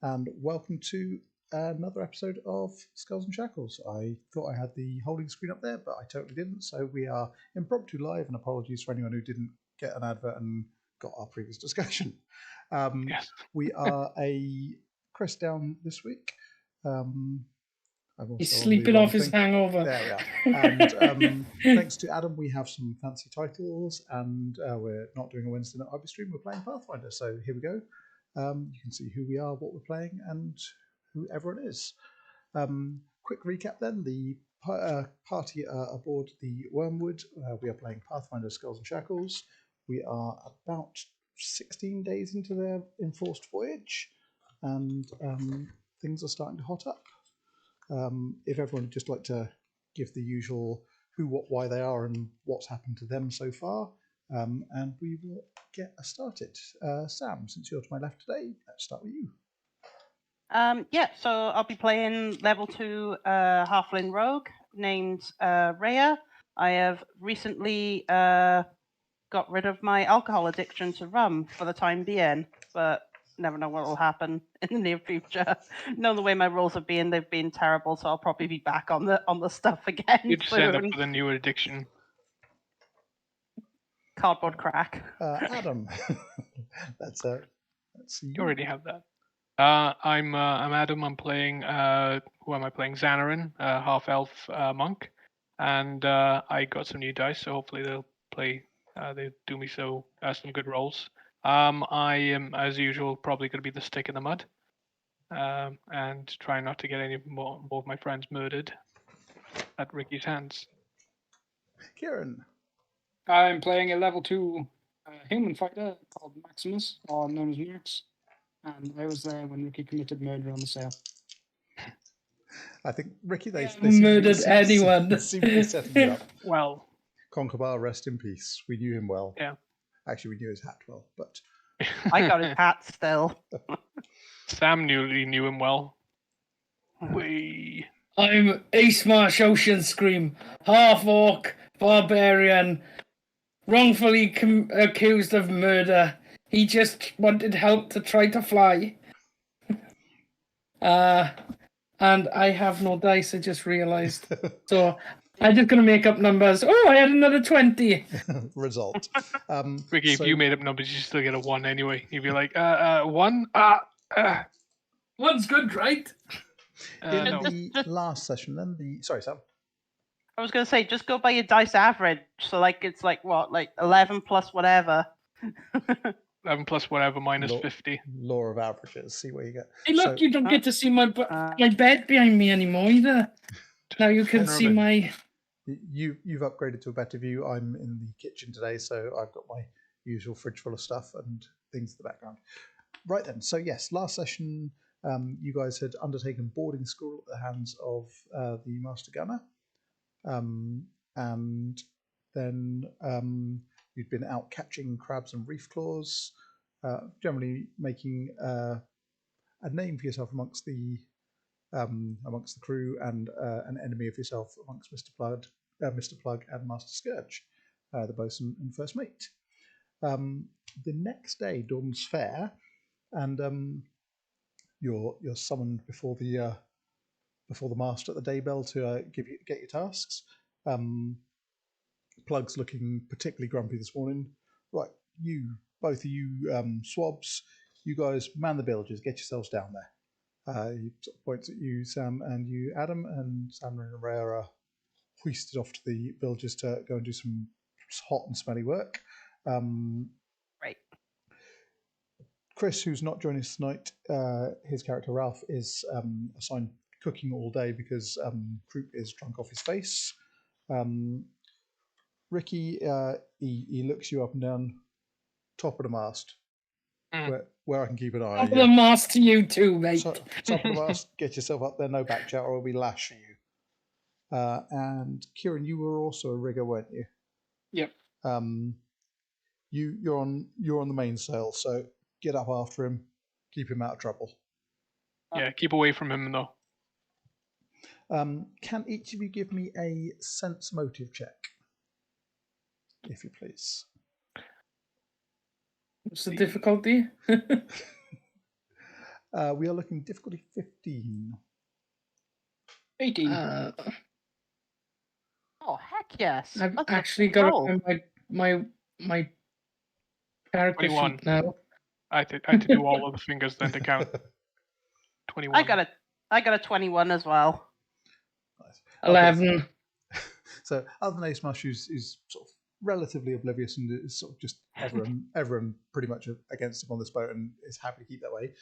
and welcome to another episode of Skulls and Shackles. I thought I had the holding screen up there, but I totally didn't, so we are impromptu live, and apologies for anyone who didn't get an advert and got our previous discussion. Yes. We are a Chris down this week. He's sleeping off his hangover. There we are. And thanks to Adam, we have some fancy titles, and we're not doing a Wednesday night hobby stream. We're playing Pathfinder, so here we go. You can see who we are, what we're playing, and who everyone is. Quick recap then. The party are aboard the Wormwood. We are playing Pathfinder Skulls and Shackles. We are about 16 days into their enforced voyage, and things are starting to hot up. If everyone would just like to give the usual who, what, why they are and what's happened to them so far, and we will get us started. Sam, since you're to my left today, let's start with you. So I'll be playing level 2 Halfling Rogue named Reya. I have recently got rid of my alcohol addiction to rum for the time being, but never know what will happen in the near future. Know the way my rolls have been; they've been terrible, so I'll probably be back on the stuff again. You just end up with a new addiction. Cardboard crack. Adam, let's see. You already have that. I'm Adam. I'm playing. Who am I playing? Xanorin, half elf monk, and I got some new dice, so hopefully they'll play. They do me some good rolls. I am, as usual, probably going to be the stick in the mud, and try not to get any more of my friends murdered at Ricky's hands. Kieran. I'm playing a level 2 human fighter called Maximus, or known as Max, and I was there when Ricky committed murder on the sail. I think Ricky, they murdered anyone. Seem to be setting you up. Well, Concobar, rest in peace. We knew him well. Yeah. Actually, we knew his hat well, but I got his hat still. Sam knew him well. I'm Asemarsh Ocean Scream, Half-Orc, Barbarian, wrongfully accused of murder. He just wanted help to try to fly. And I have no dice, I just realised. So I'm just going to make up numbers. Oh, I had another 20. Result. Ricky, if you made up numbers, you still get a 1 anyway. You'd be like, 1? One's good, right? In No. the last session, then sorry, Sam. I was going to say, just go by your dice average. So, it's what, 11 plus whatever. 11 plus whatever minus 50. Law of averages. See what you get. Hey, look, you don't get to see my bed behind me anymore either. Now you can see my... You've upgraded to a better view. I'm in the kitchen today, so I've got my usual fridge full of stuff and things in the background. Right then, so yes, last session you guys had undertaken boarding school at the hands of the Master Gunner. And then you'd been out catching crabs and reef claws, generally making a name for yourself amongst the crew, and an enemy of yourself amongst Mr Plugg and Master Scourge, the bosun and first mate. The next day dawns fair, and you're summoned before the master at the day bell to get your tasks. Plugg's looking particularly grumpy this morning. Right, both of you swabs, you guys man the Bilges, get yourselves down there. He sort of points at you, Sam, and you, Adam, and Sam and Reya are hoisted off to the Bilges to go and do some hot and smelly work. Right. Chris, who's not joining us tonight, his character Ralf is assigned cooking all day because Croup is drunk off his face. Ricky, he looks you up and down, top of the mast, where I can keep an eye on you. Top of the mast to you too, mate. Top of the mast, get yourself up there, no back chat, or we lash for you. And Kieran, you were also a rigger, weren't you? Yep. You're on the mainsail, so get up after him, keep him out of trouble. Yeah, keep away from him though. Can each of you give me a sense motive check, if you please? What's the difficulty? We are looking difficulty 15. 18. Oh, heck yes. I've That's a actually big got roll. it on my character 21. sheet now. I had to do all of the fingers then to count. 21. I got a 21 as well. Nice. 11. So other than Asemarsh, who's sort of relatively oblivious and is sort of just everyone pretty much against him on this boat and is happy to keep that way.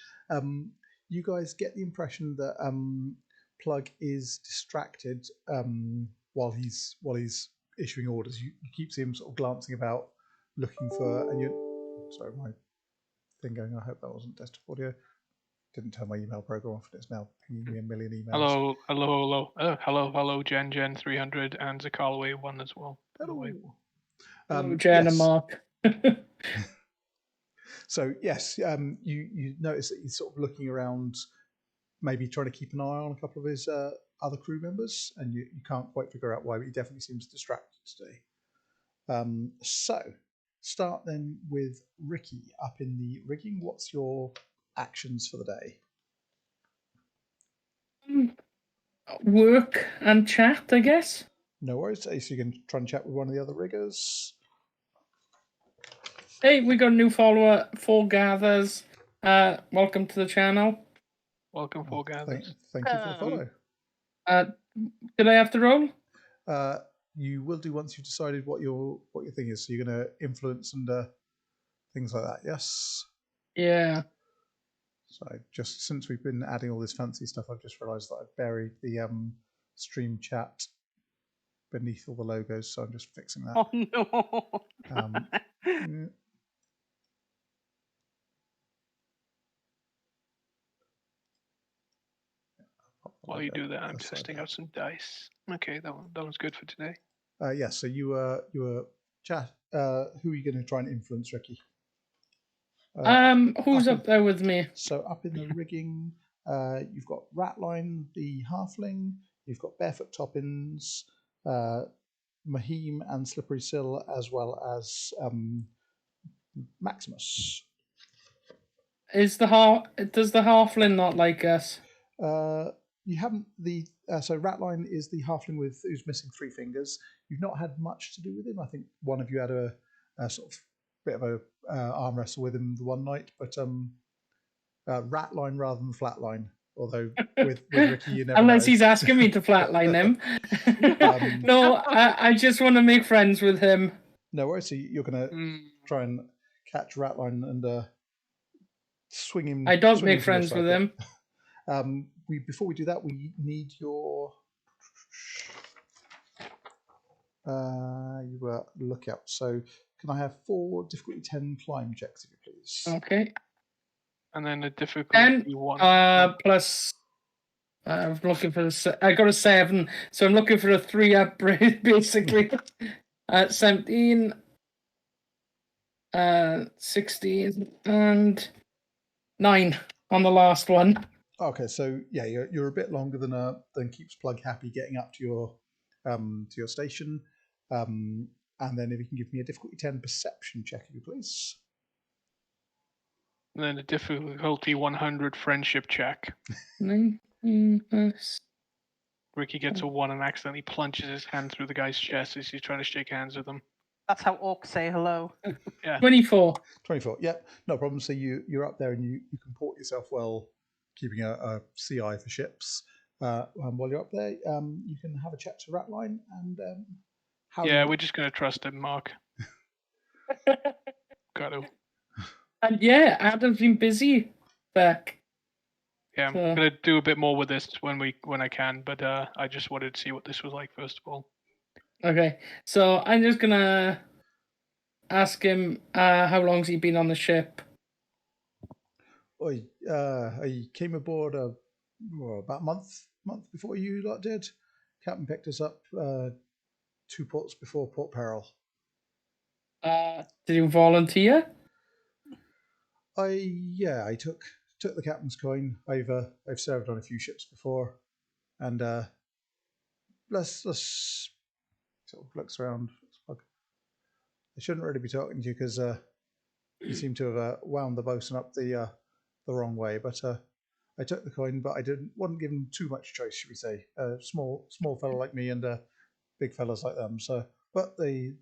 You guys get the impression that Plugg is distracted while he's issuing orders. You keep seeing him sort of glancing about, looking for. And sorry, my thing going. I hope that wasn't desktop audio. Didn't turn my email program off, and it's now pinging me a million emails. Hello, Jen 300 and Zakalway 1 as well. Hello. Jen and Yes. Mark. So yes, you notice that he's sort of looking around, maybe trying to keep an eye on a couple of his other crew members, and you can't quite figure out why, but he definitely seems distracted today. So start then with Ricky up in the rigging. What's your actions for the day? Work and chat, I guess. No worries. So you can try and chat with one of the other riggers. Hey, we got a new follower, 4 Gathers. Welcome to the channel. Welcome, Four Gathers. Thank you for the follow. Did I have to roll? You will do once you've decided what your thing is. So you're going to influence and things like that. Yes. Yeah. So just since we've been adding all this fancy stuff, I've just realised that I've buried the stream chat beneath all the logos. So I'm just fixing that. Oh no. Yeah. While you do that, I'm testing out some dice. Okay, that one's good for today. Yes. So you were chat. Who are you going to try and influence, Ricky? Who's up there with me? So up in the rigging, you've got Ratline, the Halfling. You've got Barefoot Toppins, Mahim, and Slippery Sill, as well as Maximus. Does the halfling not like us? You haven't so Ratline is the Halfling who's missing 3 fingers. You've not had much to do with him. I think one of you had a sort of bit of a arm wrestle with him the one night, but Ratline rather than Flatline. Although with Ricky, you never unless know. He's asking me to flatline him. No, I just want to make friends with him. No worries. So you're going to try and catch Ratline and swing him. I don't make friends with him. Before we do that, we need your lookout. So can I have 4 difficulty 10 climb checks, if you please? Okay. And then a difficulty 10 1. plus. I'm looking for I got a 7, so I'm looking for a 3 upgrade basically. 17, 16, and 9 on the last one. Okay, so yeah, you're a bit longer than keeps Plugg happy getting up to your station, and then if you can give me a difficulty 10 perception check, if you please. And then a difficulty 100 friendship check. 19 plus. Ricky gets a 1 and accidentally plunges his hand through the guy's chest as he's trying to shake hands with him. That's how orcs say hello. Yeah. 24. 24. Yep, no problem. So you're up there and you comport yourself well, keeping a CI for ships. While you're up there, you can have a chat to Ratline and we're just going to trust him, Mark. Got to. And yeah, Adam's been busy back. Yeah, I'm going to do a bit more with this when I can, but I just wanted to see what this was like first of all. Okay, so I'm just going to ask him how long's he been on the ship. He came aboard about a month before you lot did. Captain picked us up 2 ports before Port Peril. Did you volunteer? I took the captain's coin. I've served on a few ships before, and let's sort of looks around. I shouldn't really be talking to you because you seem to have wound the bosun up the wrong way. But I took the coin, but I wasn't given too much choice, should we say? Small fella like me and big fellas like them. So, but the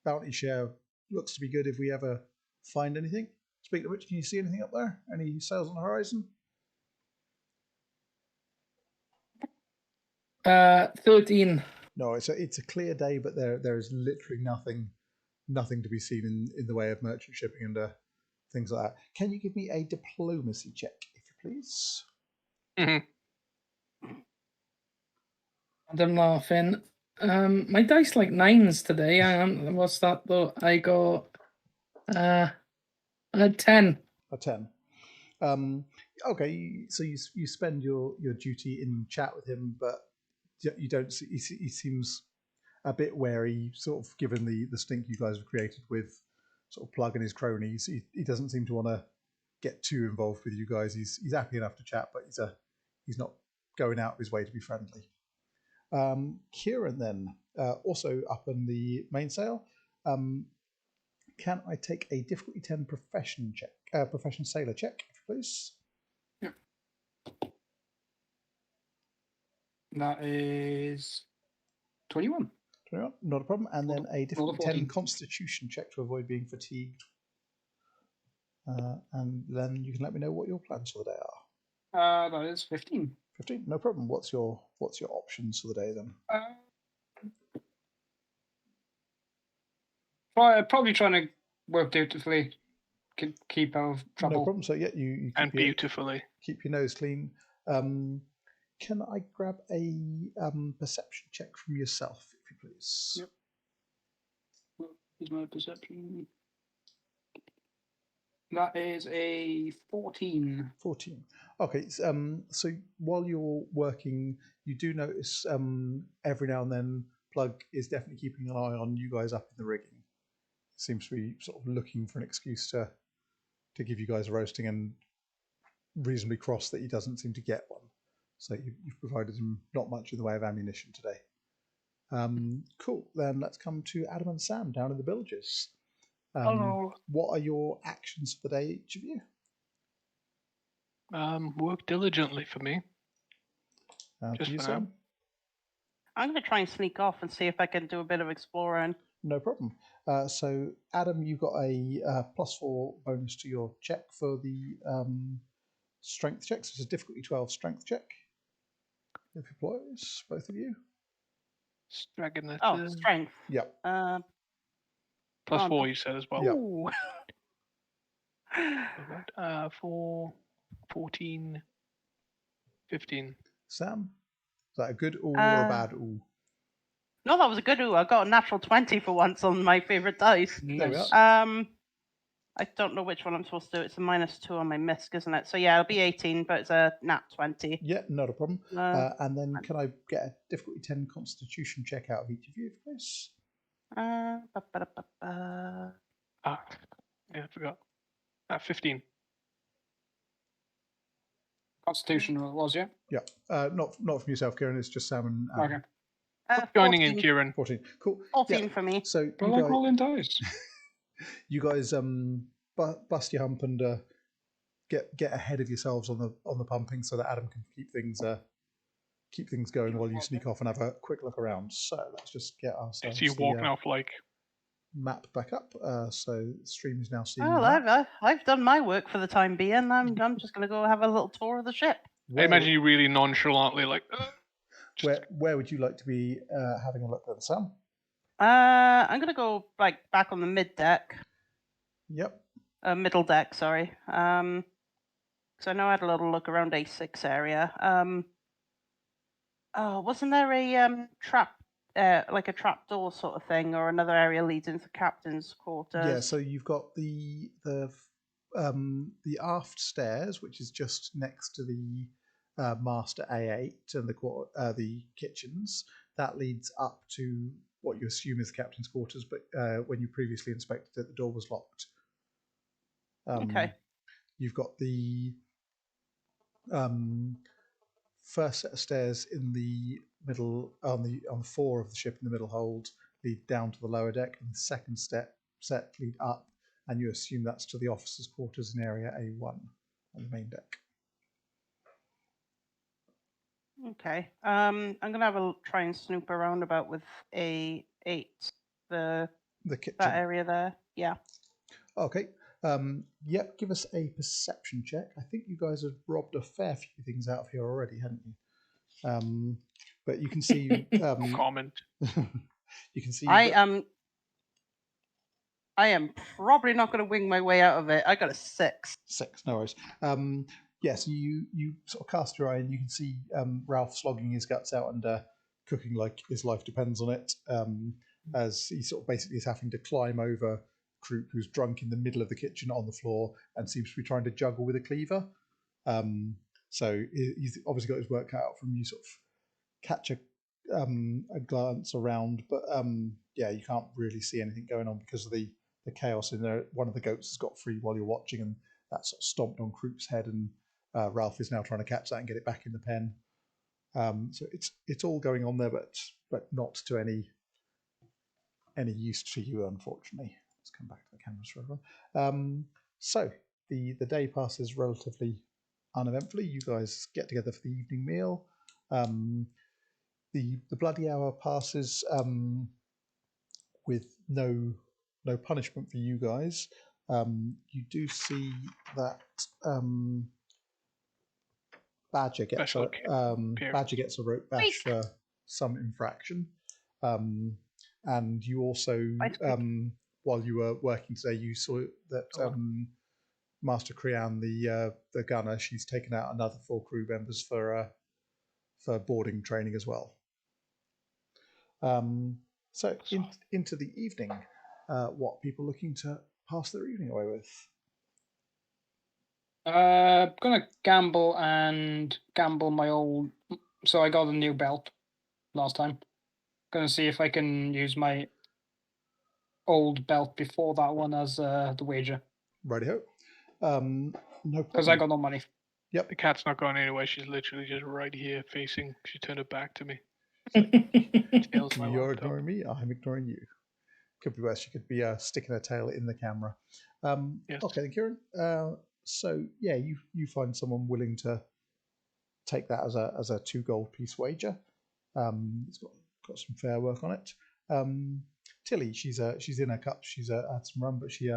bounty share looks to be good if we ever find anything. Speaking of which, can you see anything up there? Any sails on the horizon? 13. No, it's a clear day, but there is literally nothing to be seen in the way of merchant shipping and things like that. Can you give me a diplomacy check, if you please? Mm-hmm. I'm laughing. My dice like 9s today. What's that though? I got a 10. A 10. Okay, so you spend your duty in chat with him, but you don't see. He seems a bit wary, sort of given the stink you guys have created with sort of Plugg and his cronies. He doesn't seem to want to get too involved with you guys. He's happy enough to chat, but he's not going out of his way to be friendly. Kieran then, also up in the mainsail. Can I take a difficulty 10 profession sailor check, please? Yeah. That is 21. 21, not a problem. And then a difficulty 10 14. constitution check to avoid being fatigued. And then you can let me know what your plans for the day are. That is 15. 15, no problem. What's your options for the day then? Probably trying to work dutifully, keep out of trouble. No problem. So yeah, you And beautifully. keep your nose clean. Can I grab a perception check from yourself, if you please? Yep. What is my perception? That is a 14. 14. Okay, so while you're working, you do notice every now and then Plugg is definitely keeping an eye on you guys up in the rigging. Seems to be sort of looking for an excuse to give you guys a roasting, and reasonably cross that he doesn't seem to get one. So you've provided him not much in the way of ammunition today. Cool. Then let's come to Adam and Sam down in the Bilges. Hello. What are your actions for the day, each of you? Work diligently for me. Just For you, for now. Sam? I'm going to try and sneak off and see if I can do a bit of exploring. No problem. So, Adam, you got a +4 bonus to your check for the strength check. So it's a difficulty 12 strength check. If it applies, both of you. Strength. Yep. +4, you said as well. Yep. Ooh. 4, 14, 15. Sam, is that a good ooh or a bad ooh? No, that was a good ooh. I got a natural 20 for once on my favourite dice. There we are. I don't know which one I'm supposed to do. It's a -2 on my misc, isn't it? So yeah, it'll be 18, but it's a nat 20. Yeah, not a problem. And then can I get a difficulty 10 constitution check out of each of you, please? Yeah, I forgot. 15. Constitution it was, yeah? Yeah. Not from yourself, Kieran. It's just Sam and Adam. Okay. Joining in, 14. Kieran. 14. Cool. 14 Yeah. for me. So I like rolling dice. you guys bust your hump and get ahead of yourselves on the pumping so that Adam can keep things going while you sneak off and have a quick look around. So let's just get ourselves So you walk now for like... map back up. So the stream is now seeing. Well, I've done my work for the time being. I'm just going to go have a little tour of the ship. I imagine you really nonchalantly like... Where would you like to be having a look then, Sam? I'm going to go back on the mid deck. Yep. Middle deck, sorry. So I know I had a little look around A6 area. Wasn't there a trap, like a trap door sort of thing, or another area leads into the captain's quarters? Yeah. So you've got the aft stairs, which is just next to the master A8 and the kitchens. That leads up to what you assume is the captain's quarters, but when you previously inspected it, the door was locked. Okay. You've got the first set of stairs in the middle on the floor of the ship in the middle hold lead down to the lower deck, and the second set lead up, and you assume that's to the officers' quarters in area A1 on the main deck. Okay. I'm gonna have a try and snoop around about with a 8. The kitchen. That area there. Yeah. Okay. Yep. Give us a perception check. I think you guys have robbed a fair few things out of here already, hadn't you? But you can see. Comment. You can see. I am probably not going to wing my way out of it. I got a 6. 6. No worries. Yes, you sort of cast your eye and you can see Ralf slogging his guts out and cooking like his life depends on it. As he sort of basically is having to climb over Kroop, who's drunk in the middle of the kitchen on the floor and seems to be trying to juggle with a cleaver. So he's obviously got his work cut out from you. Sort of catch a glance around, but yeah, you can't really see anything going on because of the chaos in there. One of the goats has got free while you're watching, and that sort of stomped on Kroop's head, and Ralf is now trying to catch that and get it back in the pen. So it's all going on there, but not to any use to you, unfortunately. Let's come back to the cameras for everyone. So the day passes relatively uneventfully. You guys get together for the evening meal. The bloody hour passes with no punishment for you guys. You do see that Badger gets a rope bash for some infraction, and you also while you were working today, you saw that Master Kieran, the gunner, she's taken out another 4 crew members for boarding training as well. So into the evening, what people looking to pass their evening away with? Gonna gamble my old. So I got a new belt last time. Gonna see if I can use my old belt before that one as the wager. Righty-ho. No problem. Because I got no money. Yep. The cat's not going anywhere. She's literally just right here facing. She turned her back to me. You're ignoring me. I'm ignoring you. Could be worse. She could be sticking her tail in the camera. Yes. Okay, then, Kieran. So yeah, you find someone willing to take that as a 2 gold piece wager. It's got some fair work on it. Tilly, she's in her cup. She's had some rum, but she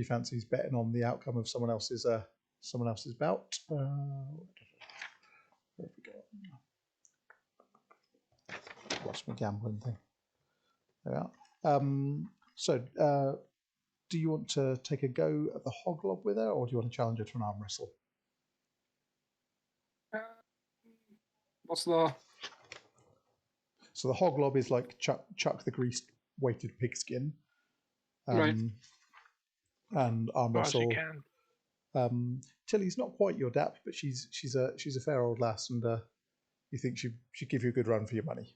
fancies betting on the outcome of someone else's bout. Where have we got? Lost my gambling thing. There we are. So, do you want to take a go at the hoglob with her, or do you want to challenge her to an arm wrestle? What's the? So the hoglob is like chuck the greased weighted pigskin, Right. and arm wrestle. Tilly's not quite your dap, but she's a fair old lass, and you think she'd give you a good run for your money.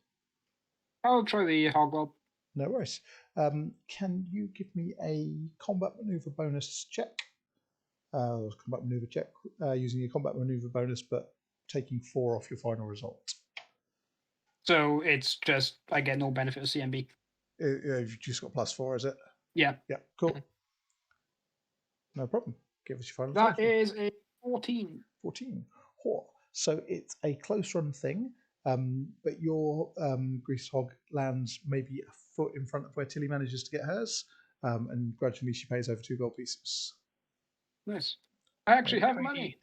I'll try the hoglob. No worries. Can you give me a combat maneuver bonus check? Combat maneuver check using your combat maneuver bonus, but taking 4 off your final result. So it's just I get no benefit of CMB. You've just got +4, is it? Yeah. Yeah. Cool. No problem. Give us your final. That is a 14. 14. So it's a close run thing. But your greased hog lands maybe a foot in front of where Tilly manages to get hers, and gradually she pays over 2 gold pieces. Nice. I actually have money,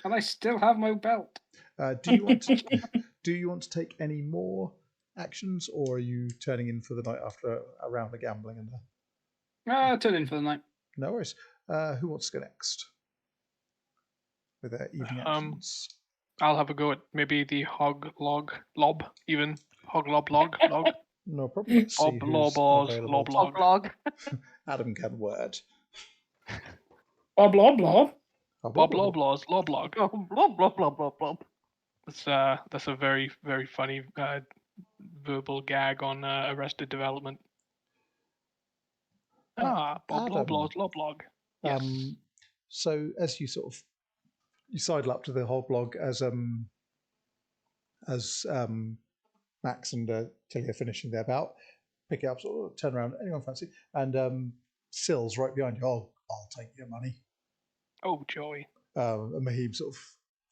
and I still have my belt. Do you want to take any more actions, or are you turning in for the night after a round of gambling? And Turn in for the night. No worries. Who wants to go next with their evening actions? I'll have a go at maybe the hog log. No problem. Let's see who's available. Hog log. Adam can word. Blob, blob, blob. Loblog. Blob, blob, blob, blob, blob. That's a very, very funny verbal gag on Arrested Development. Loblog. Yes. So as you sort of sidle up to the hoglog as Max and Tilly are finishing their bout, pick it up, sort of turn around, anyone fancy? And Sill's right behind you. I'll take your money. Oh, joy. And Mahib sort of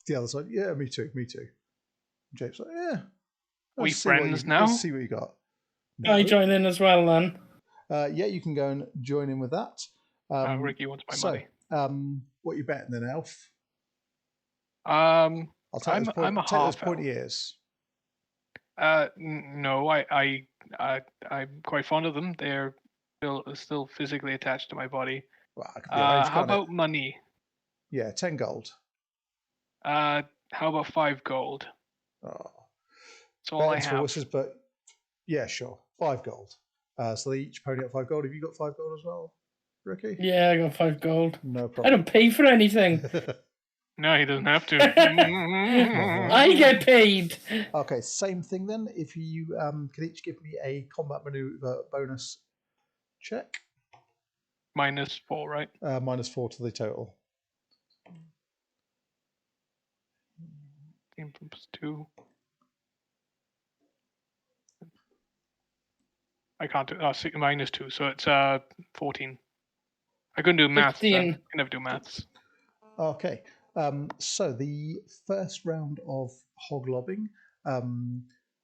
the other side. Yeah, me too. Jake's like, yeah. We let's see what friends you- now? Let's see what you got. I join in as well then. Yeah, you can go and join in with that. Ricky wants my money. What you betting then, Elf? I'm I'll take those, I'm a take those half pointy elf. ears. No, I'm quite fond of them. They're still physically attached to my body. Well, I could be arranged, How can't it? about money? Yeah, 10 gold. How about 5 gold? Oh. That's all I Betting's for have. horses, but yeah, sure. 5 gold. So they each pony up 5 gold. Have you got 5 gold as well, Ricky? Yeah, I got 5 gold. No I problem. don't pay for anything. No, he doesn't have to. I get paid. Okay, same thing then. If you can each give me a combat maneuver bonus check. -4, right? -4 to the total. Team plus 2. I can't do -2, so it's 14. I couldn't do maths. 15. I can never do maths. Okay, so the first round of hoglobbing,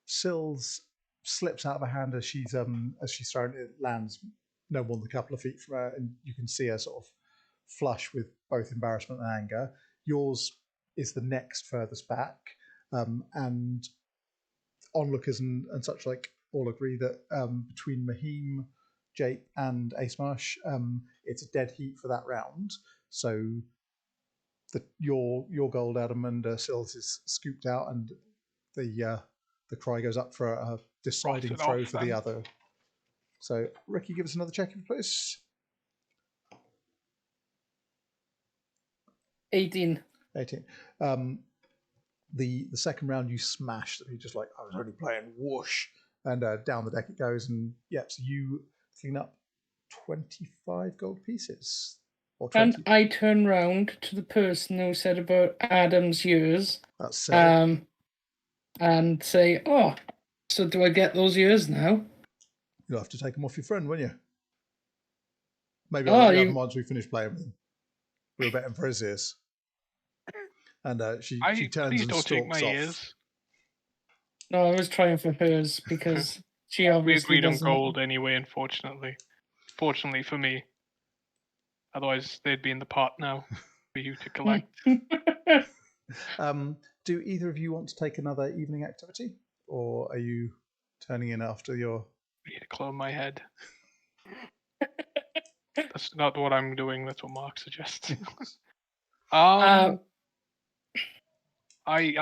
Sills slips out of her hand as she's thrown. It lands no more than a couple of feet from her, and you can see her sort of flush with both embarrassment and anger. Yours is the next furthest back, and onlookers and such like all agree that between Mahim, Jake, and Asemarsh, it's a dead heat for that round. So your gold, Adam, and Sills is scooped out, and the cry goes up for a deciding Cross it throw off, for then. the other. So Ricky, give us another check, please. 18. 18. The second round you smash. You just like, I was only playing, whoosh, and down the deck it goes, and yeah, so you clean up 25 gold pieces. Or 20. And I turn round to the person who said about Adam's years, That's Sil. and say, "Oh, so do I get those years now?" You'll have to take them off your friend, won't you? Maybe Oh, I'll let you have you- them once we finish playing with him. We were betting for his ears. And she turns Please and don't take stalks my off. ears. No, I was trying for hers because she We obviously agreed on doesn't. gold anyway, unfortunately. Fortunately for me. Otherwise, they'd be in the pot now for you to collect. Do either of you want to take another evening activity? Or are you turning in after your... I need to clone my head. That's not what I'm doing. That's what Mark suggests. I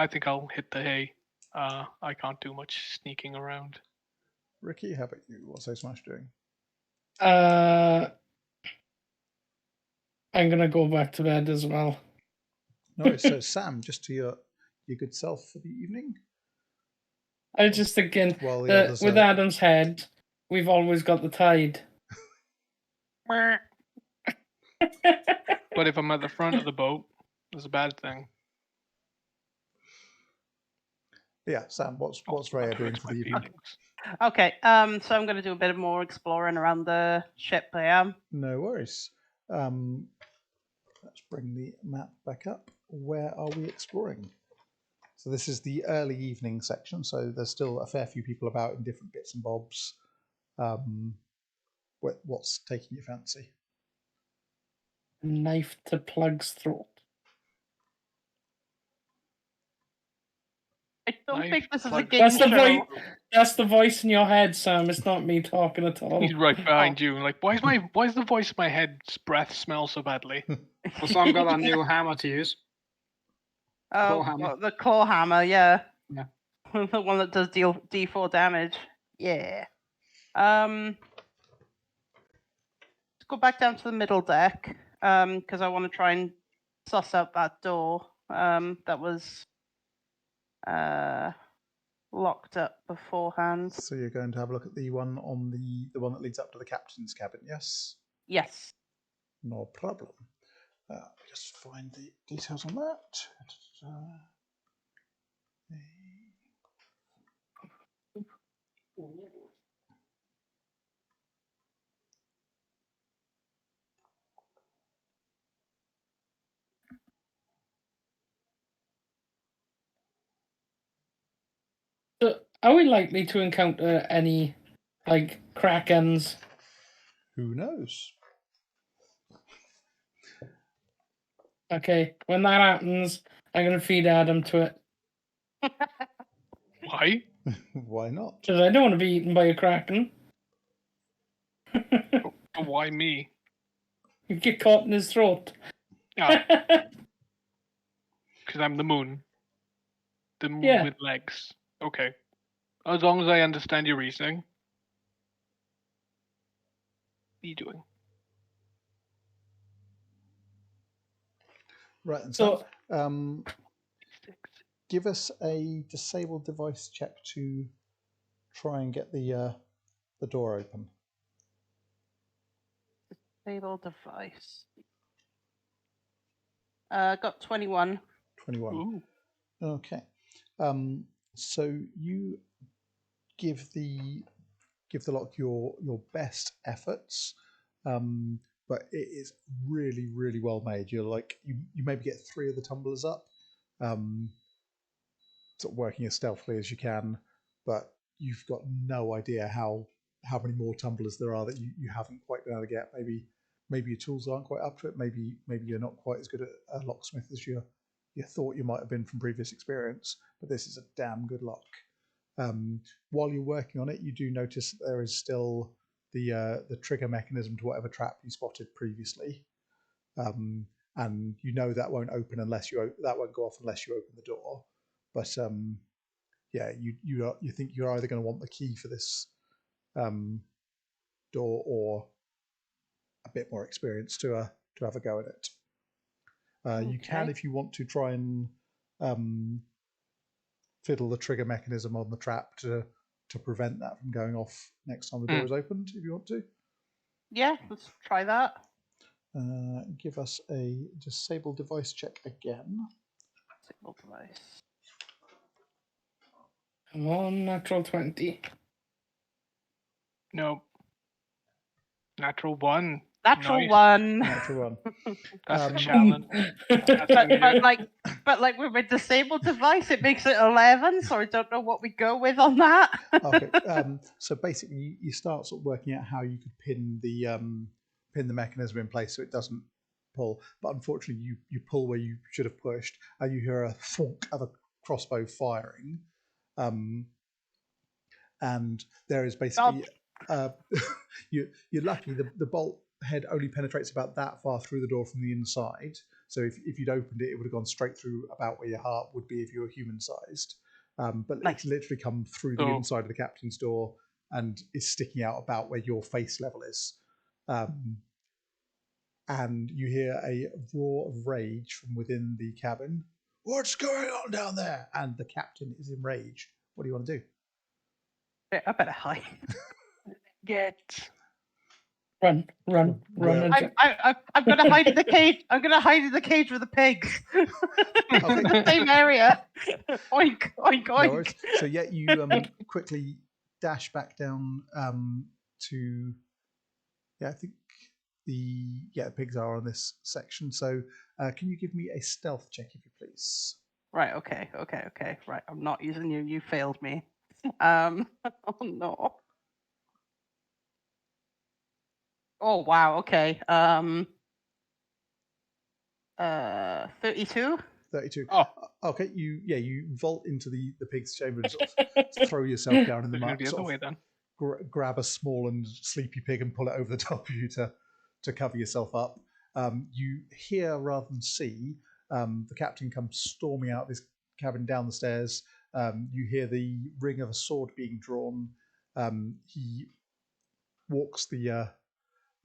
think I'll hit the hay. I can't do much sneaking around. Ricky, how about you? What's Asemarsh doing? I'm gonna go back to bed as well. No, so Sam, just to your good self for the evening. I was just thinking While the that others with are- Adam's head, we've always got the tide. But if I'm at the front of the boat, that's a bad thing. Yeah, Sam, what's Reya That doing hurts for my the evening? feelings. Okay, so I'm going to do a bit more exploring around the ship there. No worries. Let's bring the map back up. Where are we exploring? So this is the early evening section, so there's still a fair few people about in different bits and bobs. What's taking your fancy? Knife to Plugg's throat. I don't Knife, think this is a plug, game That's the show. voice. That's the voice in your head, Sam. It's not me talking at all. He's right behind you. Like, why is the voice in my head's breath smell so badly? Well, so I've got a new hammer to use. Claw hammer. Well, the claw hammer, yeah. Yeah. The one that does deal D4 damage. Yeah. Let's go back down to the middle deck, because I want to try and suss out that door that was locked up beforehand. So you're going to have a look at the one on the one that leads up to the captain's cabin, yes? Yes. No problem. Just find the details on that. Are we likely to encounter any, like, krakens? Who knows? Okay, when that happens, I'm going to feed Adam to it. Why? Why not? Because I don't want to be eaten by a kraken. But why me? You get caught in his throat. Ah, because I'm the moon. The moon Yeah. with legs. Okay. As long as I understand your reasoning. What are you doing? Right, and So- so give us a disabled device check to try and get the door open. Stable device. Got 21. 21. Ooh. Okay. So you give the lock your best efforts, but it is really, really well made. You're like you maybe get 3 of the tumblers up, sort of working as stealthily as you can, but you've got no idea how many more tumblers there are that you haven't quite been able to get. Maybe your tools aren't quite up to it. Maybe you're not quite as good at a locksmith as you thought you might have been from previous experience. But this is a damn good lock. While you're working on it, you do notice that there is still the trigger mechanism to whatever trap you spotted previously, and you know that won't open unless that won't go off unless you open the door. But yeah, you think you're either going to want the key for this door or a bit more experience to have a go at it. You can, Okay. if you want to, try and fiddle the trigger mechanism on the trap to prevent that from going off next time the door is opened, if you want to. Yeah, let's try that. Give us a disabled device check again. Stable device. Come on, natural 20. No. Natural 1. Natural Nice. 1. Natural one. That's a Um, challenge. But with a disabled device, it makes it 11. So I don't know what we go with on that. Okay. So basically, you start sort of working out how you could pin the mechanism in place so it doesn't pull. But unfortunately, you pull where you should have pushed, and you hear a thunk of a crossbow firing. And there is basically you're lucky. The bolt head only penetrates about that far through the door from the inside. So if you'd opened it, it would have gone straight through about where your heart would be if you were human-sized. But Nice. it's literally come through the inside of the captain's door and is sticking out about where your face level is. And you hear a roar of rage from within the cabin. What's going on down there? And the captain is in rage. What do you want to do? I better hide. Run. Well, and I'm gonna hide in the cage. I'm gonna hide in the cage with the pigs. Okay. Same area. Oink, oink, No oink. worries. So yeah, you quickly dash back down to I think the pigs are on this section. So can you give me a stealth check if you please? Right. Okay. Right. I'm not using you. You failed me. Oh no. Oh wow. Okay. 32. 32. Oh. Okay. You vault into the pig's chamber and sort of throw yourself down in the We're gonna muck. do the other Sort way of then. grab a small and sleepy pig and pull it over the top of you to cover yourself up. You hear rather than see the captain comes storming out of his cabin down the stairs. You hear the ring of a sword being drawn. He walks the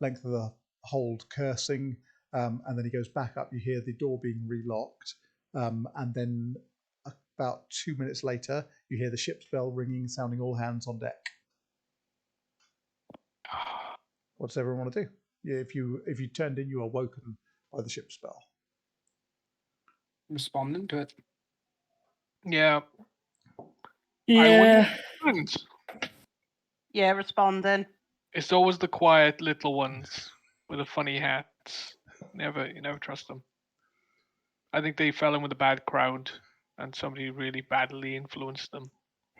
length of the hold cursing, and then he goes back up. You hear the door being relocked, and then about 2 minutes later, you hear the ship's bell ringing, sounding all hands on deck. What does everyone want to do? If you turned in, you are woken by the ship's bell. Responding to it. Yeah. yeah. Yeah, responding. It's always the quiet little ones with the funny hats. You never trust them. I think they fell in with a bad crowd and somebody really badly influenced them.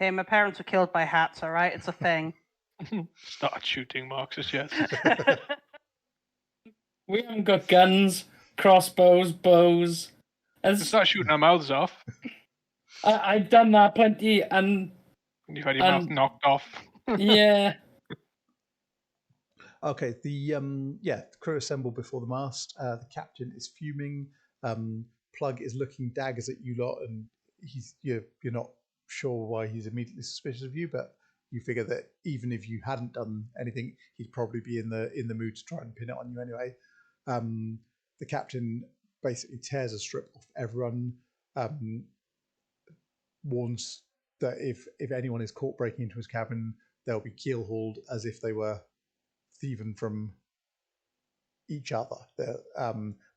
Hey, my parents were killed by hats. All right, it's a thing. Start shooting Marxist, yes. We haven't got guns, crossbows, bows. Start shooting our mouths off. I've done that plenty, and You've had your mouth knocked off. yeah. Okay, the crew assemble before the mast. The captain is fuming. Plugg is looking daggers at you lot, and you're not sure why he's immediately suspicious of you, but you figure that even if you hadn't done anything, he'd probably be in the mood to try and pin it on you anyway. The captain basically tears a strip off everyone. Warns that if anyone is caught breaking into his cabin, they'll be keel-hauled as if they were thieving from each other.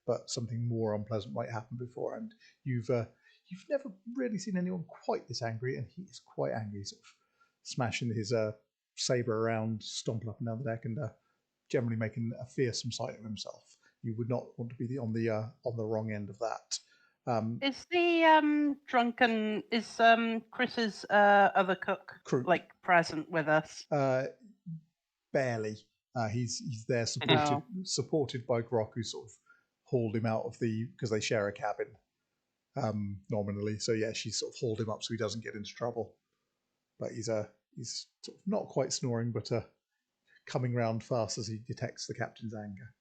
But something more unpleasant might happen beforehand. You've never really seen anyone quite this angry, and he is quite angry, sort of smashing his saber around, stomping up and down the deck, and generally making a fearsome sight of himself. You would not want to be on the wrong end of that. Is the drunken Chris's other cook Crew. like present with us? Barely. He's there supported by Grok, who sort of hauled him out of because they share a cabin nominally. So yeah, she sort of hauled him up so he doesn't get into trouble. But he's sort of not quite snoring, but coming round fast as he detects the captain's anger.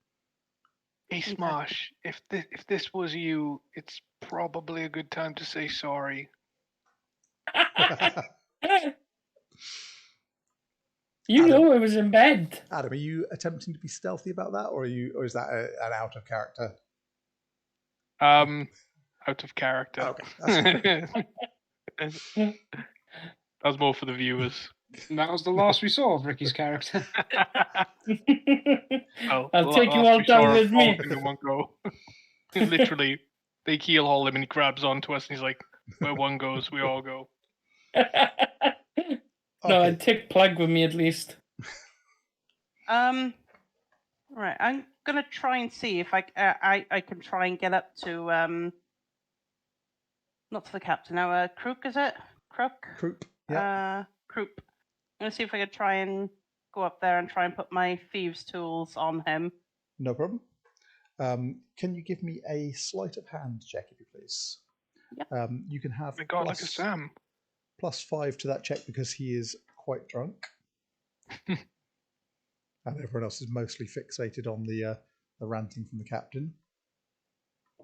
Asemarsh, if this was you, it's probably a good time to say sorry. You know I was in bed. Adam, are you attempting to be stealthy about that, or is that an out of character? Out of character. Okay. That was more for the viewers. And that was the last we saw of Ricky's character. I'll take you all down with me. In one go. Literally, they keel haul him and he grabs onto us and he's like, where one goes, we all go. No, I'd take Plugg with me at least. Right, I'm gonna try and see if I can try and get up to not to the captain now. Crook, is it? Croup. Yeah. Croup. I'm gonna see if I could try and go up there and try and put my thieves' tools on him. No problem. Can you give me a sleight of hand check, if you please? Yep. You can have like a Sam. +5 to that check because he is quite drunk. And everyone else is mostly fixated on the ranting from the captain.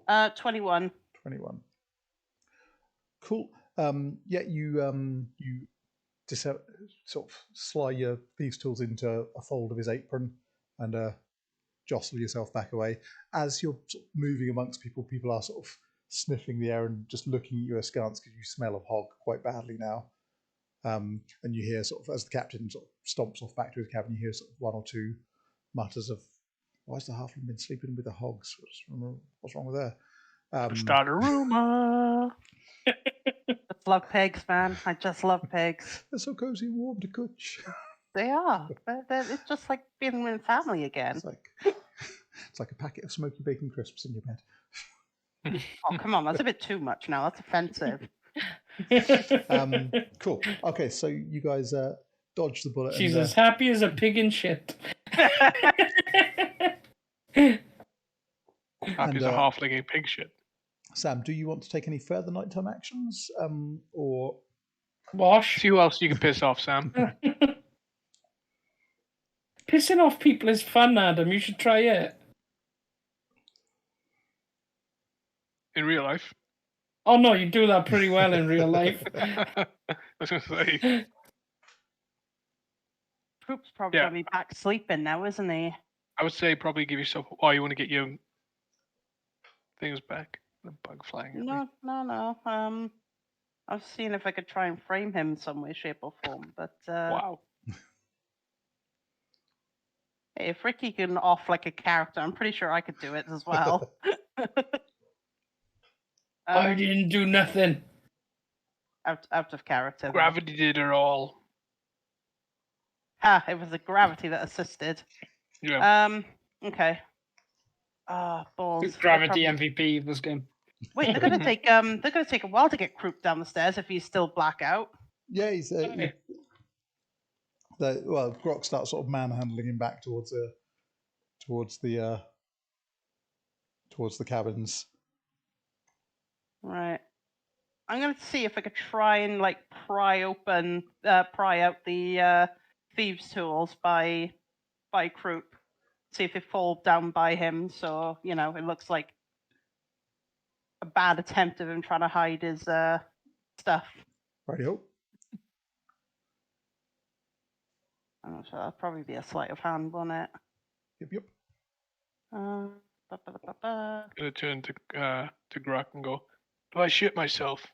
21. 21. Cool. Yeah, you sort of slide your thieves' tools into a fold of his apron and jostle yourself back away. As you're sort of moving amongst people, people are sort of sniffing the air and just looking at you askance because you smell of hog quite badly now. And you hear sort of, as the captain sort of stomps off back to his cabin, you hear sort of one or two mutters of, why's the halfling been sleeping with the hogs? What's wrong with her? Start a rumor. Just love pigs, man. I just love pigs. They're so cozy and warm to coach. They are. It's just like being with family again. It's like a packet of smoky bacon crisps in your bed. Oh, come on. That's a bit too much now. That's offensive. Cool. Okay, so you guys dodge the bullet. She's as happy as a pig in shit. Happy as a halfling in pig shit. Sam, do you want to take any further nighttime actions? Or wash? See who else you can piss off, Sam. Pissing off people is fun, Adam. You should try it. In real life? Oh, no, you do that pretty well in real life. I was going to say. Proop's probably going to be back sleeping now, isn't he? I would say probably give yourself... Oh, you want to get your things back? The bug flying at me. No. I was seeing if I could try and frame him some way, shape, or form, but... Wow. Hey, if Ricky can off like a character, I'm pretty sure I could do it as well. I didn't do nothing. Out of character. Gravity did it all. It was the gravity that assisted. Yeah. Okay. Balls. Gravity MVP of this game. Wait, they're gonna take a while to get Croup down the stairs if he's still blackout. Yeah, he's Grok starts sort of manhandling him back towards the cabins. Right. I'm gonna see if I could try and like pry out the thieves' tools by Croup. See if they fall down by him, so it looks like a bad attempt of him trying to hide his stuff. Righty-ho. So that'll probably be a sleight of hand, won't it? Yep. I'm gonna turn to Grok and go, "Do I shit myself?"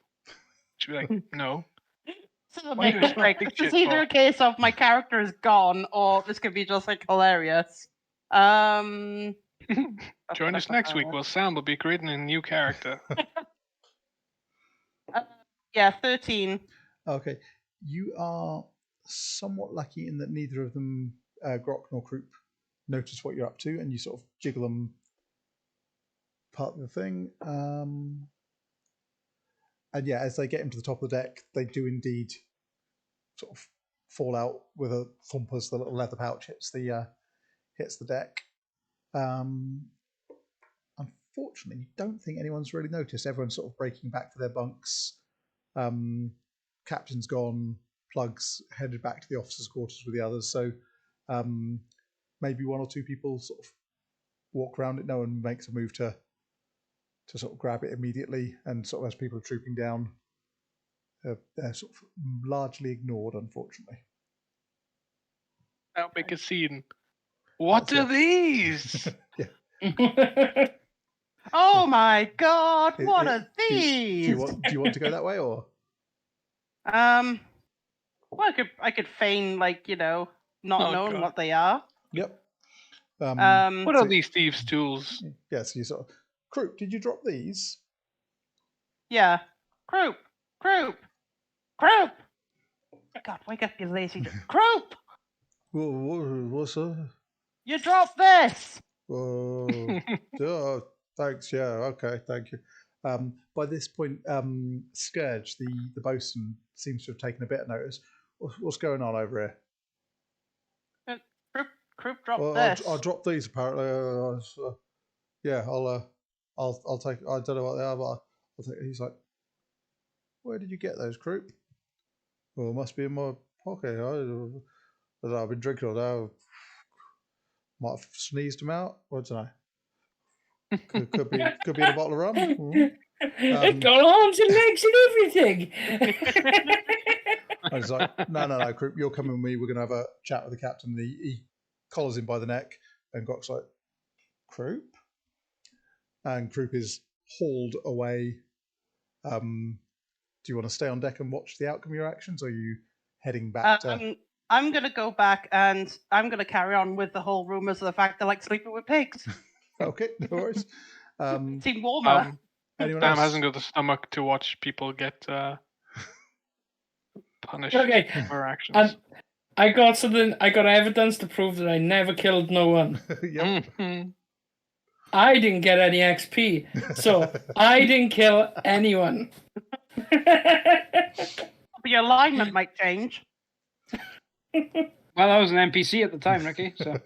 She'd be like, "No." So Why make do it I right. think This is shit either for? a case of my character is gone, or this could be just like hilarious. Join us next week. Well, Sam will be creating a new character. Yeah, 13. Okay. You are somewhat lucky in that neither of them, Grok nor Croup, notice what you're up to, and you sort of jiggle them part of the thing. And yeah, as they get into the top of the deck, they do indeed sort of fall out with a thump as the little leather pouch hits the deck. Unfortunately, you don't think anyone's really noticed. Everyone's sort of breaking back to their bunks. Captain's gone. Plugg's headed back to the officers' quarters with the others. So maybe one or two people sort of walk around it. No one makes a move to sort of grab it immediately. And sort of as people are trooping down, they're sort of largely ignored, unfortunately. I'll make a scene. What are these? Yeah. Oh my God! What are Do these? you want to go that way or? Well, I could feign not knowing God. what they are. Yep. What are these thieves' tools? Yeah, so you sort of, Croup, did you drop these? Yeah. Croup. God, wake up, you lazy. Croup! What's that? You dropped this! Oh, thanks. Yeah, okay, thank you. By this point, Scourge, the bosun, seems to have taken a bit of notice. What's going on over here? Croup dropped this. I dropped these apparently. Yeah, I'll take. I don't know what they are, but I'll take. He's like, where did you get those, Croup? Well, it must be in my pocket. I've been drinking all day. Might have sneezed them out. I don't know. Could be in a bottle of rum. It got arms and legs and everything. I was like, no, Croup, you're coming with me. We're going to have a chat with the captain. And he collars him by the neck, and Grok's like, Croup? And Croup is hauled away. Do you want to stay on deck and watch the outcome of your actions, or are you heading back to... I'm going to go back, and I'm going to carry on with the whole rumours of the fact they like sleeping with pigs. Okay, no worries. Seem warmer. Anyone Sam else? hasn't got the stomach to watch people get punished for actions. I got something. I got evidence to prove that I never killed no one. Yep. I didn't get any XP, so I didn't kill anyone. But your alignment might change. Well, I was an NPC at the time, Ricky. So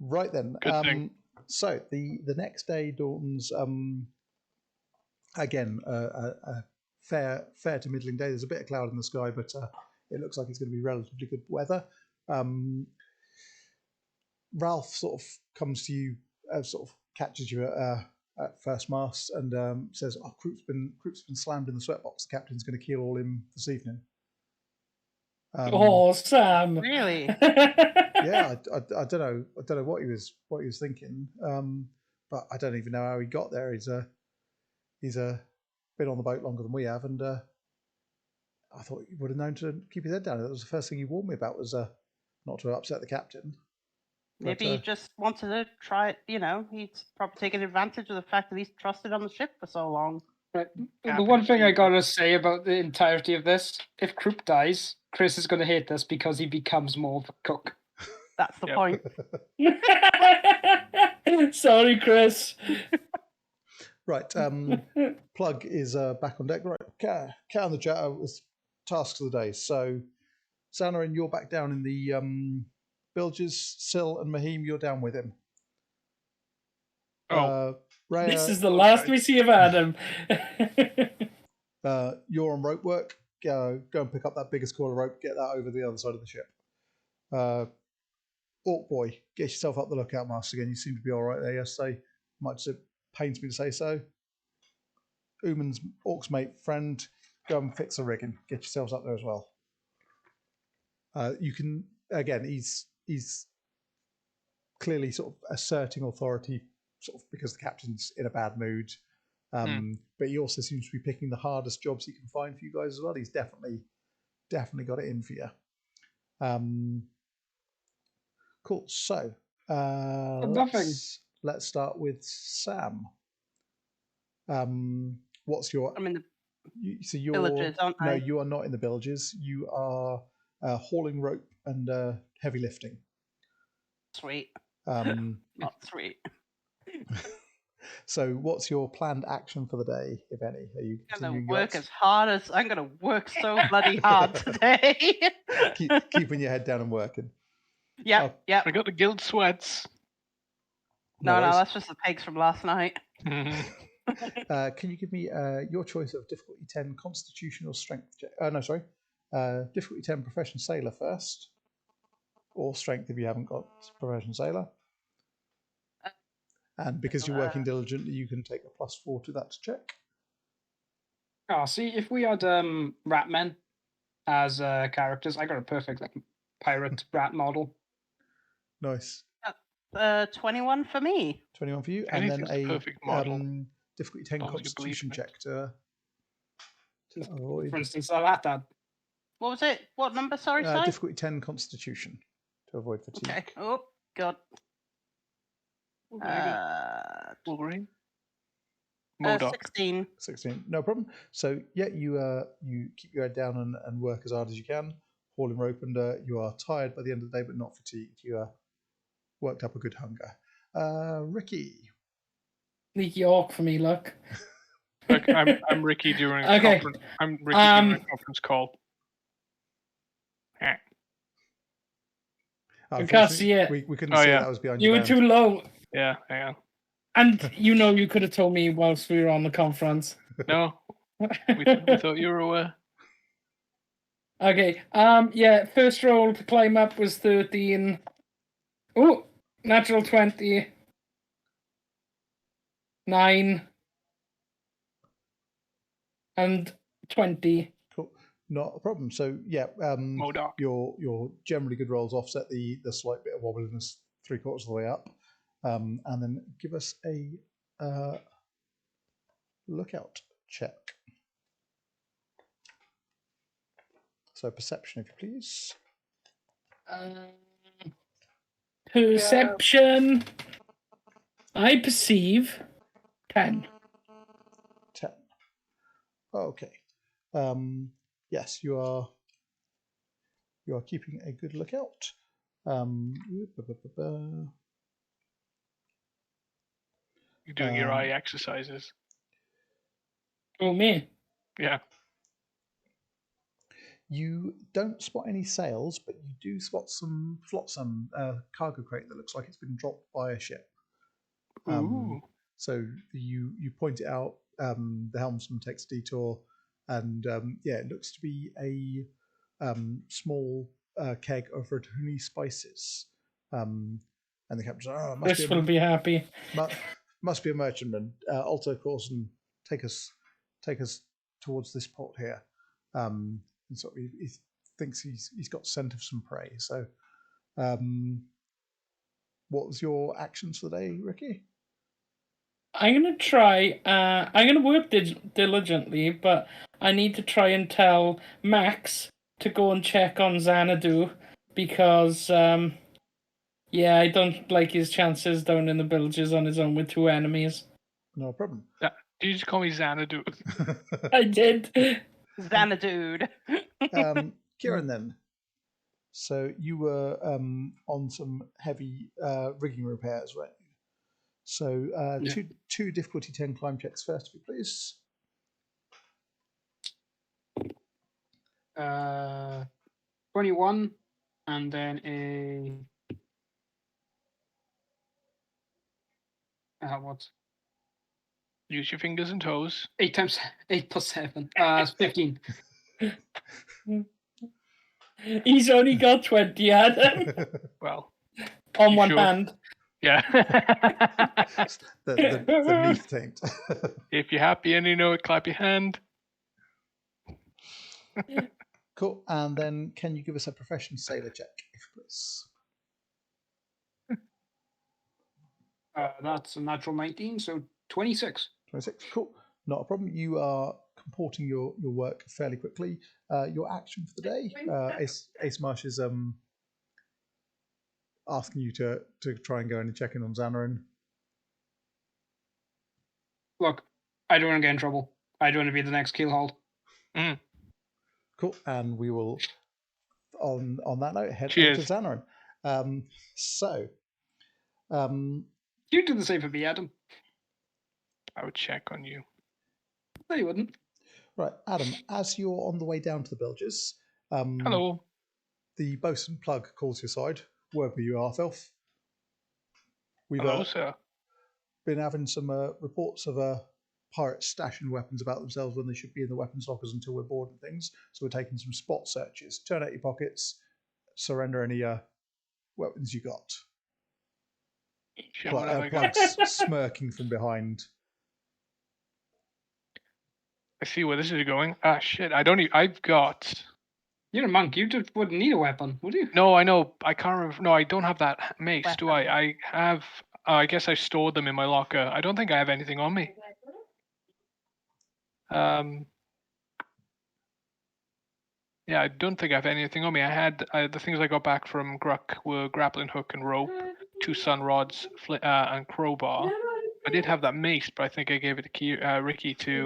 Right then. Good thing. So the next day dawns. Again, a fair to middling day. There's a bit of cloud in the sky, but it looks like it's going to be relatively good weather. Ralf sort of comes to you, sort of catches you at first mast, and says, "Oh, Croup's been slammed in the sweatbox. The captain's going to keel all him this evening." Oh, Sam! Really? Yeah, I don't know what he was thinking, but I don't even know how he got there. He's been on the boat longer than we have, and I thought he would have known to keep his head down. That was the first thing he warned me about, was not to upset the captain. Maybe he just wanted to try it. He's probably taken advantage of the fact that he's trusted on the ship for so long. right. The one thing I gotta say about the entirety of this: if Croup dies, Chris is gonna hate this because he becomes more of a cook. That's the point. Sorry, Chris. Right, Plugg is back on deck. Right, Cat on the chat was tasks of the day. So, Xanorin, you're back down in the Bilges. Sil and Mahim, you're down with him. Reya, This is the last we see of Adam. you're on rope work. Go and pick up that biggest coil of rope. Get that over the other side of the ship. Orc boy, get yourself up the lookout mast again. You seem to be all right there yesterday. Much it pains me to say so. Uman's Orc's mate friend, go and fix the rigging. Get yourselves up there as well. You can again. He's clearly sort of asserting authority, sort of because the captain's in a bad mood. But he also seems to be picking the hardest jobs he can find for you guys as well. He's definitely got it in for you. Cool. So let's start with Sam. What's your? I'm in the you're Villages, aren't I? No, you are not in the Bilges. You are hauling rope and heavy lifting. Sweet. Not sweet. So, what's your planned action for the day, if any? Are you I'm gonna work so bloody hard today. keeping your head down and working? Yeah. I got the guild sweats. No, that's just the pigs from last night. Can you give me your choice of difficulty 10 constitution or strength check? Difficulty 10 profession sailor first, or strength if you haven't got profession sailor. And because you're working diligently, you can take a +4 to that to check. See, if we had rat men as characters, I got a perfect pirate rat model. Nice. 21 for me. 21 for you, and then a perfect model. Difficulty 10 constitution check to avoid. For instance, like that. What was it? What number? Sorry, Si? Difficulty 10 constitution to avoid fatigue. Okay. Oh, God. Wolverine. 16. 16, no problem. So yeah, you keep your head down and work as hard as you can, hauling rope, and you are tired by the end of the day, but not fatigued. You worked up a good hunger. Ricky. Sneaky orc for me, look. Look, I'm Ricky during a Okay. conference. I'm Ricky during a conference call. I can't see it. We couldn't see it. That was behind you. You were too low. Yeah, hang on. And you could have told me whilst we were on the conference. No, we thought you were aware. Okay. First roll to climb up was 13. Oh, natural 20. 9. And 20. Cool. Not a problem. So yeah, your generally good rolls offset the slight bit of wobbliness 3/4 of the way up. And then give us a lookout check. So perception, if you please. Perception. I perceive 10. 10. Okay. Yes, you are keeping a good lookout. You're doing your eye exercises. Oh, me? Yeah. You don't spot any sails, but you do spot some flotsam cargo crate that looks like it's been dropped by a ship. So you point it out. The helmsman takes a detour, and it looks to be a small keg of Radhuni spices. And the captain says, Chris will be happy. Must be a merchantman. Alter course and take us towards this port here. And so he thinks he's got scent of some prey. So, what was your actions for the day, Ricky? I'm gonna try. I'm gonna work diligently, but I need to try and tell Max to go and check on Xanadu because, I don't like his chances down in the Bilges on his own with 2 enemies. No problem. Did you just call me Xanadu? I did. Xanadu. Kieran, then. So you were on some heavy rigging repairs, right? So two difficulty 10 climb checks first, if you please. 21, and then a what? Use your fingers and toes. 8 times 8 plus 7. 15. He's only got 20, Adam. Well, On You one sure? hand. yeah. the neath taint. If you're happy and you know it, clap your hand. Cool. And then can you give us a profession sailor check, if you please? That's a natural 19, so 26. 26. Cool. Not a problem. You are comporting your work fairly quickly. Your action for the day, Asemarsh is asking you to try and go in and check in on Xanorin. Look, I don't want to get in trouble. I don't want to be the next keelhauled. Cool. And we will, on that note, head Cheers. to Xanorin. You do the same for me, Adam. I would check on you. No, you wouldn't. Right, Adam, as you're on the way down to the Bilges, Hello. the bosun Plugg calls your side. Where were you, half-elf? We've Hello, sir. been having some reports of pirates stashing weapons about themselves when they should be in the weapons lockers until we're bored and things. So we're taking some spot searches. Turn out your pockets, surrender any weapons you got. Shit, what have I got? Plugg's smirking from behind. I see where this is going. Ah, shit. I don't. I've got. You're a monk. You just wouldn't need a weapon, would you? No, I know. I can't remember. No, I don't have that mace, do I? Weapon. I have. I guess I stored them in my locker. I don't think I have anything on me. Yeah, I don't think I have anything on me. I had the things I got back from Gruck were grappling hook and rope, 2 sun rods, and crowbar. I did have that mace, but I think I gave it to Ricky to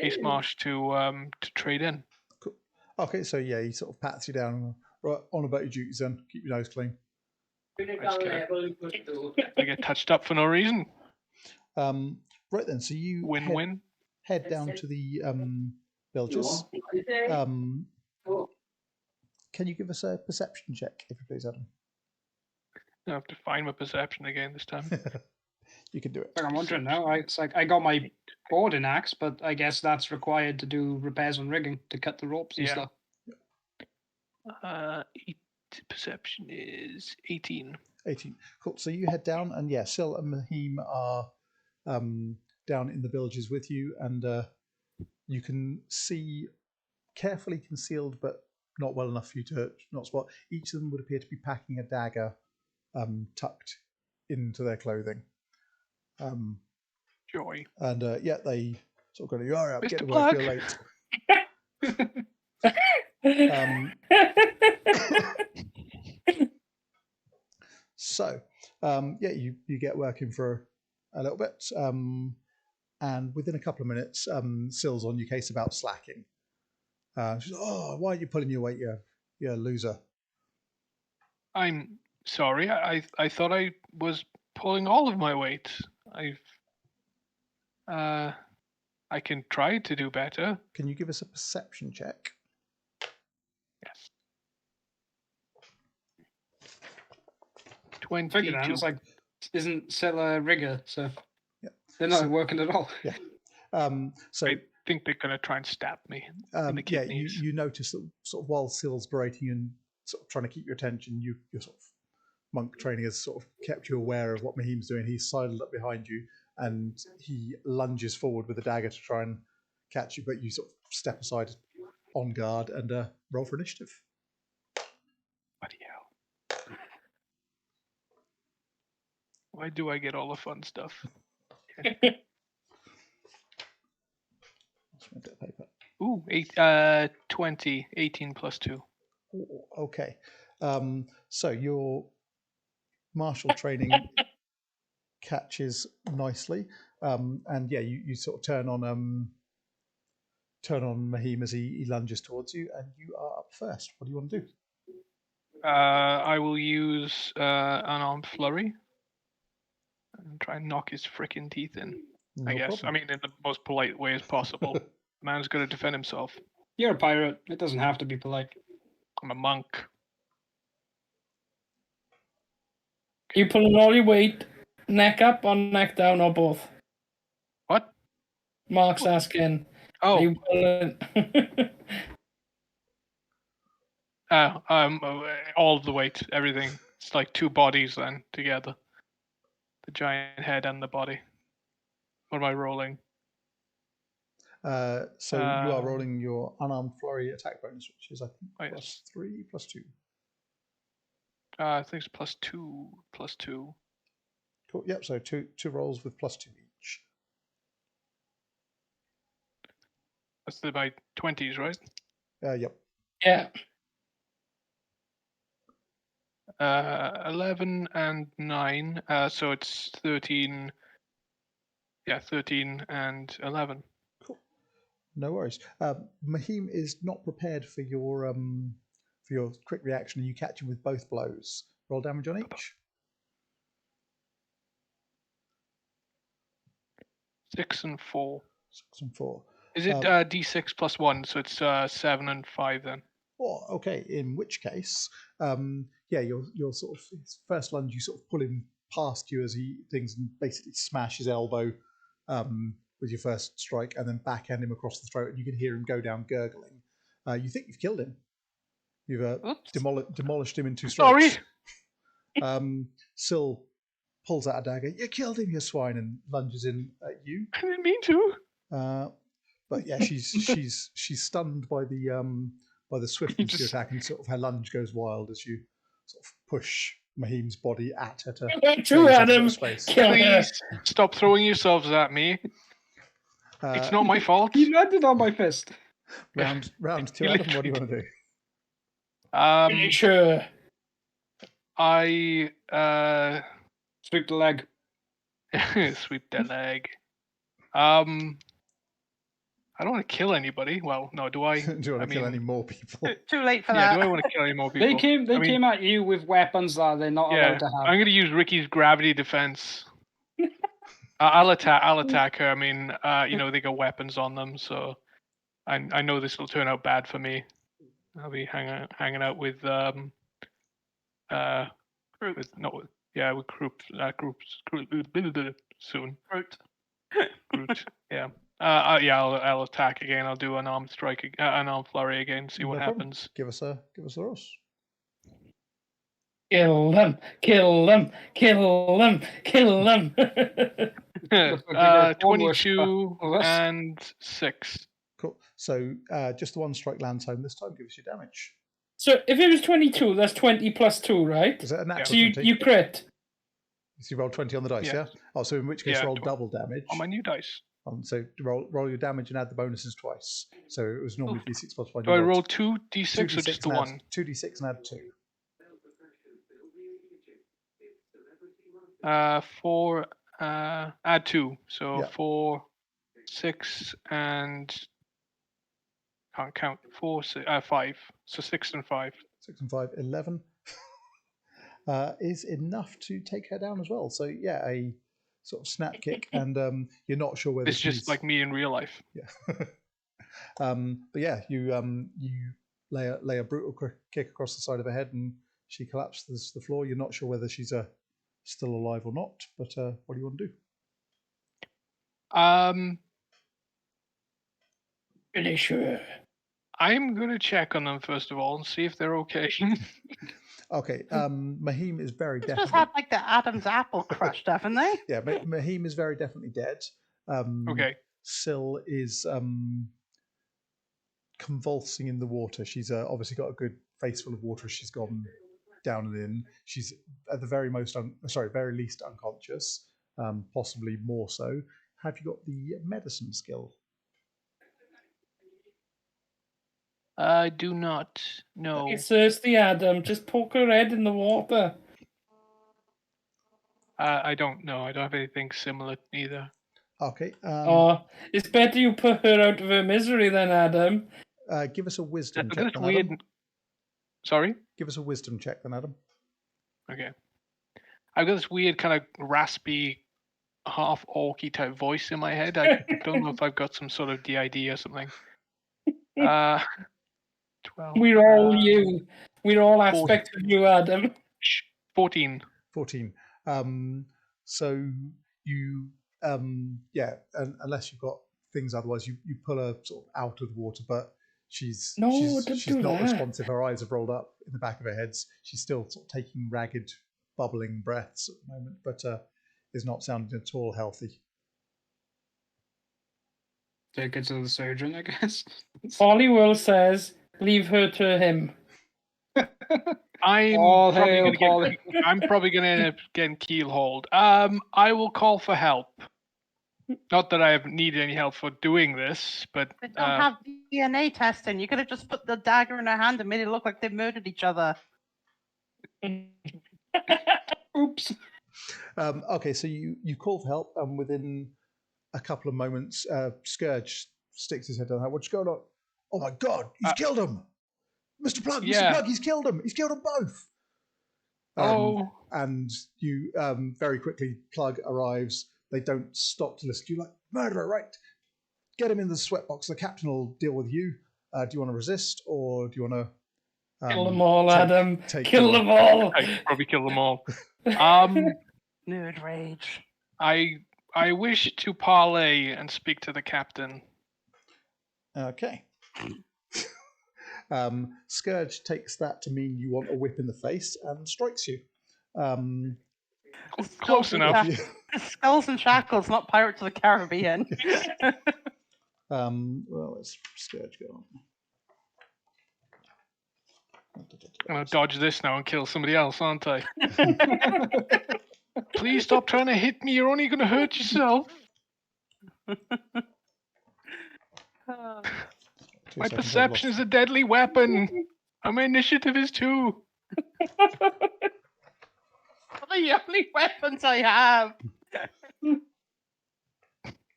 Asemarsh to trade in. Cool. Okay, so yeah, he sort of pats you down. Right, on about your duties then. Keep your nose clean. I get touched up for no reason. Right then, so you Win-win. head down to the Bilges. Can you give us a perception check, if you please, Adam? I have to find my perception again this time. You can do it. Like, I'm wondering now. It's like I got my boarding axe, but I guess that's required to do repairs on rigging to cut the ropes and stuff. Perception is 18. 18. Cool. So you head down, and yeah, Sil and Mahim are down in the Bilges with you, and you can see carefully concealed, but not well enough for you to not spot. Each of them would appear to be packing a dagger tucked into their clothing. Joy. And yeah, they sort of go, "All right, Mr. get to work, you're late." So yeah, you get working for a little bit, and within a couple of minutes, Sil's on your case about slacking. She's, "Oh, why aren't you pulling your weight, you loser?" I'm sorry. I thought I was pulling all of my weight. I can try to do better. Can you give us a perception check? Yes. Figured 22. out. It's like, isn't Sil a rigger, so Yeah. they're not So- working at all. Yeah. So I think they're going to try and stab me in the yeah, kidneys. you notice that sort of while Sil's berating and sort of trying to keep your attention, your sort of monk training has sort of kept you aware of what Mahim's doing. He's sidled up behind you and he lunges forward with a dagger to try and catch you, but you sort of step aside on guard and roll for initiative. Bloody hell. Why do I get all the fun stuff? Let's get paper. Ooh, 20, 18 plus 2. Ooh, okay. So your martial training catches nicely, and yeah, you sort of turn on Mahim as he lunges towards you, and you are up first. What do you want to do? I will use unarmed flurry and try and knock his frickin' teeth in. No I guess. problem. I mean, in the most polite way as possible. Man's got to defend himself. You're a pirate. It doesn't have to be polite. I'm a monk. You pulling all your weight, neck up or neck down or both? What? Mark's asking. Oh, Are you pulling? all of the weight, everything. It's like two bodies then together. The giant head and the body. What am I rolling? So you are rolling your unarmed flurry attack bonus, which is I think Oh, yes. plus 3, plus 2. I think it's plus 2, plus 2. Cool. Yep. So two rolls with plus 2 each. That's my 20s, right? Yep. Yeah. 11 and 9. So it's 13. Yeah, 13 and 11. Cool. No worries. Mahim is not prepared for your quick reaction, and you catch him with both blows. Roll damage on each. 6 and 4. 6 and 4. Is it d6 plus 1? So it's 7 and 5 then. Oh, okay. In which case, your sort of first lunge, you sort of pull him past you as he things and basically smash his elbow with your first strike, and then backhand him across the throat, and you can hear him go down gurgling. You think you've killed him. You've demolished him in 2 strikes. Sorry. Syl pulls out a dagger. You killed him, you swine, and lunges in at you. I didn't mean to. But yeah, she's stunned by the swiftness of your attack, and sort of her lunge goes wild as you sort of push Mahim's body at her True, Adam. Please stop throwing yourselves at me. It's not my fault. You landed on my fist. Round 2, Adam. What do you want to do? Sure. I Sweep the leg. sweep the leg. I don't want to kill anybody. Well, no, do I? Do you want to kill any more people? Too late for Yeah, that. do I want to kill any more people? They came at you with weapons that they're not allowed to have. I'm going to use Ricky's gravity defense. I'll attack her. I mean, they got weapons on them, so I know this will turn out bad for me. I'll be hanging out with groups soon. Groot. Yeah. I'll attack again. I'll do an armed strike, an armed flurry again. See what happens. Give us a roll. Kill them! Kill them! Kill them! Kill them! 22 and 6. Cool. So just the 1 strike lands home this time. Give us your damage. So if it was 22, that's 20 plus 2, right? Is it a natural? So you crit. So you roll 20 on the dice, yeah? Oh, so in which case roll double damage. On my new dice. So roll your damage and add the bonuses twice. So it was normally d6 plus 1. Do I roll 2d6 or just the 1? 2d6 and add 2. 4, add 2. So 4, 6, and can't count. 4, 6, 5. So 6 and 5. 6 and 5, 11. Is enough to take her down as well. So yeah, a sort of snap kick, and you're not sure whether it's just like me in real life. Yeah. But yeah, you lay a brutal kick across the side of her head, and she collapses to the floor. You're not sure whether she's still alive or not. But what do you want to do? Really sure. I'm gonna check on them first of all and see if they're okay. Okay, Mahim is very definitely. Just had like the Adam's apple crushed, haven't they? Yeah, Mahim is very definitely dead. Okay. Syl is convulsing in the water. She's obviously got a good face full of water as she's gone down and in. She's at the very least unconscious, possibly more so. Have you got the medicine skill? I do not know. It's thirsty, Adam. Just poke her head in the water. I don't know. I don't have anything similar either. Okay. It's better you put her out of her misery then, Adam. Give us a wisdom check. That's weird. Adam. Sorry? Give us a wisdom check then, Adam. Okay. I've got this weird kind of raspy, half-orky type voice in my head. I don't know if I've got some sort of DID or something. 12. We're all you. We're all aspects of you, Adam. 14. 14. So you, unless you've got things otherwise, you pull her sort of out of the water, but she's don't she's do not that. responsive. Her eyes have rolled up in the back of her head. She's still sort of taking ragged, bubbling breaths at the moment, but is not sounding at all healthy. Take it to the surgeon, I guess. Hollywood says, leave her to him. I'm All probably hail going to Polly. I'm probably going to end up getting keelhauled. I will call for help. Not that I have needed any help for doing this, but They don't have DNA testing. You could have just put the dagger in her hand and made it look like they murdered each other. Oops. Okay, so you call for help, and within a couple of moments, Scourge sticks his head down. What's going on? Oh my God, he's killed him! Mr. Plugg, yeah. Mr. Plugg, he's killed him! He's killed them both! And you very quickly, Plugg arrives. They don't stop to listen to you. Like, murderer, right? Get him in the sweatbox. The captain will deal with you. Do you want to resist, or do you want to... Kill them all, Adam. Kill them all. I probably kill them all. Nerd rage. I wish to parley and speak to the captain. Okay. Scourge takes that to mean you want a whip in the face and strikes you. Close enough. Skulls and Shackles, not Pirates of the Caribbean. Well, let's Scourge go on. I'm going to dodge this now and kill somebody else, aren't I? Please stop trying to hit me. You're only going to hurt yourself. My perception is a deadly weapon. And my initiative is 2. The only weapons I have.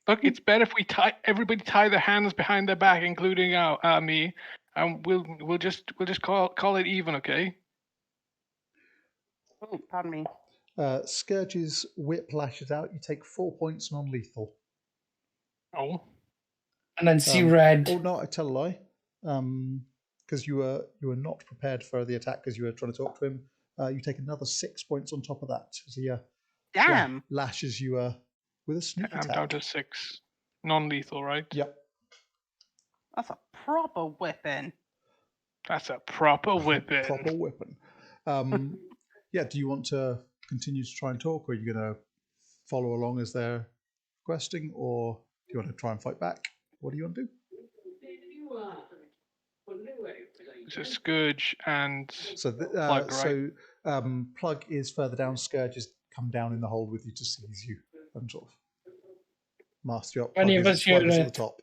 Look, it's better if we everybody tie their hands behind their back, including me, and we'll just call it even, okay? Oh, pardon me. Scourge's whip lashes out. You take 4 points non-lethal. Oh. And then see red. Oh no, I tell a lie. Because you were not prepared for the attack because you were trying to talk to him. You take another 6 points on top of that as he Damn. lashes you with a sneak attack. I'm down to 6. Non-lethal, right? Yep. That's a proper whipping. That's a proper whipping. Proper whipping. Yeah, do you want to continue to try and talk, or are you going to follow along as they're requesting, or do you want to try and fight back? What do you want to do? So Scourge and Plugg, right? So Plugg is further down. Scourge has come down in the hold with you to seize you and sort of master you up. Any of us Plugg is here at the top.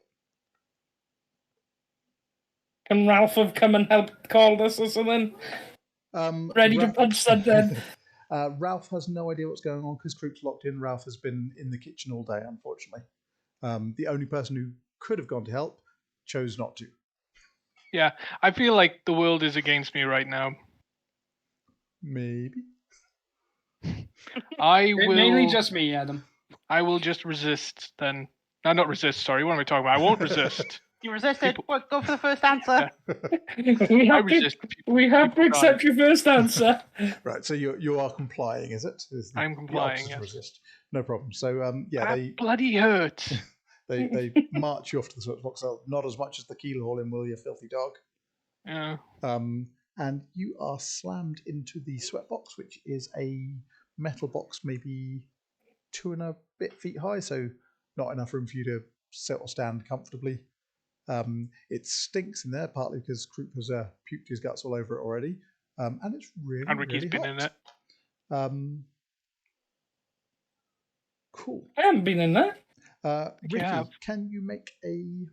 Can Ralf have come and helped call this or something? Ready to punch that dead. Ralf has no idea what's going on because Kroop's locked in. Ralf has been in the kitchen all day, unfortunately. The only person who could have gone to help chose not to. Yeah, I feel like the world is against me right now. Maybe. Mainly just me, Adam. I will just resist then. No, not resist, sorry. What am I talking about? I won't resist. You resisted. Go for the first answer. We have to accept your first answer. Right, so you are complying, is it? I'm complying, yes. Yes. Resist. No problem. So, that bloody hurts. They march you off to the sweatbox. Not as much as the keelhaul in, will you, filthy dog? Yeah. And you are slammed into the sweatbox, which is a metal box, maybe 2 and a bit feet high, so not enough room for you to sit or stand comfortably. It stinks in there, partly because Kroop has puked his guts all over it already, and it's really, and Ricky's been in it. Cool. I haven't been in there. Ricky, can you make a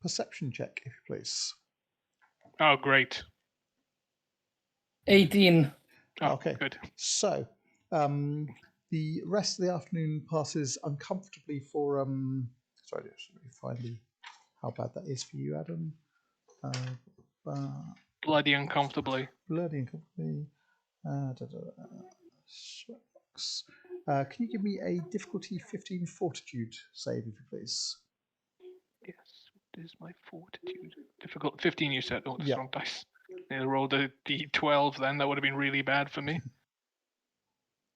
perception check, if you please? Oh, great. 18. Oh, okay. Good. So, the rest of the afternoon passes uncomfortably for sorry, let me find how bad that is for you, Adam. Bloody uncomfortably. Bloody uncomfortably. Sweatbox. Can you give me a difficulty 15 fortitude save, if you please? is my fortitude? Difficult. 15, you said. Oh, that's Yeah. wrong dice. I rolled a D12 then. That would have been really bad for me.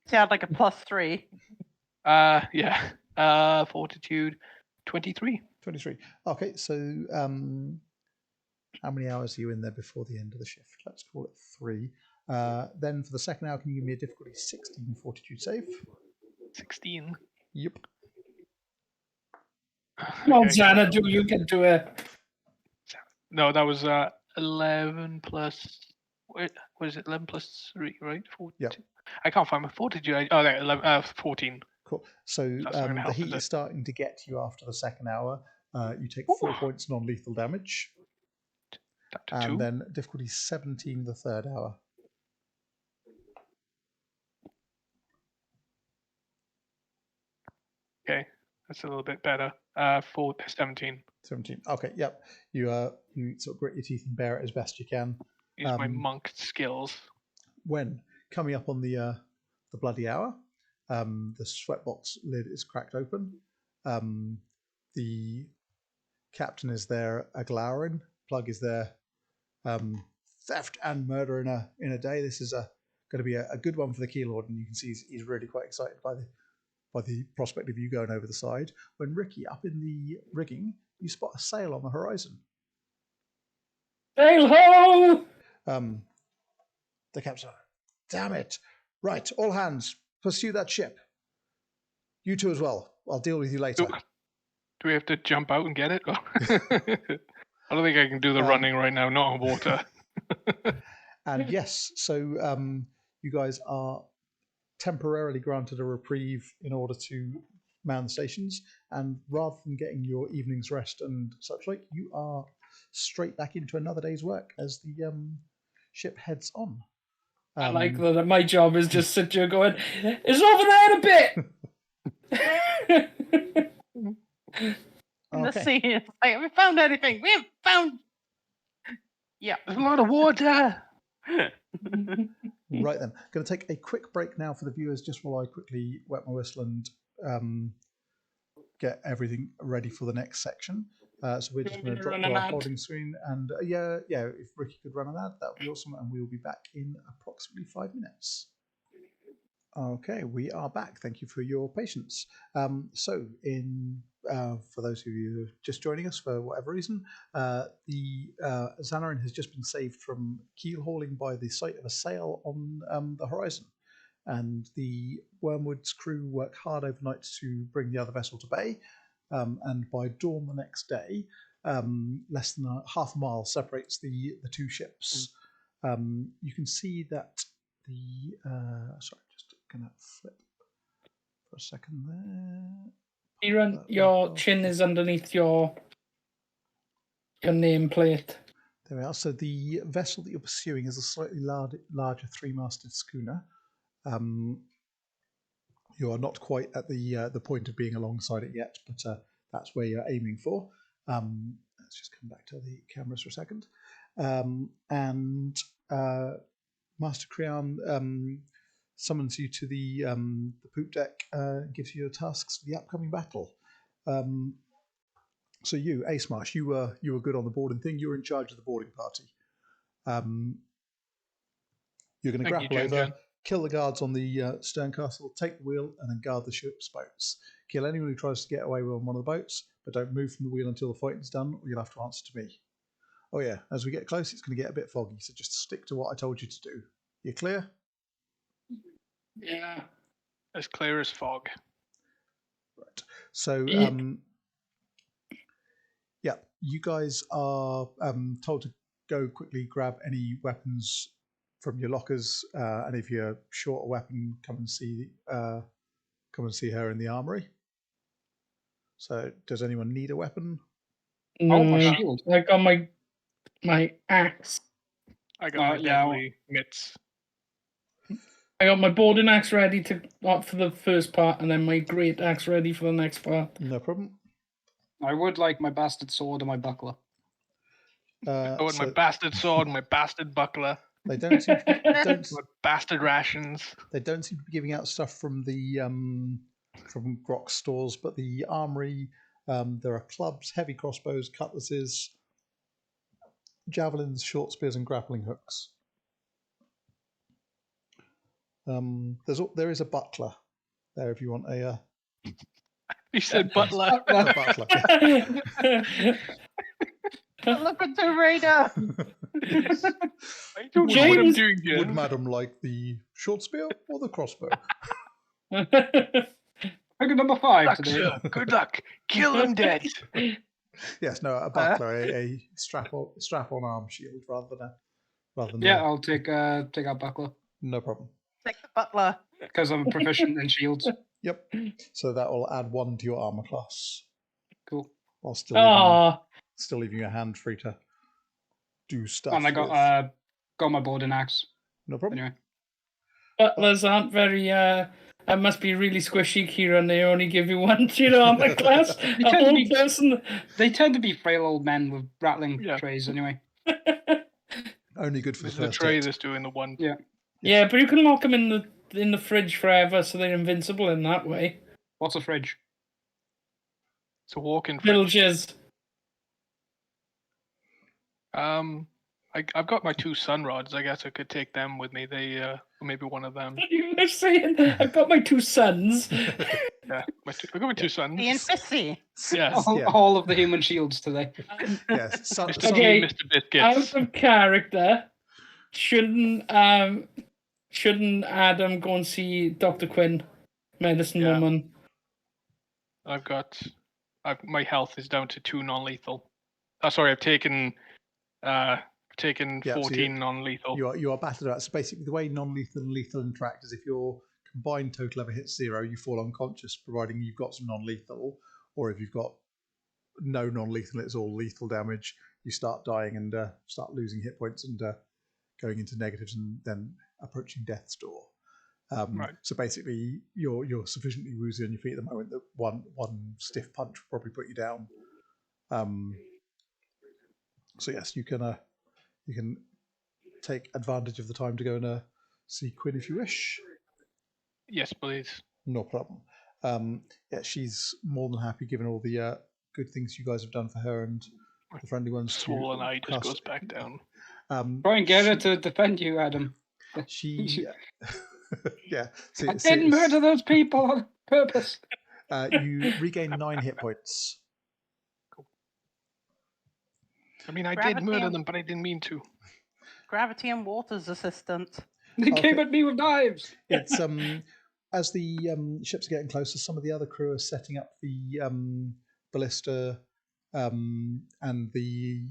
So I had like a +3. Yeah. Fortitude, 23. 23. Okay, so how many hours are you in there before the end of the shift? Let's call it 3. Then for the second hour, can you give me a difficulty 16 fortitude save? 16. Yep. Come on, Xanadu, you can do it. No, that was 11 plus. Wait, what is it? 11 plus 3, right? 42. Yep. I can't find my fortitude. Oh, there, 11, 14. Cool. So That's not gonna the help, heat is is it? starting to get to you after the second hour. You take Ooh. 4 points non-lethal damage, Down to and 2. then difficulty 17 the third hour. Okay, that's a little bit better. 17. 17. Okay, yep. You sort of grit your teeth and bear it as best you can. Use my monk skills. When coming up on the bloody hour, the sweatbox lid is cracked open. The captain is there, Xanorin. Plugg is there. Theft and murder in a day. This is going to be a good one for the Keylord, and you can see he's really quite excited by the prospect of you going over the side. When Ricky, up in the rigging, you spot a sail on the horizon. Sail ho! The captain, damn it! Right, all hands, pursue that ship. You two as well. I'll deal with you later. Do we have to jump out and get it? I don't think I can do the running right now, not on water. And yes, so you guys are temporarily granted a reprieve in order to man the stations, and rather than getting your evening's rest and such like, you are straight back into another day's work as the ship heads on. I like that my job is just sit here going, it's over there a bit! In the Okay. sea. It's like, have we found anything? We haven't found. Yeah. There's a lot of water. Right then, going to take a quick break now for the viewers, just while I quickly wet my whistle and get everything ready for the next section. So we're just going to drop to our holding screen, and yeah, if Ricky could run an ad, that would be awesome, and we'll be back in approximately 5 minutes. Okay, we are back. Thank you for your patience. So, for those of you who are just joining us for whatever reason, the Xanorin has just been saved from keel hauling by the sight of a sail on the horizon, and the Wormwood's crew work hard overnight to bring the other vessel to bay. And by dawn the next day, less than half a mile separates the two ships. You can see that the sorry, just gonna flip for a second there. Kieran, your chin is underneath your nameplate. There we are. So the vessel that you're pursuing is a slightly larger three-masted schooner. You are not quite at the point of being alongside it yet, but that's where you're aiming for. Let's just come back to the cameras for a second. And Master Kieran summons you to the poop deck, gives you your tasks for the upcoming battle. So you, Asemarsh, you were good on the boarding thing. You were in charge of the boarding party. You're going to grapple over, kill the guards on the stern castle, take the wheel, and then guard the ship's boats. Kill anyone who tries to get away on one of the boats, but don't move from the wheel until the fighting's done, or you'll have to answer to me. Oh yeah, as we get close, it's going to get a bit foggy, so just stick to what I told you to do. You clear? Yeah. As clear as fog. Right. So, yeah, you guys are told to go quickly grab any weapons from your lockers, and if you're short a weapon, come and see her in the armory. So, does anyone need a weapon? No, my shield. I got my axe. I got my deadly mitts. I got my boarding axe ready for the first part, and then my great axe ready for the next part. No problem. I would like my bastard sword and my buckler. I want my bastard sword and my bastard buckler. They don't seem to be, my bastard rations. They don't seem to be giving out stuff from the from Grok's stores, but the armory There are clubs, heavy crossbows, cutlasses, javelins, short spears, and grappling hooks. There is a butler there if you want a He said butler. a butler. Look at the radar. I don't know what I'm James- doing here. Would Madam like the short spear or the crossbow? Pick number 5 Luck, today. sir. Good luck. Kill him dead. Yes, no, a buckler, a strap-on arm shield rather than Yeah, I'll take out buckler no problem. Take the butler. because I'm proficient in shields. Yep. So that will add 1 to your armor class Cool. while still leaving your hand free to do stuff. And I with. got my board and axe. No problem. Anyway, Butlers aren't very. That must be really squishy, Kieran. They only give you 1 to your armor class. A tend to whole be- person. they tend to be frail old men with rattling Yeah. trays. Anyway, Only good for This the is the first tray hit. that's doing the one. yeah. Yeah, but you can lock them in the fridge forever, so they're invincible in that way. What's a fridge? It's a walk-in fridge. Bilges. I've got my 2 sun rods. I guess I could take them with me. They maybe one of them. You were saying, I've got my 2 sons. Yeah, I got my 2 sons. Being fissy. Yes, Yeah. All of the human shields today. Yes. Mr. Okay. T, Mr. Biscuits. Out of character, shouldn't Adam go and see Dr. Quinn, medicine Yeah. woman? My health is down to 2 non-lethal. Oh, sorry, I've taken Yeah, so 14 non-lethal. You are battered out. So basically, the way non-lethal and lethal interact is if your combined total ever hits 0, you fall unconscious, providing you've got some non-lethal, or if you've got no non-lethal, it's all lethal damage. You start dying and start losing hit points and going into negatives and then approaching death's door. Right. So basically, you're sufficiently woozy on your feet at the moment that one stiff punch will probably put you down. So yes, you can take advantage of the time to go and see Quinn if you wish. Yes, please. No problem. Yeah, she's more than happy, given all the good things you guys have done for her and the friendly ones. Swollen eye just cast- goes back down. Try and get her to defend you, Adam. She, yeah. I didn't murder those people on purpose. You regain 9 hit points. I mean, I did Gravity murder and- them, but I didn't mean to. Gravity and water's assistant. They Okay. came at me with knives. It's as the ships are getting closer, some of the other crew are setting up the ballista and the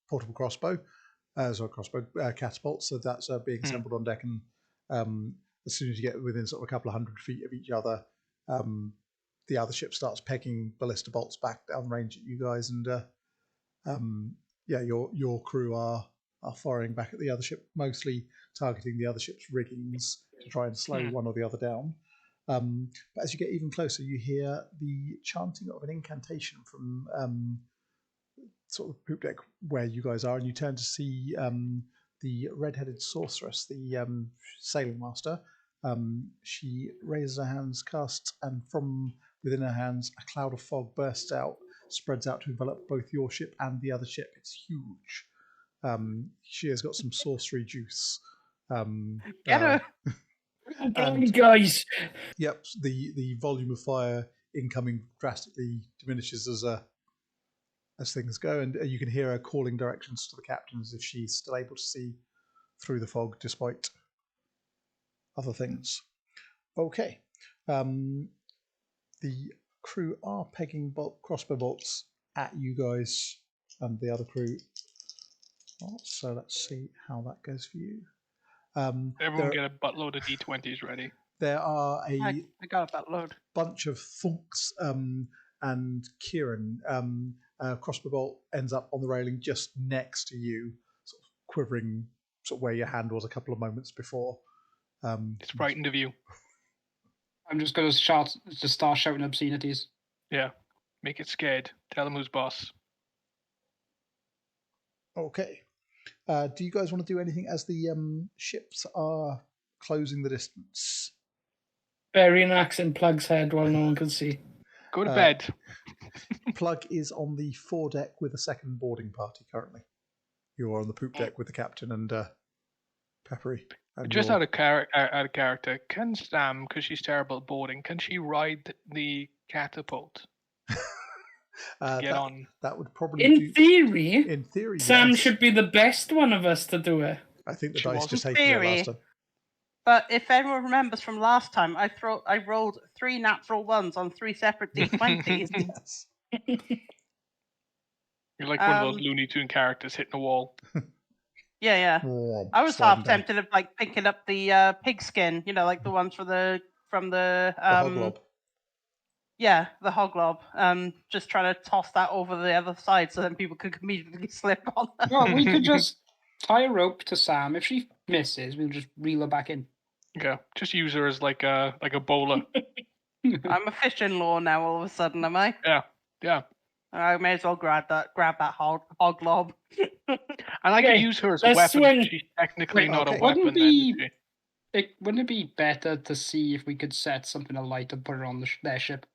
portable crossbow, catapult. So that's being assembled on deck, and as soon as you get within sort of a couple of 100 feet of each other, the other ship starts pegging ballista bolts back down range at you guys, and yeah, your crew are firing back at the other ship, mostly targeting the other ship's riggings to try and slow one or the other down. But as you get even closer, you hear the chanting of an incantation from sort of the poop deck where you guys are, and you turn to see the red-headed sorceress, the sailing master. She raises her hands, casts, and from within her hands, a cloud of fog bursts out, spreads out to envelop both your ship and the other ship. It's huge. She has got some sorcery juice. Get her. And- guys. Yep, the volume of fire incoming drastically diminishes as things go, and you can hear her calling directions to the captain as if she's still able to see through the fog despite other things. Okay, the crew are pegging crossbow bolts at you guys and the other crew. So let's see how that goes for you. Everyone get a buttload of D20s ready. There are I got a buttload. bunch of thunks and Kieran. Crossbow bolt ends up on the railing just next to you, sort of quivering, sort of where your hand was a couple of moments before. It's frightened of you. I'm just going to start shouting obscenities. Yeah. Make it scared. Tell them who's boss. Okay. Do you guys want to do anything as the ships are closing the distance? Bury an axe in Plugg's head while no one can see. Go to bed. Plugg is on the foredeck with a second boarding party currently. You are on the poop deck with the captain and Peppery. And Just out of character, can Sam, because she's terrible at boarding, can she ride the catapult? Get on. That would probably In theory, Sam yes. should be the best one of us to do it. I think the She dice was. just In hated it theory. last time. But if anyone remembers from last time, I rolled 3 natural ones on 3 separate d20s. Yes. You're like one of those Looney Tune characters hitting a wall. Yeah. Oh, I was sliding half down. tempted of like picking up the pigskin, like the ones from the The hoglob. Yeah, the hoglob. Just trying to toss that over the other side so then people could immediately slip on that. Well, we could just tie a rope to Sam. If she misses, we'll just reel her back in. Okay, just use her as like a bowler. I'm a fish-in-law now all of a sudden, am I? Yeah. I may as well grab that hoglob. And I could use her as a let's weapon. swing. She's technically not a okay. weapon. Wouldn't it be better to see if we could set something alight and put her on their ship?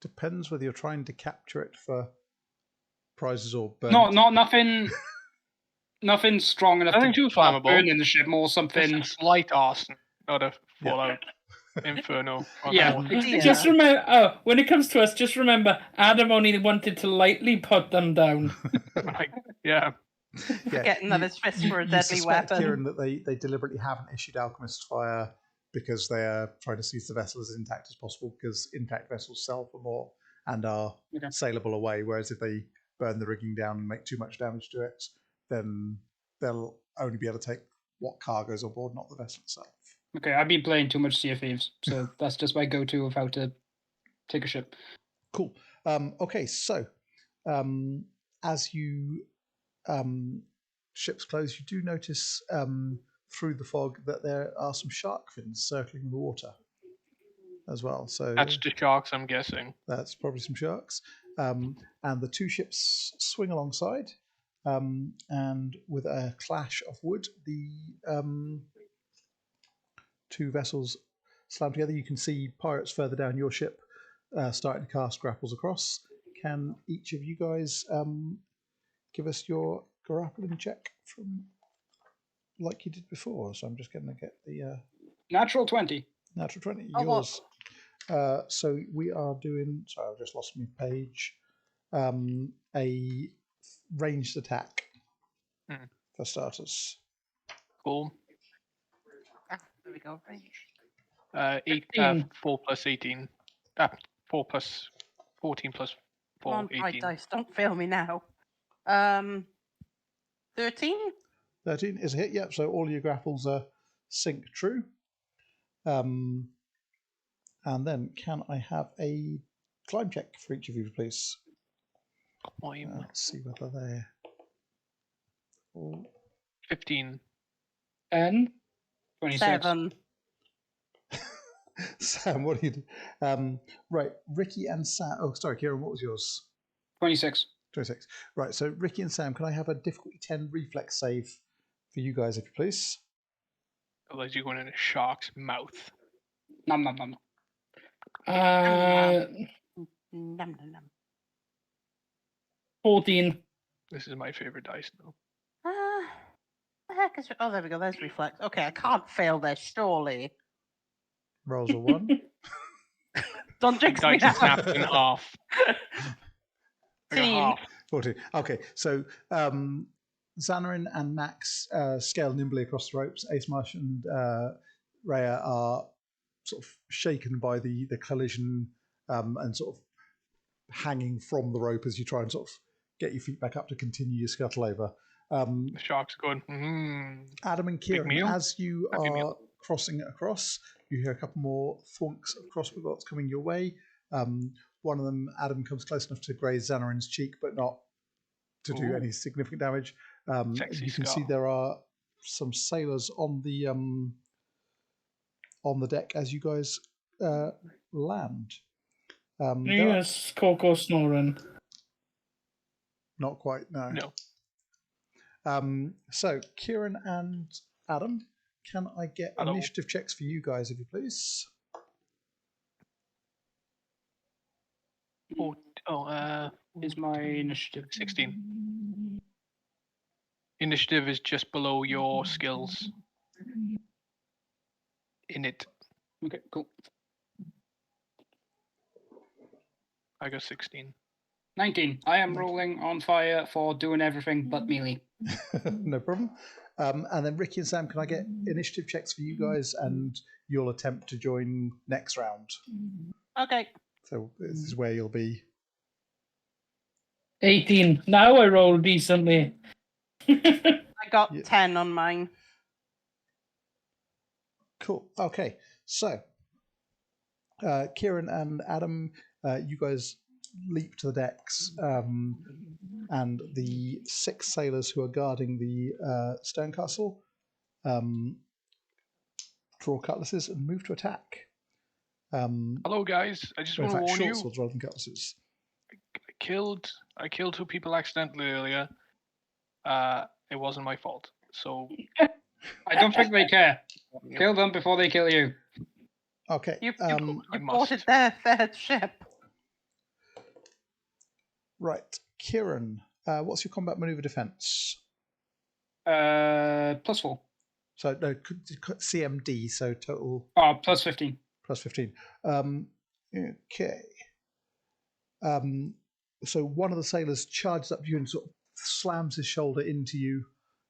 Depends whether you're trying to capture it for prizes or burn. Not nothing. Nothing strong enough Nothing too to start flammable. burning the ship. More something. Just a slight arson, not a Fallout Inferno. Yeah. Yeah. Just remember, when it comes to us, just remember, Adam only wanted to lightly put them down. Like, yeah. Forgetting that his fists were a you deadly suspect, weapon. Kieran, that they deliberately haven't issued Alchemist Fire because they are trying to seize the vessel as intact as possible, because intact vessels sell for more and are sailable away, whereas if they burn the rigging down and make too much damage to it, then they'll only be able to take what cargo's on board, not the vessel itself. Okay, I've been playing too much Sea of Thieves, so that's just my go-to of how to take a ship. Cool. Okay, so as you ships close, you do notice through the fog that there are some shark fins circling the water as well. So That's the sharks, I'm guessing. that's probably some sharks. And the two ships swing alongside, and with a clash of wood, the two vessels slam together. You can see pirates further down your ship starting to cast grapples across. Can each of you guys give us your grappling check from like you did before? So I'm just going to get the Natural 20. natural 20. Oh, Yours. So we are doing. Sorry, I've just lost my page. A ranged attack for starters. Cool. There we go. 4 plus 18. 4 plus 14 plus 4, Come on, 18. right dice, don't fail me now. 13? 13 is a hit. Yep. So all your grapples are sync true. And then can I have a climb check for each of you, please? Let's see whether they're all 15. And 26. 7. Sam, what do you do? Right, Ricky and Sam. Oh, sorry, Kieran, what was yours? 26. 26. Right, so Ricky and Sam, can I have a difficulty 10 reflex save for you guys, if you please? Otherwise, you're going in a shark's mouth. Nom nom nom. Num, num, num. 14. This is my favorite dice now. The heck is... Oh, there we go. There's reflex. Okay, I can't fail this, surely. Rolls a 1. Don't jinx me Dice now. is snapped in half. Like a 14. half. 14. Okay, so Xanorin and Max scale nimbly across the ropes. Asemarsh and Reya are sort of shaken by the collision and sort of hanging from the rope as you try and sort of get your feet back up to continue your scuttle over. The shark's going, Adam and Big Kieran, meal. as you Happy are meal. crossing across, you hear a couple more thwunks of crossbow bolts coming your way. One of them, Adam, comes close enough to graze Xanorin's cheek, but not to do any significant damage. Sexy You can scar. see there are some sailors on the deck as you guys land. There are- Yes, Coco snoring. Not quite, no. No. So, Kieran and Adam, can I get Hello. initiative checks for you guys, if you please? Is my initiative 16. Initiative is just below your skills. In it. Okay, cool. I got 16. 19. I am rolling on fire for doing everything but melee. No problem. And then Ricky and Sam, can I get initiative checks for you guys, and you'll attempt to join next round. Okay. So this is where you'll be. 18. Now I roll decently. I got Yeah. 10 on mine. Cool. Okay. So, Kieran and Adam, you guys leap to the decks, and the 6 sailors who are guarding the stone castle draw cutlasses and move to attack. Hello, guys. I just in want to fact, warn short you. swords rather than cutlasses. I killed 2 people accidentally earlier. It wasn't my fault. So I don't think they care. Kill them before they kill you. Okay. You I boarded must. their ship. Right. Kieran, what's your combat maneuver defense? +4. So, no, CMD, so total Oh, +15. plus 15. Okay. So one of the sailors charges up to you and sort of slams his shoulder into you,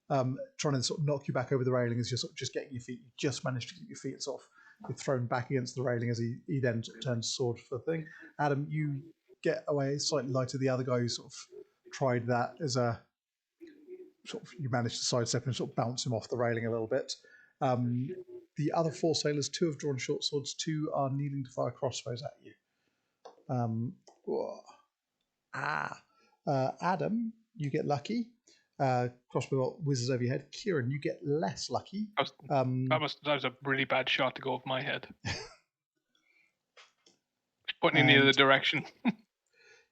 trying to sort of knock you back over the railing as you're sort of just getting your feet. You just managed to get your feet sort of you're thrown back against the railing as he then sort of turns sword for the thing. Adam, you get away slightly lighter. The other guy who sort of tried that as a sort of you managed to sidestep and sort of bounce him off the railing a little bit. The other 4 sailors, 2 have drawn short swords, 2 are kneeling to fire crossbows at you. Adam, you get lucky. Crossbow bolt whizzes over your head. Kieran, you get less lucky. That was a really bad shot to go over my head. Pointing in the other direction.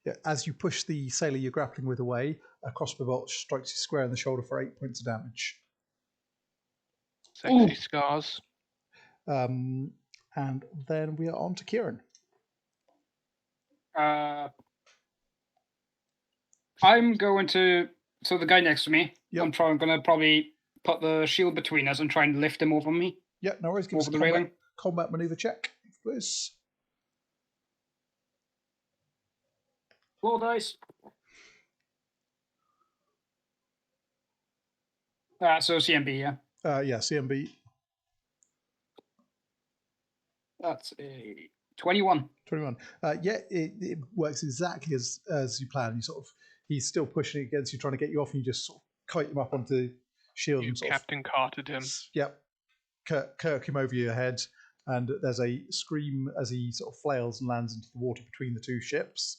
Yeah, as you push the sailor you're grappling with away, a crossbow bolt strikes you square in the shoulder for 8 points of damage. Sexy scars. And then we are on to Kieran. I'm going to. So the guy next to me. Yep. I'm going to probably put the shield between us and try and lift him over me. Yeah, no worries. Give us Over a the railing. combat maneuver check, please. Roll dice. So CMB, yeah. Yeah, CMB. That's a 21. 21. Yeah, it works exactly as you plan. He's still pushing against you, trying to get you off, and you just sort of kite him up onto the shield. You and sort Captain carted him. Yep. Kirk him over your head, and there's a scream as he sort of flails and lands into the water between the 2 ships.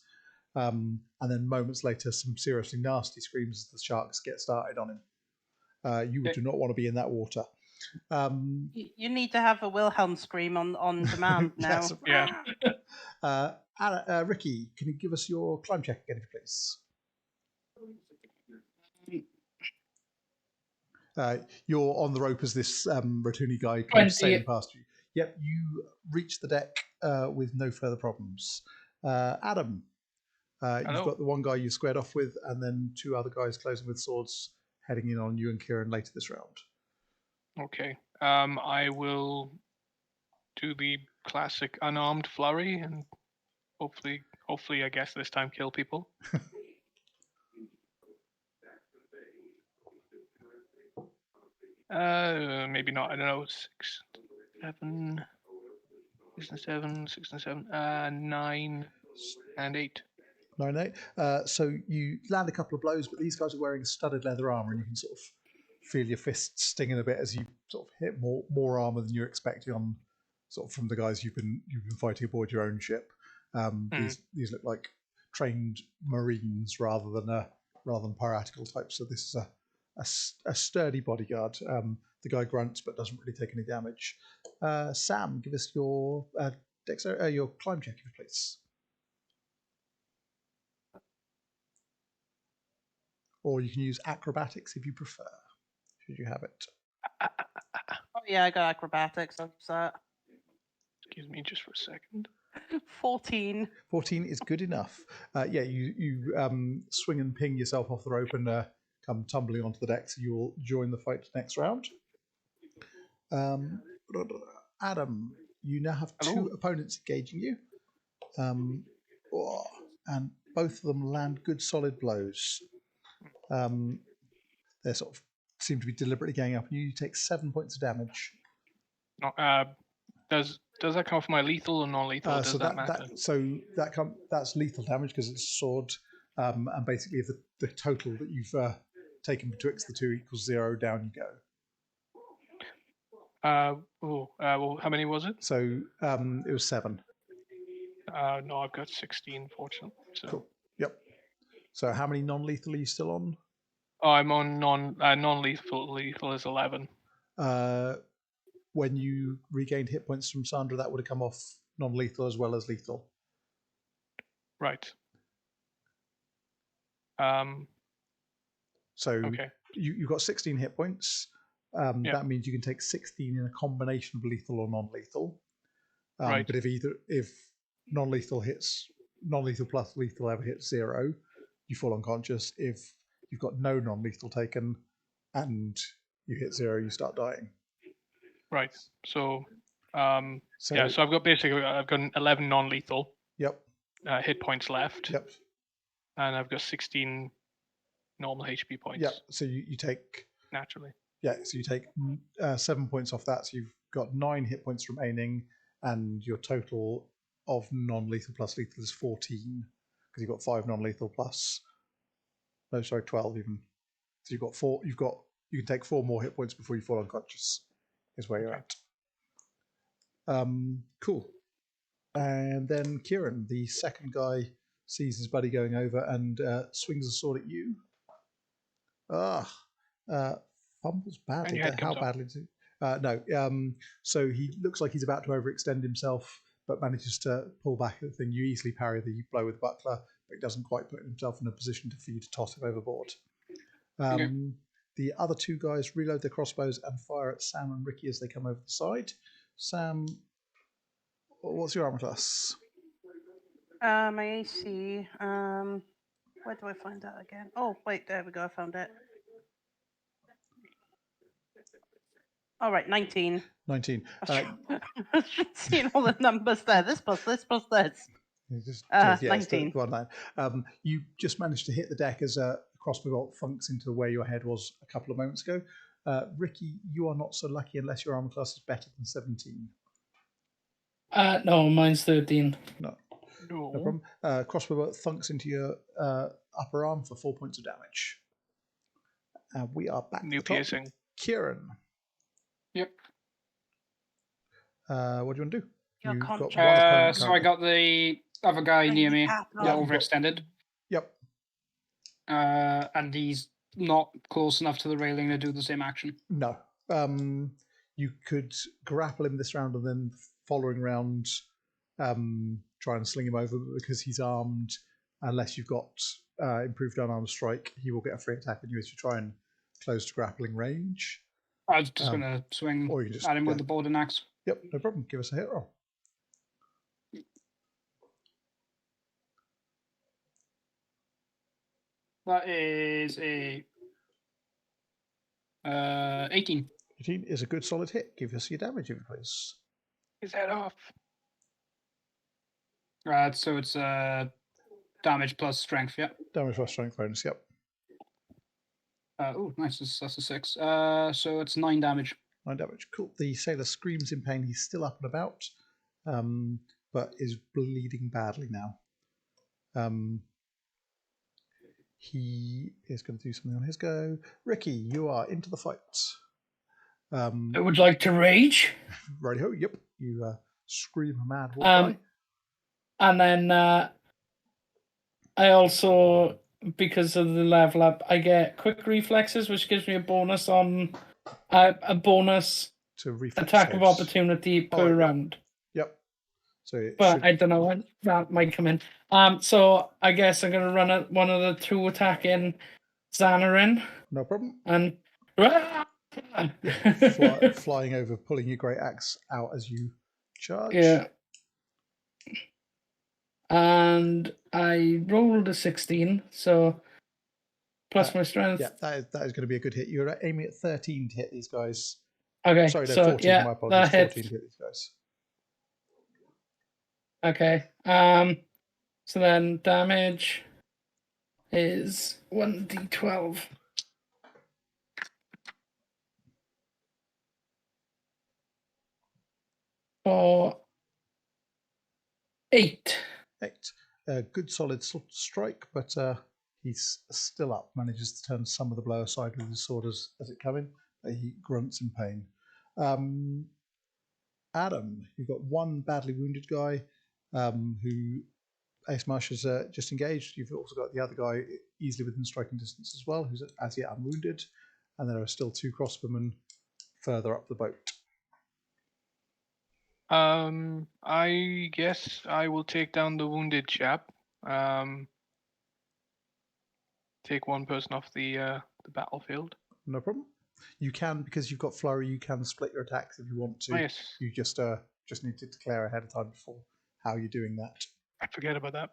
And then moments later, some seriously nasty screams as the sharks get started on him. You do not want to be in that water. You need to have a Wilhelm scream on demand now. Yes. Yeah. Ricky, can you give us your climb check again, please? You're on the rope as this Rotuni guy comes sailing past you. Yep, you reach the deck with no further problems. Adam, you've got the one guy you squared off with, and then 2 other guys closing with swords heading in on you and Kieran later this round. Okay. I will do the classic unarmed flurry and hopefully, I guess this time kill people. Maybe not. I don't know. 6, 7, 6 and 7, 6 and 7, 9 and 8. 9 and 8. So you land a couple of blows, but these guys are wearing studded leather armor, and you can sort of feel your fists stinging a bit as you sort of hit more armor than you're expecting on sort of from the guys you've been fighting aboard your own ship. These look like trained marines rather than piratical types. So this is a sturdy bodyguard. The guy grunts but doesn't really take any damage. Sam, give us your your climb check, please. Or you can use acrobatics if you prefer. Should you have it? Oh yeah, I got acrobatics. That's Excuse me just for a second. 14. 14 is good enough. Yeah, you swing and ping yourself off the rope and come tumbling onto the deck, so you will join the fight next round. Adam, you now have two opponents engaging you. And both of them land good solid blows. They sort of seem to be deliberately going up, and you take 7 points of damage. Does that come off my lethal or non-lethal? Does So that matter? That's lethal damage because it's a sword, and basically if the total that you've taken betwixt the two equals 0, down you go. Well, how many was it? So it was 7. No, I've got 16, fortunately. So. Cool. Yep. So how many non-lethal are you still on? Oh, I'm on non-lethal. Lethal is 11. When you regained hit points from Sandra, that would have come off non-lethal as well as lethal. Right. So okay. You've got 16 hit points. That means you can take 16 in a combination of lethal or non-lethal. Right. But if non-lethal plus lethal ever hits 0, you fall unconscious. If you've got no non-lethal taken and you hit 0, you start dying. Right. So I've got 11 non-lethal. Yep. Hit points left. Yep. And I've got 16 normal HP points. Yep. So you take naturally. Yeah. So you take 7 points off that. So you've got 9 hit points remaining, and your total of non-lethal plus lethal is 14 because you've got 5 non-lethal plus. No, sorry, 12 even. So you've got 4. You can take 4 more hit points before you fall unconscious. Is where you're at. Cool. And then Kieran, the second guy, sees his buddy going over and swings a sword at you. Fumbles badly. How badly does he? No. So he looks like he's about to overextend himself, but manages to pull back at the thing. You easily parry the blow with the buckler, but he doesn't quite put himself in a position for you to toss him overboard. The other two guys reload their crossbows and fire at Sam and Ricky as they come over the side. Sam, what's your armor class? My AC. Where do I find that again? Oh, wait, there we go. I found it. All right, 19. 19. Seeing all the numbers there. This plus this plus this. 19. Go on, you just managed to hit the deck as a crossbow bolt funks into where your head was a couple of moments ago. Ricky, you are not so lucky unless your armor class is better than 17. No, mine's 13. No problem. Crossbow bolt thunks into your upper arm for 4 points of damage. We are back. New to the top. piercing. Kieran. Yep. What do you want to do? You've got one opponent. So I got the other guy near me, overextended. Yep. And he's not close enough to the railing to do the same action. No. You could grapple him this round and then following round try and sling him over, but because he's armed, unless you've got improved unarmed strike, he will get a free attack on you as you try and close to grappling range. I was just going to swing at him with the board and axe. Yep, no problem. Give us a hit roll. That is a 18. 18 is a good solid hit. Give us your damage, if you please. His head off. Right, so it's damage plus strength, yeah. Damage plus strength bonus, yep. Oh, nice. That's a 6. So it's 9 damage. 9 damage. Cool. The sailor screams in pain. He's still up and about, but is bleeding badly now. He is going to do something on his go. Ricky, you are into the fight. I would like to rage. Righty-ho, yep. You scream a mad war. And then I also, because of the level up, I get quick reflexes, which gives me a bonus on a bonus to reflex attack saves. of opportunity per round. Yep. So, I don't know when that might come in. So I guess I'm gonna run at one of the 2 attacking Xanorin. No problem. And flying over, pulling your great axe out as you charge. Yeah. And I rolled a 16, so plus my strength. Yeah, that is going to be a good hit. You're aiming at 13 to hit these guys. Okay, Sorry, no, so 14. yeah, My apologies. that 14 hits. to hit these guys. Okay. So then damage is 1d12. For 8. 8. Good solid strike, but he's still up. Manages to turn some of the blow aside with his sword as it comes in. He grunts in pain. Adam, you've got one badly wounded guy who Asemarsh has just engaged. You've also got the other guy easily within striking distance as well, who's as yet unwounded. And there are still 2 crossbowmen further up the boat. I guess I will take down the wounded chap. Take one person off the battlefield. No problem. You can, because you've got flurry, you can split your attacks if you want to. Oh, yes. You just need to declare ahead of time before how you're doing that. I forget about that.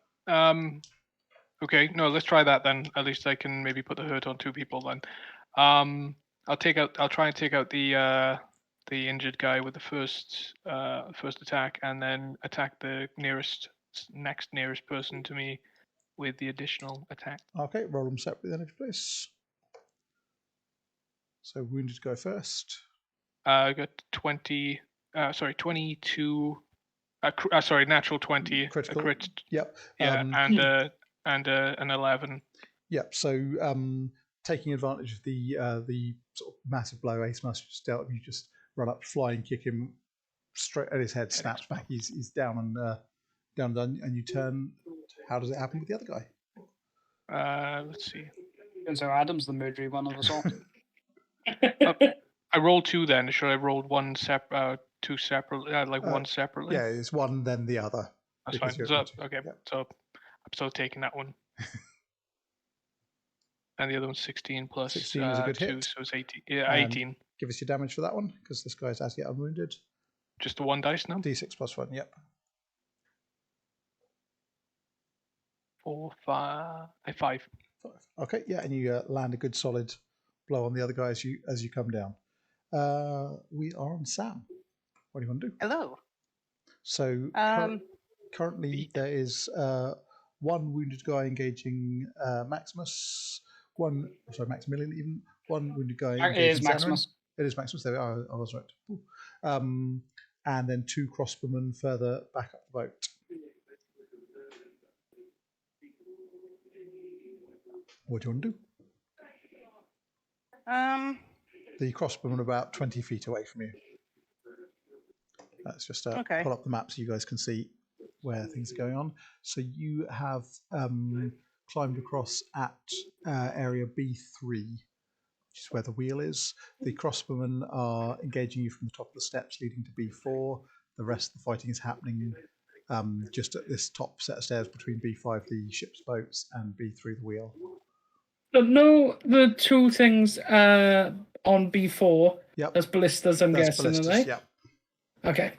Okay, no, let's try that then. At least I can maybe put the hurt on 2 people then. I'll try and take out the injured guy with the first attack, and then attack the next nearest person to me with the additional attack. Okay, roll them separately then, if you please. So wounded go first. I got 22. Sorry, natural 20. Critical. A crit. Yep. Yeah, and an 11. Yep. So taking advantage of the sort of massive blow Asemarsh just dealt, you just run up, fly and kick him straight at his head. Snaps back. He's down and done. And you turn. How does it happen with the other guy? Let's see. And so Adam's the murdery one of us all. I rolled 2 then. Should I roll 2 separate, one separately? Yeah, it's one then the other. That's fine. So, okay, yep. So I'm still taking that one. And the other one's 16 plus 16 is a good 2, hit. so it's 18. Yeah, 18. Give us your damage for that one, because this guy's as yet unwounded. Just the 1 dice now? D6 plus 1, yep. 4, 5. 5. Okay, yeah, and you land a good solid blow on the other guy as you come down. We are on Sam. What do you want to do? Hello. So currently there is 1 wounded guy engaging Maximus. Maximilian even. 1 wounded guy engaging It is Maximus. It is Maximus. There we are. I was right. And then 2 crossbowmen further back up the boat. What do you want to do? The crossbowmen are about 20 feet away from you. Let's just pull up the map so you guys can see where things are going on. So you have climbed across at area B3, which is where the wheel is. The crossbowmen are engaging you from the top of the steps leading to B4. The rest of the fighting is happening just at this top set of stairs between B5, the ship's boats, and B3, the wheel. But no, the 2 things on B4. Yep. That's ballistas, I'm guessing, ballistas, are they? Yep. Okay.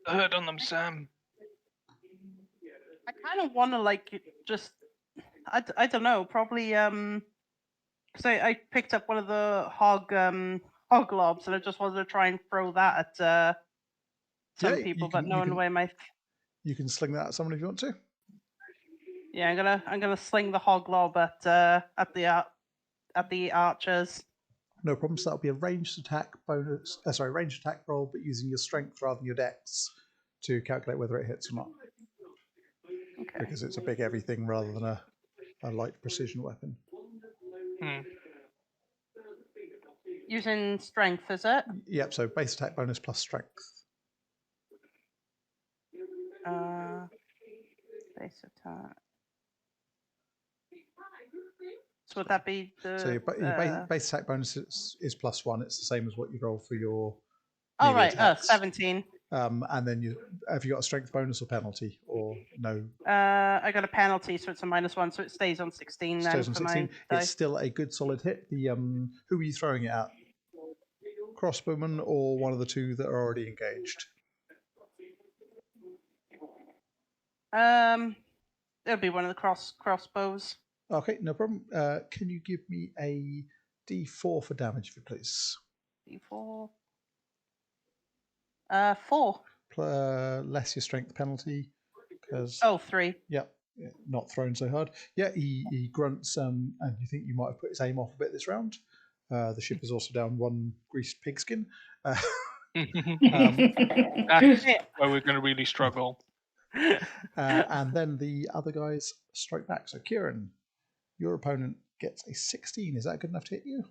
I heard on them, Sam. I kind of want to just I don't know, probably because I picked up one of the hog lobs and I just wanted to try and throw that at some people, but knowing the way my you can sling that at someone if you want to. Yeah, I'm gonna sling the hog lob at the archers. No problem. So that'll be a ranged attack bonus. Ranged attack roll, but using your strength rather than your dex to calculate whether it hits or not. Okay. Because it's a big heavy thing rather than a light precision weapon. Using strength, is it? Yep. So base attack bonus plus strength. Base attack. So would that be the? So your base attack bonus is plus 1. It's the same as what you roll for your. Oh right, 17. And then have you got a strength bonus or penalty or no? I got a penalty, so it's a -1, so it stays on 16 then. Stays on for 16. my It's still a good solid hit. The who are you throwing it at? Crossbowman or one of the two that are already engaged? It'll be one of the crossbows. Okay, no problem. Can you give me a D4 for damage, if you please? D4. 4. Less your strength penalty. Because Oh, 3. Yep, not thrown so hard. Yeah, he grunts, and you think you might have put his aim off a bit this round. The ship is also down 1 greased pigskin. That's where we're going to really struggle. And then the other guys strike back. So Kieran, your opponent gets a 16. Is that good enough to hit you?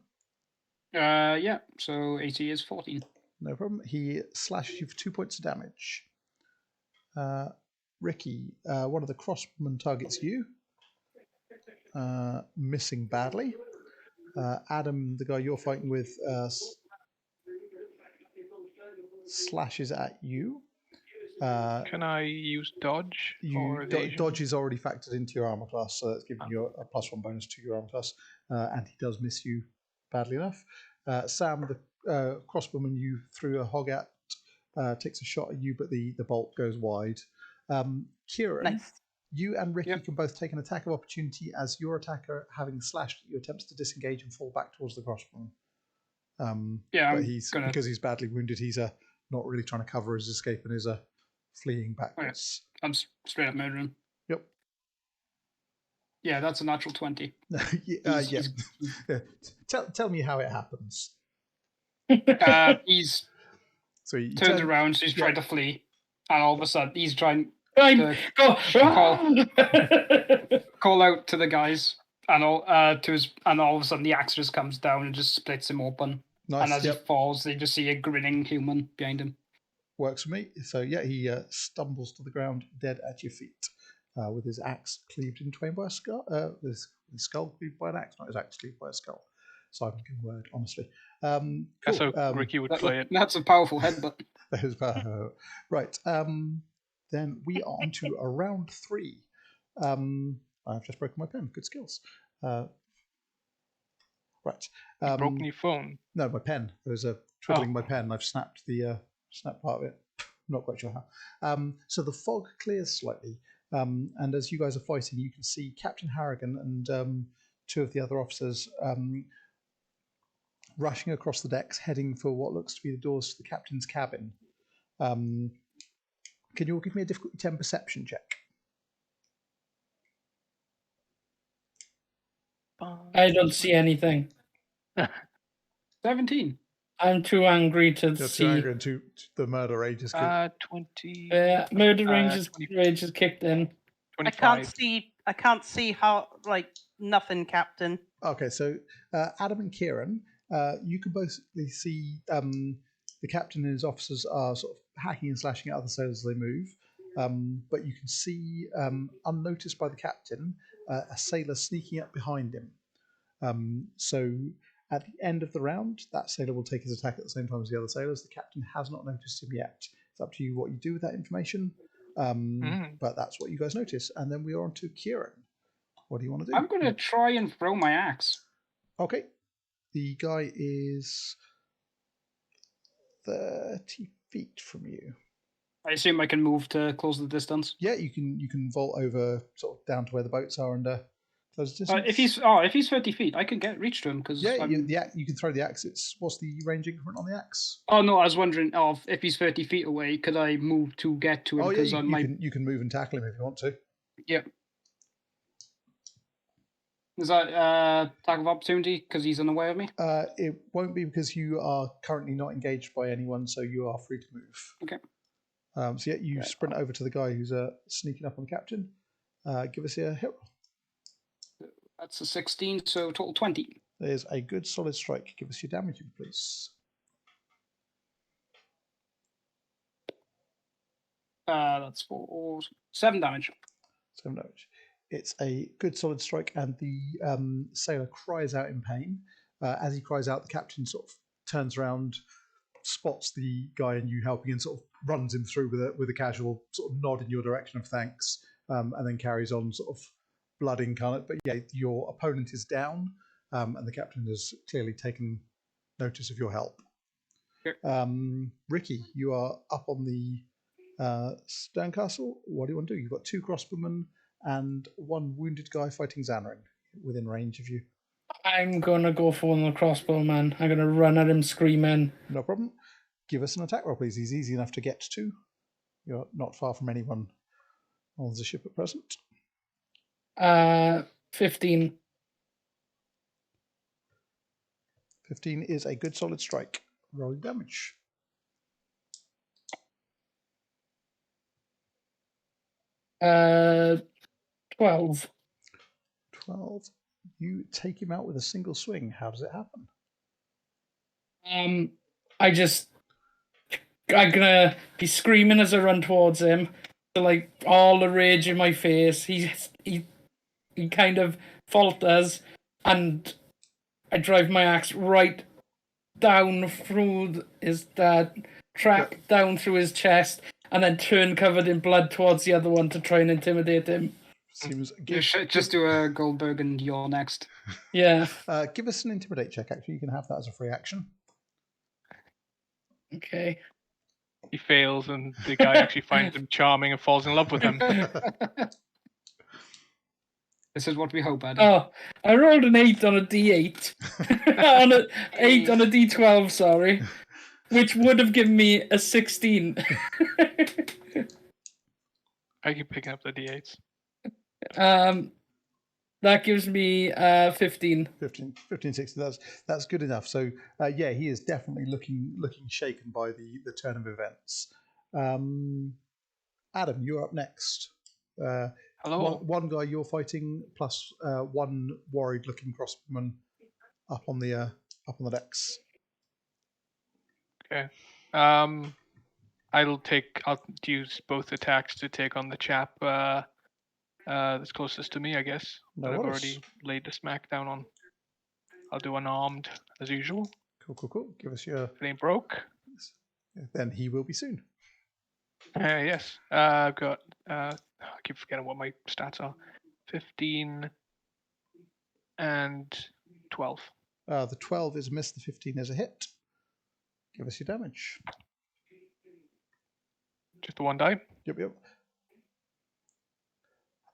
Yeah, so 80 is 14. No problem. He slashes you for 2 points of damage. Ricky, one of the crossbowmen targets you, missing badly. Adam, the guy you're fighting with, slashes at you. Can I use dodge? Dodge is already factored into your armor class, so that's giving you a +1 bonus to your armor class, and he does miss you badly enough. Sam, the crossbowman you threw a hog at, takes a shot at you, but the bolt goes wide. Kieran, Nice. you and Ricky can both take an attack of opportunity as your attacker, having slashed at you, attempts to disengage and fall back towards the crossbowman. But because he's badly wounded, he's not really trying to cover his escape and is fleeing backwards. I'm straight up murdering. Yep. Yeah, that's a natural 20. Yeah. Tell me how it happens. He's So he turned around, so he's trying to flee, and all of a sudden he's trying Go! call out to the guys, and all of a sudden the axe just comes down and just splits him open. Nice. And as he falls, they just see a grinning human behind him. Works for me. So yeah, he stumbles to the ground, dead at your feet, with his axe cleaved in twain by a skull. His skull cleaved by an axe, not his axe cleaved by a skull. Simon can word, honestly. Cool. That's how Ricky would play it. That's a powerful headbutt. That was right. Then we are on to a round 3. I've just broken my pen. Good skills. Right. You've broken your phone. No, my pen. There was a twiddling my pen. I've snapped the snapped part of it. I'm not quite sure how. So the fog clears slightly, and as you guys are fighting, you can see Captain Harrigan and 2 of the other officers rushing across the decks, heading for what looks to be the doors to the captain's cabin. Can you all give me a difficulty 10 perception check? I don't see anything. 17. I'm too angry to You're see. too angry and the murder rage is 20. Murder rage is kicked in. 25. I can't see how, nothing, Captain. Okay, so Adam and Kieran, you can both see the captain and his officers are sort of hacking and slashing at other sailors as they move. But you can see, unnoticed by the captain, a sailor sneaking up behind him. So at the end of the round, that sailor will take his attack at the same time as the other sailors. The captain has not noticed him yet. It's up to you what you do with that information. But that's what you guys notice. And then we are on to Kieran. What do you want to do? I'm going to try and throw my axe. Okay. The guy is 30 feet from you. I assume I can move to close the distance. Yeah, you can vault over sort of down to where the boats are and close the distance. If he's 30 feet, I can reach to him because you can throw the axe. What's the range increment on the axe? Oh no, I was wondering if he's 30 feet away, could I move to get to him? Oh yeah, you can move and tackle him if you want to. Yeah. Is that attack of opportunity because he's unaware of me? It won't be because you are currently not engaged by anyone, so you are free to move. Okay. So yeah, you sprint over to the guy who's sneaking up on the captain. Give us a hit roll. That's a 16, so total 20. There's a good solid strike. Give us your damage, please. That's 7 damage. 7 damage. It's a good solid strike, and the sailor cries out in pain. As he cries out, the captain sort of turns around, spots the guy and you helping and sort of runs him through with a casual sort of nod in your direction of thanks, and then carries on sort of blood incarnate. But yeah, your opponent is down, and the captain has clearly taken notice of your help. Ricky, you are up on the Stone Castle. What do you want to do? You've got 2 crossbowmen and 1 wounded guy fighting Xanorin within range of you. I'm gonna go for one of the crossbowmen. I'm gonna run at him screaming. No problem. Give us an attack roll, please. He's easy enough to get to. You're not far from anyone on the ship at present. 15. 15 is a good solid strike. Rolling damage. 12. 12. You take him out with a single swing. How does it happen? I'm gonna be screaming as I run towards him, so, like, all the rage in my face. He kind of falters, and I drive my axe right down through his track, down through his chest, and then turn covered in blood towards the other one to try and intimidate him. Seems Just do a Goldberg and you're next. Yeah. Give us an intimidate check. Actually, you can have that as a free action. Okay. He fails, and the guy actually finds him charming and falls in love with him. This is what we hope, Adam. Oh, I rolled an 8 on a D8. On a 8 on a D12, sorry. Which would have given me a 16. I keep picking up the D8s. That gives me 15. 15, 16. That's good enough. So yeah, he is definitely looking shaken by the turn of events. Adam, you're up next. Hello. One guy you're fighting, plus 1 worried-looking crossbowman up on the decks. Okay. I'll use both attacks to take on the chap that's closest to me, I guess. No that I've worries. already laid the smack down on. I'll do unarmed as usual. Cool. Give us your. If it ain't broke. Then he will be soon. Yes. I've got. I keep forgetting what my stats are. 15 and 12. The 12 is a miss. The 15 is a hit. Give us your damage. Just the 1 die. Yep.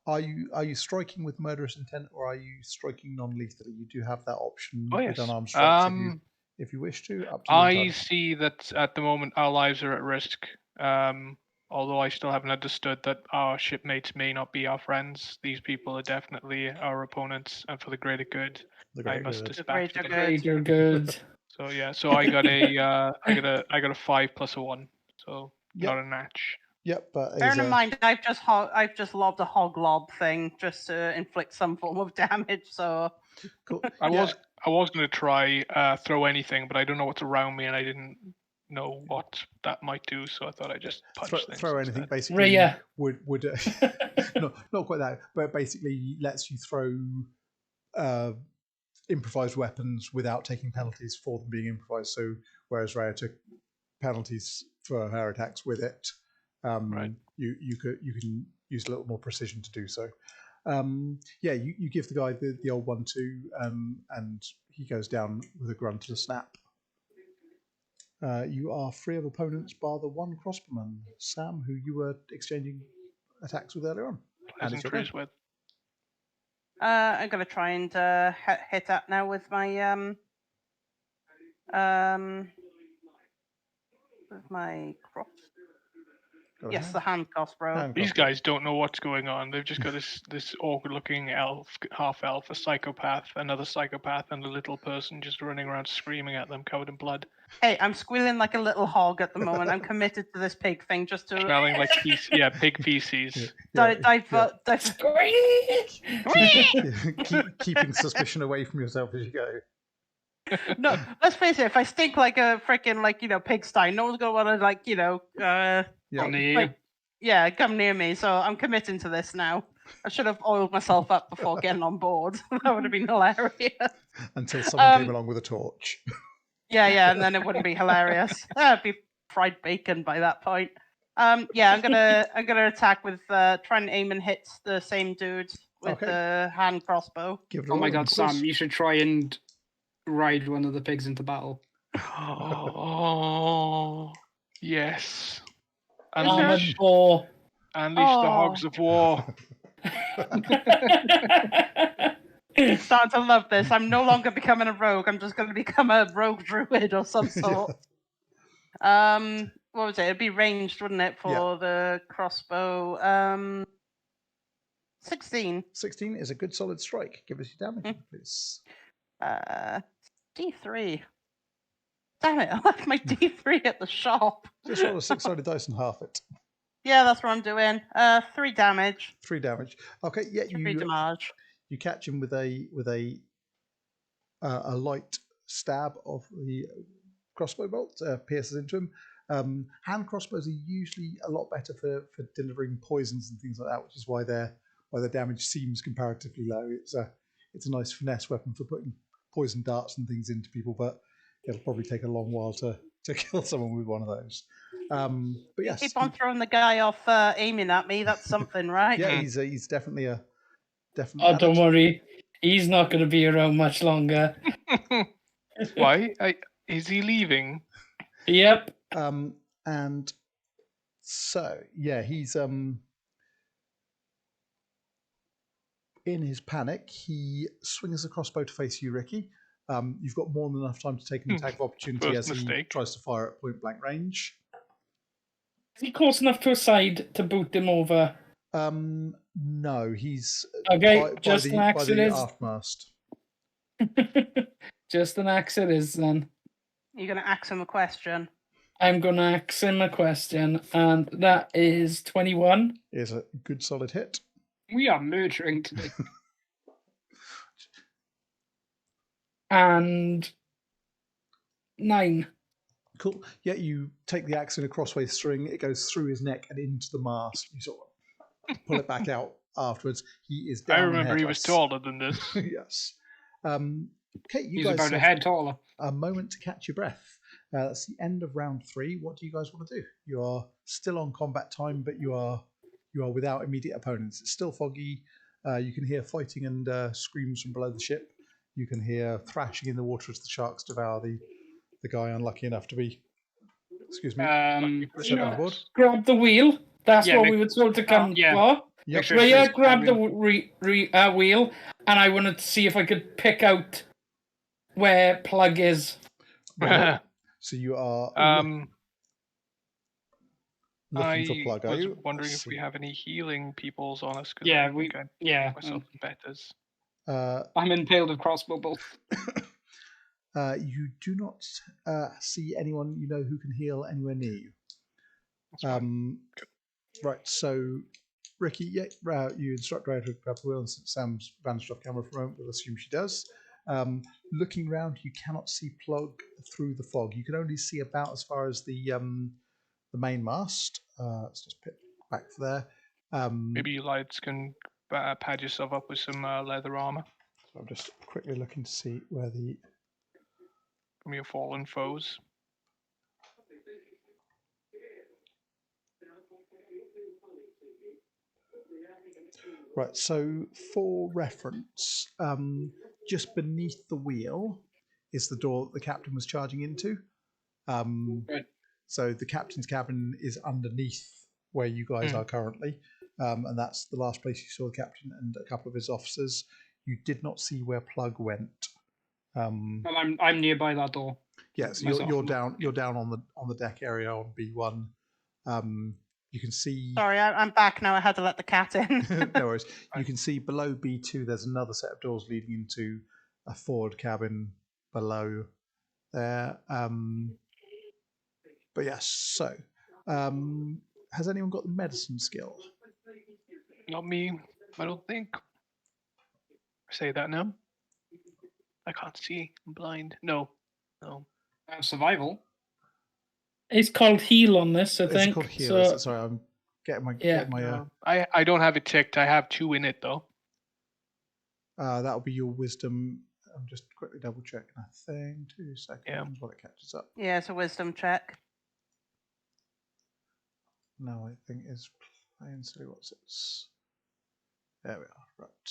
Are you striking with murderous intent, or are you striking non-lethally? You do have that option with unarmed strikes if you wish to. Up to I see that at the moment our lives are at risk. Although I still haven't understood that our shipmates may not be our friends. These people are definitely our opponents, and for the greater good, I must dispatch them. Greater good. So yeah, so I got a I got a 5 plus a 1, so not a match. Yep, but bearing in mind, I've just lobbed a hog lob thing just to inflict some form of damage. So cool. I was going to try throw anything, but I don't know what's around me, and I didn't know what that might do. So I thought I'd just punch things. Throw anything basically. Reya. Would not quite that, but basically lets you throw improvised weapons without taking penalties for them being improvised. So whereas Reya took penalties for her attacks with it. Right. You can use a little more precision to do so. Yeah, you give the guy the old 1-2, and he goes down with a grunt and a snap. You are free of opponents bar the 1 crossbowman, Sam, who you were exchanging attacks with earlier on. And it's your turn. With. I'm gonna try and hit that now with my cross. Yes, the hand crossbow. These guys don't know what's going on. They've just got this awkward-looking elf, half-elf, a psychopath, another psychopath, and a little person just running around screaming at them, covered in blood. Hey, I'm squealing like a little hog at the moment. I'm committed to this pig thing, just to smelling like pig feces. Keeping suspicion away from yourself as you go. No, let's face it. If I stink like a freaking pigsty, no one's gonna want to come near me. So I'm committing to this now. I should have oiled myself up before getting on board. That would have been hilarious. Until someone came along with a torch. Yeah, and then it wouldn't be hilarious. It'd be fried bacon by that point. Yeah, I'm gonna attack with try and aim and hit the same dude with Okay. the hand crossbow. Give it a Oh my roll, god, of Sam, course. you should try and ride one of the pigs into battle. Oh, yes. Is there- Unleash, Armored boar. unleash the hogs of war. I'm starting to love this. I'm no longer becoming a rogue. I'm just going to become a rogue druid or some sort. What was it? It'd be ranged, wouldn't it, for the crossbow? 16. 16 is a good solid strike. Give us your damage, please. D3. Damn it! I left my D3 at the shop. Just roll a 6-sided dice and half it. Yeah, that's what I'm doing. 3 damage. 3 damage. Okay, yeah, 3 damage. you catch him with a light stab of the crossbow bolt, pierces into him. Hand crossbows are usually a lot better for delivering poisons and things like that, which is why their damage seems comparatively low. It's a nice finesse weapon for putting poison darts and things into people, but it'll probably take a long while to kill someone with one of those. But yes, Keep on throwing the guy off aiming at me. That's something, right? yeah, he's definitely a Oh, don't worry. He's not going to be around much longer. Why? Is he leaving? Yep. And so yeah, he's in his panic, he swings the crossbow to face you, Ricky. You've got more than enough time to take an attack of opportunity First as he mistake. tries to fire at point blank range. Is he close enough to a side to boot him over? No, he's Okay, by just the an axe it is. aft mast. Just an axe it is then. You're going to ask him a question. I'm going to ask him a question, and that is 21. Is a good solid hit. We are murdering today. And 9. Cool. Yeah, you take the axe in a crossway string. It goes through his neck and into the mast. You sort of pull it back out afterwards. He is down. I remember he was headless. taller than this. Yes. Okay, you He's guys about a have head taller. a moment to catch your breath. That's the end of round 3. What do you guys want to do? You are still on combat time, but you are without immediate opponents. It's still foggy. You can hear fighting and screams from below the ship. You can hear thrashing in the water as the sharks devour the guy unlucky enough to be, excuse me, set overboard. Grab the wheel. That's Yeah, what make- we were told to come yeah. for. Yep. sure Reya it's grabbed the grabbing- wheel, and I wanted to see if I could pick out where Plugg is. Right. So you are looking for Plugg, are was you? wondering Let's if we see. have any healing peoples on us. 'Cause Yeah, I think I yeah. myself in betters. I'm impaled with crossbow bolt. You do not see anyone you know who can heal anywhere near you. That's fine. Right, so Ricky, you instruct Reya to grab the wheel, and since Sam's vanished off camera for a moment, we'll assume she does. Looking round, you cannot see Plugg through the fog. You can only see about as far as the main mast. Let's just put back there. Maybe you lads can pad yourself up with some leather armor So I'm just quickly looking to see where the from your fallen foes. right. So for reference, just beneath the wheel is the door that the captain was charging into. Right. So the captain's cabin is underneath where you guys are currently, and that's the last place you saw the captain and a couple of his officers. You did not see where Plugg went. Well, I'm nearby that door. Yes, myself. you're down. You're down on the deck area on B1. You can see. Sorry, I'm back now. I had to let the cat in. No worries. You can see below B2. There's another set of doors leading into a forward cabin below there. But yes. So, has anyone got the medicine skill? Not me, I don't think. Say that now. I can't see. I'm blind. No. Survival. It's called heal on this, I think. It's called heal. So, Sorry, I'm getting my. Yeah. Getting my I don't have it ticked. I have 2 in it though. that'll be your wisdom. I'm just quickly double checking a thing. 2 seconds while it catches up. Yeah, it's a wisdom check. No, I think it's plain silly. What's it? There we are. Right.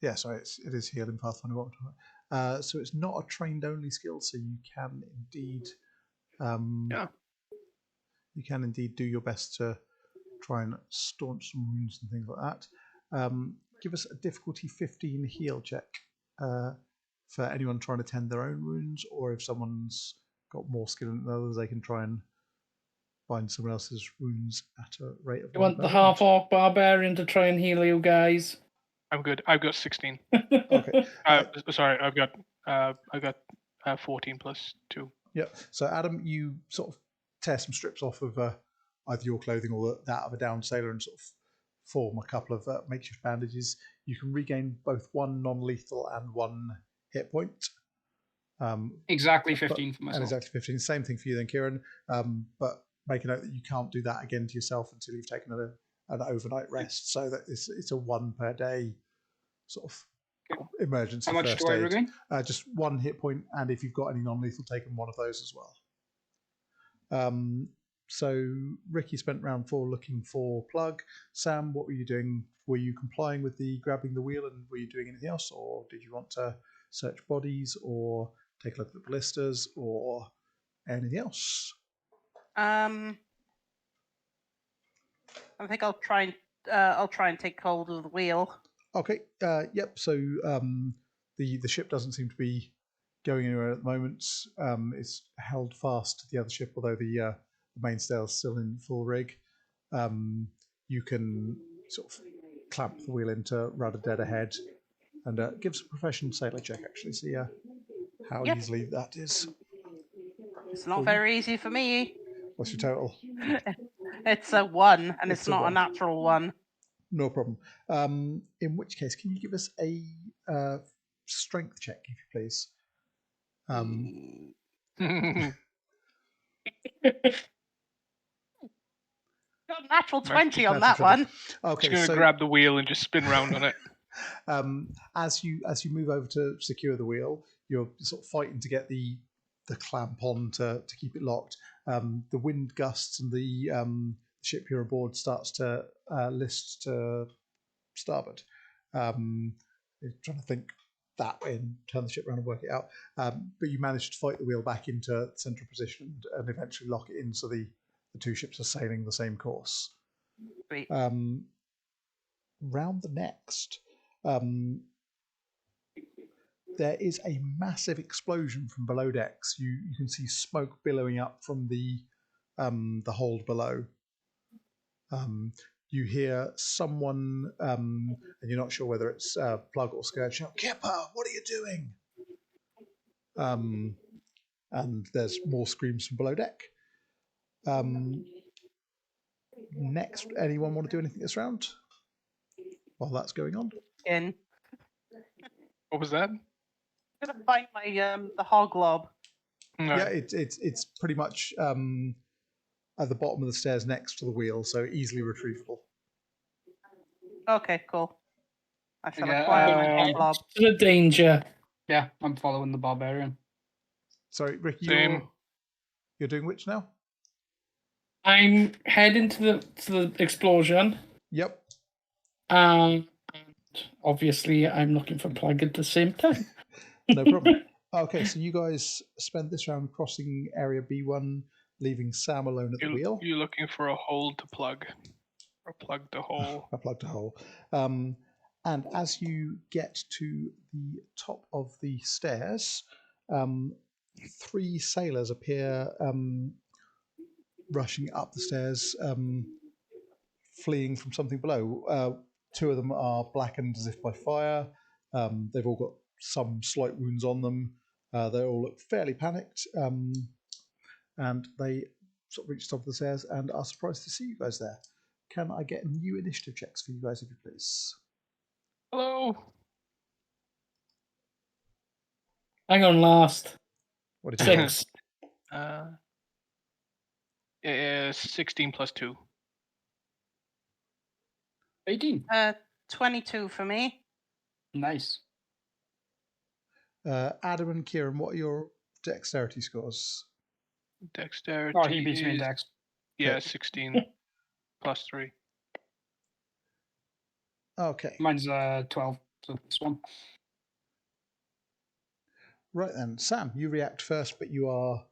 Yeah, sorry, it is healing Pathfinder. So it's not a trained only skill, so you can indeed you can indeed do your best to try and staunch some wounds and things like that. Give us a difficulty 15 heal check for anyone trying to tend their own wounds, or if someone's got more skill than others, they can try and find someone else's wounds at a rate of. You want the half-orc barbarian to try and heal you guys? I'm good. I've got 16. Okay. Sorry, I've got 14 plus 2. Yeah. So Adam, you sort of tear some strips off of either your clothing or that of a downed sailor and sort of form a couple of makeshift bandages. You can regain both 1 non-lethal and 1 hit point. Exactly 15 for myself. And exactly 15. Same thing for you then, Kieran. But make a note that you can't do that again to yourself until you've taken an overnight rest. So that it's a 1 per day sort of emergency. How much first do I aid. regain? Just 1 hit point, and if you've got any non-lethal, taken 1 of those as well. So Ricky spent round 4 looking for Plugg. Sam, what were you doing? Were you complying with the grabbing the wheel, and were you doing anything else, or did you want to search bodies, or take a look at the ballistas, or anything else? I think I'll try and take hold of the wheel. Okay. Yep. So the ship doesn't seem to be going anywhere at the moment. It's held fast to the other ship, although the mainsail's still in full rig. You can sort of clamp the wheel into rudder dead ahead, and give us a professional sailor check. Actually, see how easily that is. It's not very easy for me. What's your total? It's a 1, and it's not a 1. natural 1. No problem. In which case, can you give us a strength check, if you please? Got a natural 20 on that one. Okay, just gonna grab the wheel and just spin round on it. As you move over to secure the wheel, you're sort of fighting to get the clamp on to keep it locked. The wind gusts and the ship you're aboard starts to list to starboard. You're trying to think that way and turn the ship around and work it out. But you manage to fight the wheel back into central position and eventually lock it in, so the 2 ships are sailing the same course. Great. Round the next, there is a massive explosion from below decks. You can see smoke billowing up from the hold below. You hear someone, and you're not sure whether it's Plugg or Scourge, shout, "Kipper, what are you doing?" And there's more screams from below deck. Next, anyone want to do anything this round while that's going on? What was that? I'm gonna find my the hog lob. No. Yeah, it's pretty much at the bottom of the stairs next to the wheel, so easily retrievable. Okay, cool. I shall Yeah, acquire my hog lob. The danger. Yeah, I'm following the barbarian. Sorry, Ricky, Same. you're doing which now? I'm heading to the explosion. Yep. And obviously, I'm looking for Plugg at the same time. No problem. Okay, so you guys spend this round crossing area B1, leaving Sam alone at the wheel. You're looking for a hole to plug. Or plug the hole. I plugged a hole. And as you get to the top of the stairs, 3 sailors appear rushing up the stairs, fleeing from something below. 2 of them are blackened as if by fire. They've all got some slight wounds on them. They all look fairly panicked, and they sort of reach the top of the stairs and are surprised to see you guys there. Can I get new initiative checks for you guys, if you please? Hello. Hang on, last. What did you 6. It is 16 plus 2. 18. 22 for me. Nice. Adam and Kieran, what are your dexterity scores? Dexterity. Oh, he beats me in is- dex. Yeah, 16 plus 3. Okay. Mine's 12. So this one. Right then, Sam, you react first, but you are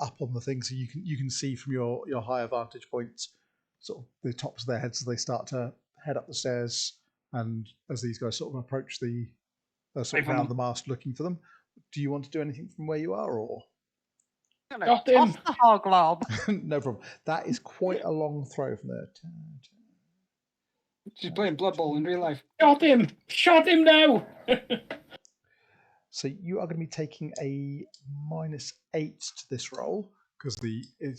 up on the thing, so you can see from your higher vantage points, sort of the tops of their heads as they start to head up the stairs, and as these guys sort of approach the sort of round the mast looking for them. Do you want to do anything from where you are, or? Gonna Got toss him. the hoglob. No problem. That is quite a long throw from there. She's playing Blood Bowl in real life. Shot him! Shot him now! So you are going to be taking a -8 to this roll because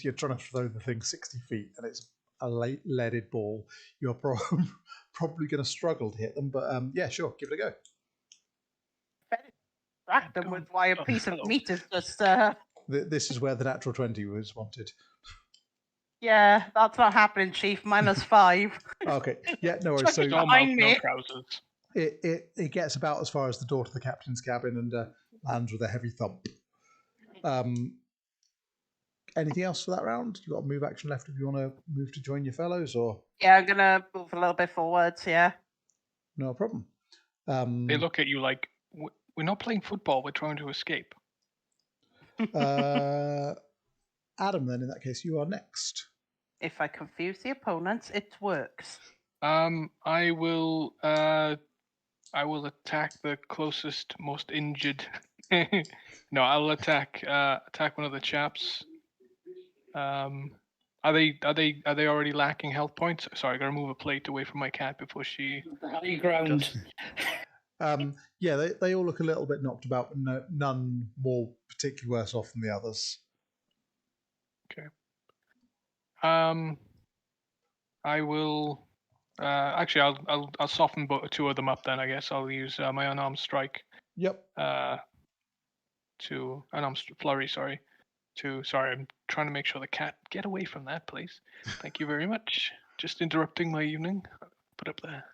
you're trying to throw the thing 60 feet and it's a leaded ball. You're probably going to struggle to hit them, but yeah, sure, give it a go. Distract them with why a piece of Hello. meat is just. This is where the natural 20 was wanted. Yeah, that's not happening, Chief. -5. Okay, yeah, no worries. Chuck So it No Behind mouth, no me. trousers. it gets about as far as the door to the captain's cabin and lands with a heavy thump. Anything else for that round? You got a move action left if you want to move to join your fellows, or Yeah, I'm gonna move a little bit forwards. Yeah. no problem. They look at you like, we're not playing football, we're trying to escape. Adam, then in that case, you are next. If I confuse the opponents, it works. I will attack the closest, most injured. No, I'll attack one of the chaps. Are they already lacking health points? Sorry, I gotta move a plate away from my cat before she. The high ground. Yeah, they all look a little bit knocked about, but none more particularly worse off than the others. Okay. I will. Actually, I'll soften two of them up. Then I guess I'll use my unarmed strike. Yep. To unarmed flurry. Sorry. Sorry, I'm trying to make sure the cat get away from that, please. Thank you very much. Just interrupting my evening. Put up there.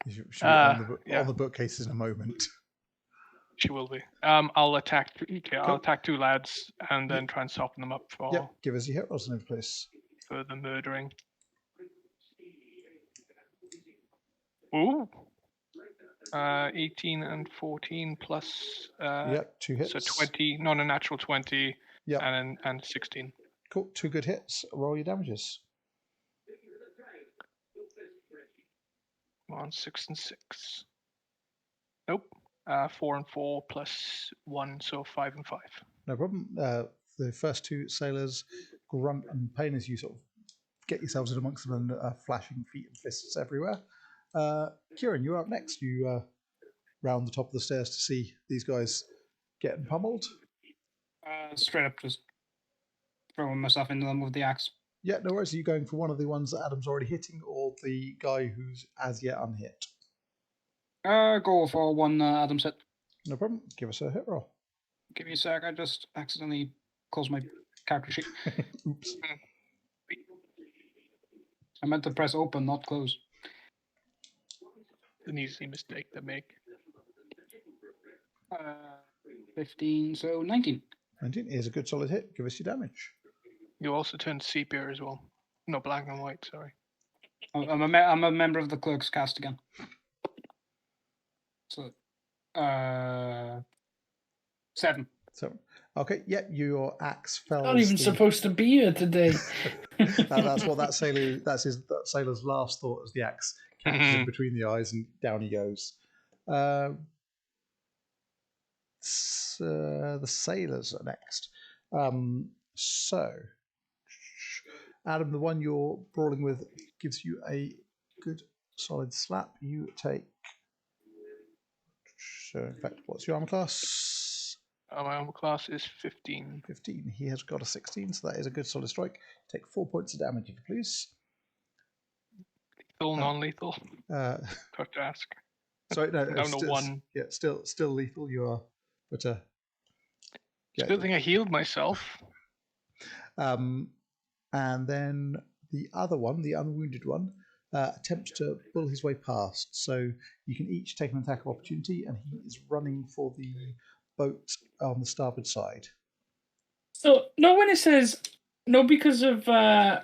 She'll be on the bookcase in a moment. She will be. I'll attack. Okay, I'll attack two lads and then try and soften them up for. Yep. Give us your hit rolls, please. For the murdering. Ooh. 18 and 14 plus. Yep, 2 hits. So 20, not a natural 20. Yep. And 16. Cool. 2 good hits. Roll your damages. Come on, 6 and 6. Nope. 4 and 4 plus 1, so 5 and 5. No problem. The first 2 sailors grunt and pain as you sort of get yourselves in amongst them and flashing feet and fists everywhere. Kieran, you're up next. You round the top of the stairs to see these guys getting pummeled. Straight up, just throwing myself into them with the axe. Yeah, no worries. Are you going for one of the ones that Adam's already hitting, or the guy who's as yet unhit? Go for one Adam's hit. No problem. Give us a hit roll. Give me a sec. I just accidentally closed my character sheet. Oops. I meant to press open, not close. An easy mistake to make. 15, so 19. 19 is a good solid hit. Give us your damage. You also turned sepia as well. No, black and white, sorry. I'm a member of the Clerk's cast again. So, 7. So, okay, yeah, your axe fell. Not even supposed to be here today. That's what that sailor's last thought as the axe catches him between the eyes and down he goes. The sailors are next. So, Adam, the one you're brawling with gives you a good solid slap. You take. So, in fact, what's your armor class? My armor class is 15. 15. He has got a 16, so that is a good solid strike. Take 4 points of damage, if you please. Lethal, non-lethal? Have to ask. Sorry, no. Down to 1. Yeah, still lethal. You are, but It's a good thing I healed myself. And then the other one, the unwounded one, attempts to bull his way past. So you can each take an attack of opportunity, and he is running for the boat on the starboard side. So, no, when it says, no, because of the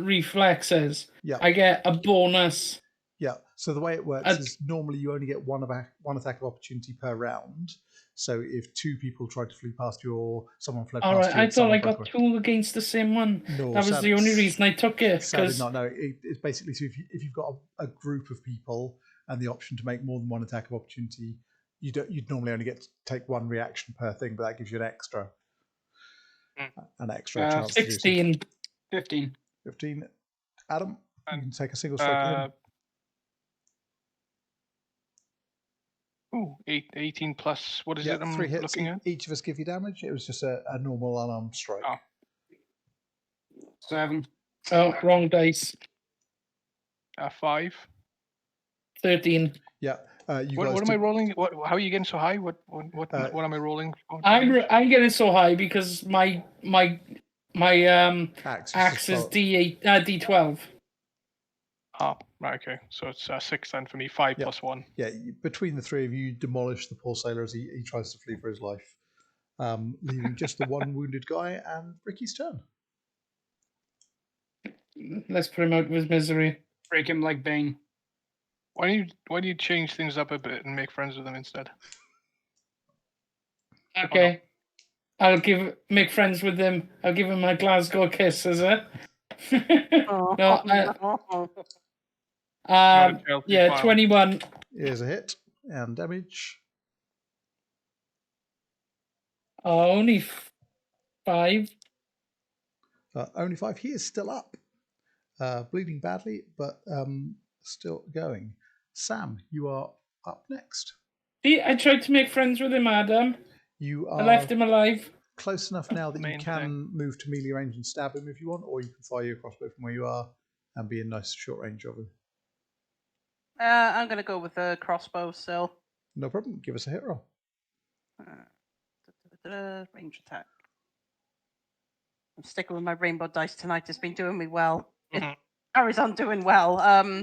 reflexes, Yeah. I get a bonus. Yeah. So the way it works is normally you only get one attack of opportunity per round. So if two people tried to flee past you or someone fled All past right, you, I thought I got two against the same one. No, that was the only reason I took it. Sadly not. No, it's basically so if you've got a group of people and the option to make more than one attack of opportunity, you'd normally only get to take one reaction per thing, but that gives you an extra chance. 16. To do 15. 15. Adam, you can take a single stroke at him. Ooh, 18 plus. What is it? I'm 3 hits. looking at. Each of us give you damage. It was just a normal unarmed strike. Oh. 7. Oh, wrong dice. 5. 13. Yeah. What am I rolling? How are you getting so high? What am I rolling? I'm getting so high because my axe is D8 D12. Ah, right, okay. So it's 6 then for me. 5 plus 1. Yeah, between the three of you, demolish the poor sailor as he tries to flee for his life, leaving just the one wounded guy and Ricky's turn. Let's put him out of his misery. Break him like Bane. Why do you change things up a bit and make friends with them instead? Okay. I'll make friends with him. I'll give him my Glasgow kiss, is it? Yeah, 21. Here's a hit and damage. Only 5. Only 5. He is still up. Bleeding badly, but still going. Sam, you are up next. See, I tried to make friends with him, Adam. I left him alive. Close enough now that you can move to melee range and stab him if you want, or you can fire your crossbow from where you are and be in nice short range of him. I'm going to go with the crossbow still. No problem. Give us a hit roll. Range attack. I'm sticking with my rainbow dice tonight. It's been doing me well. It carries on doing well.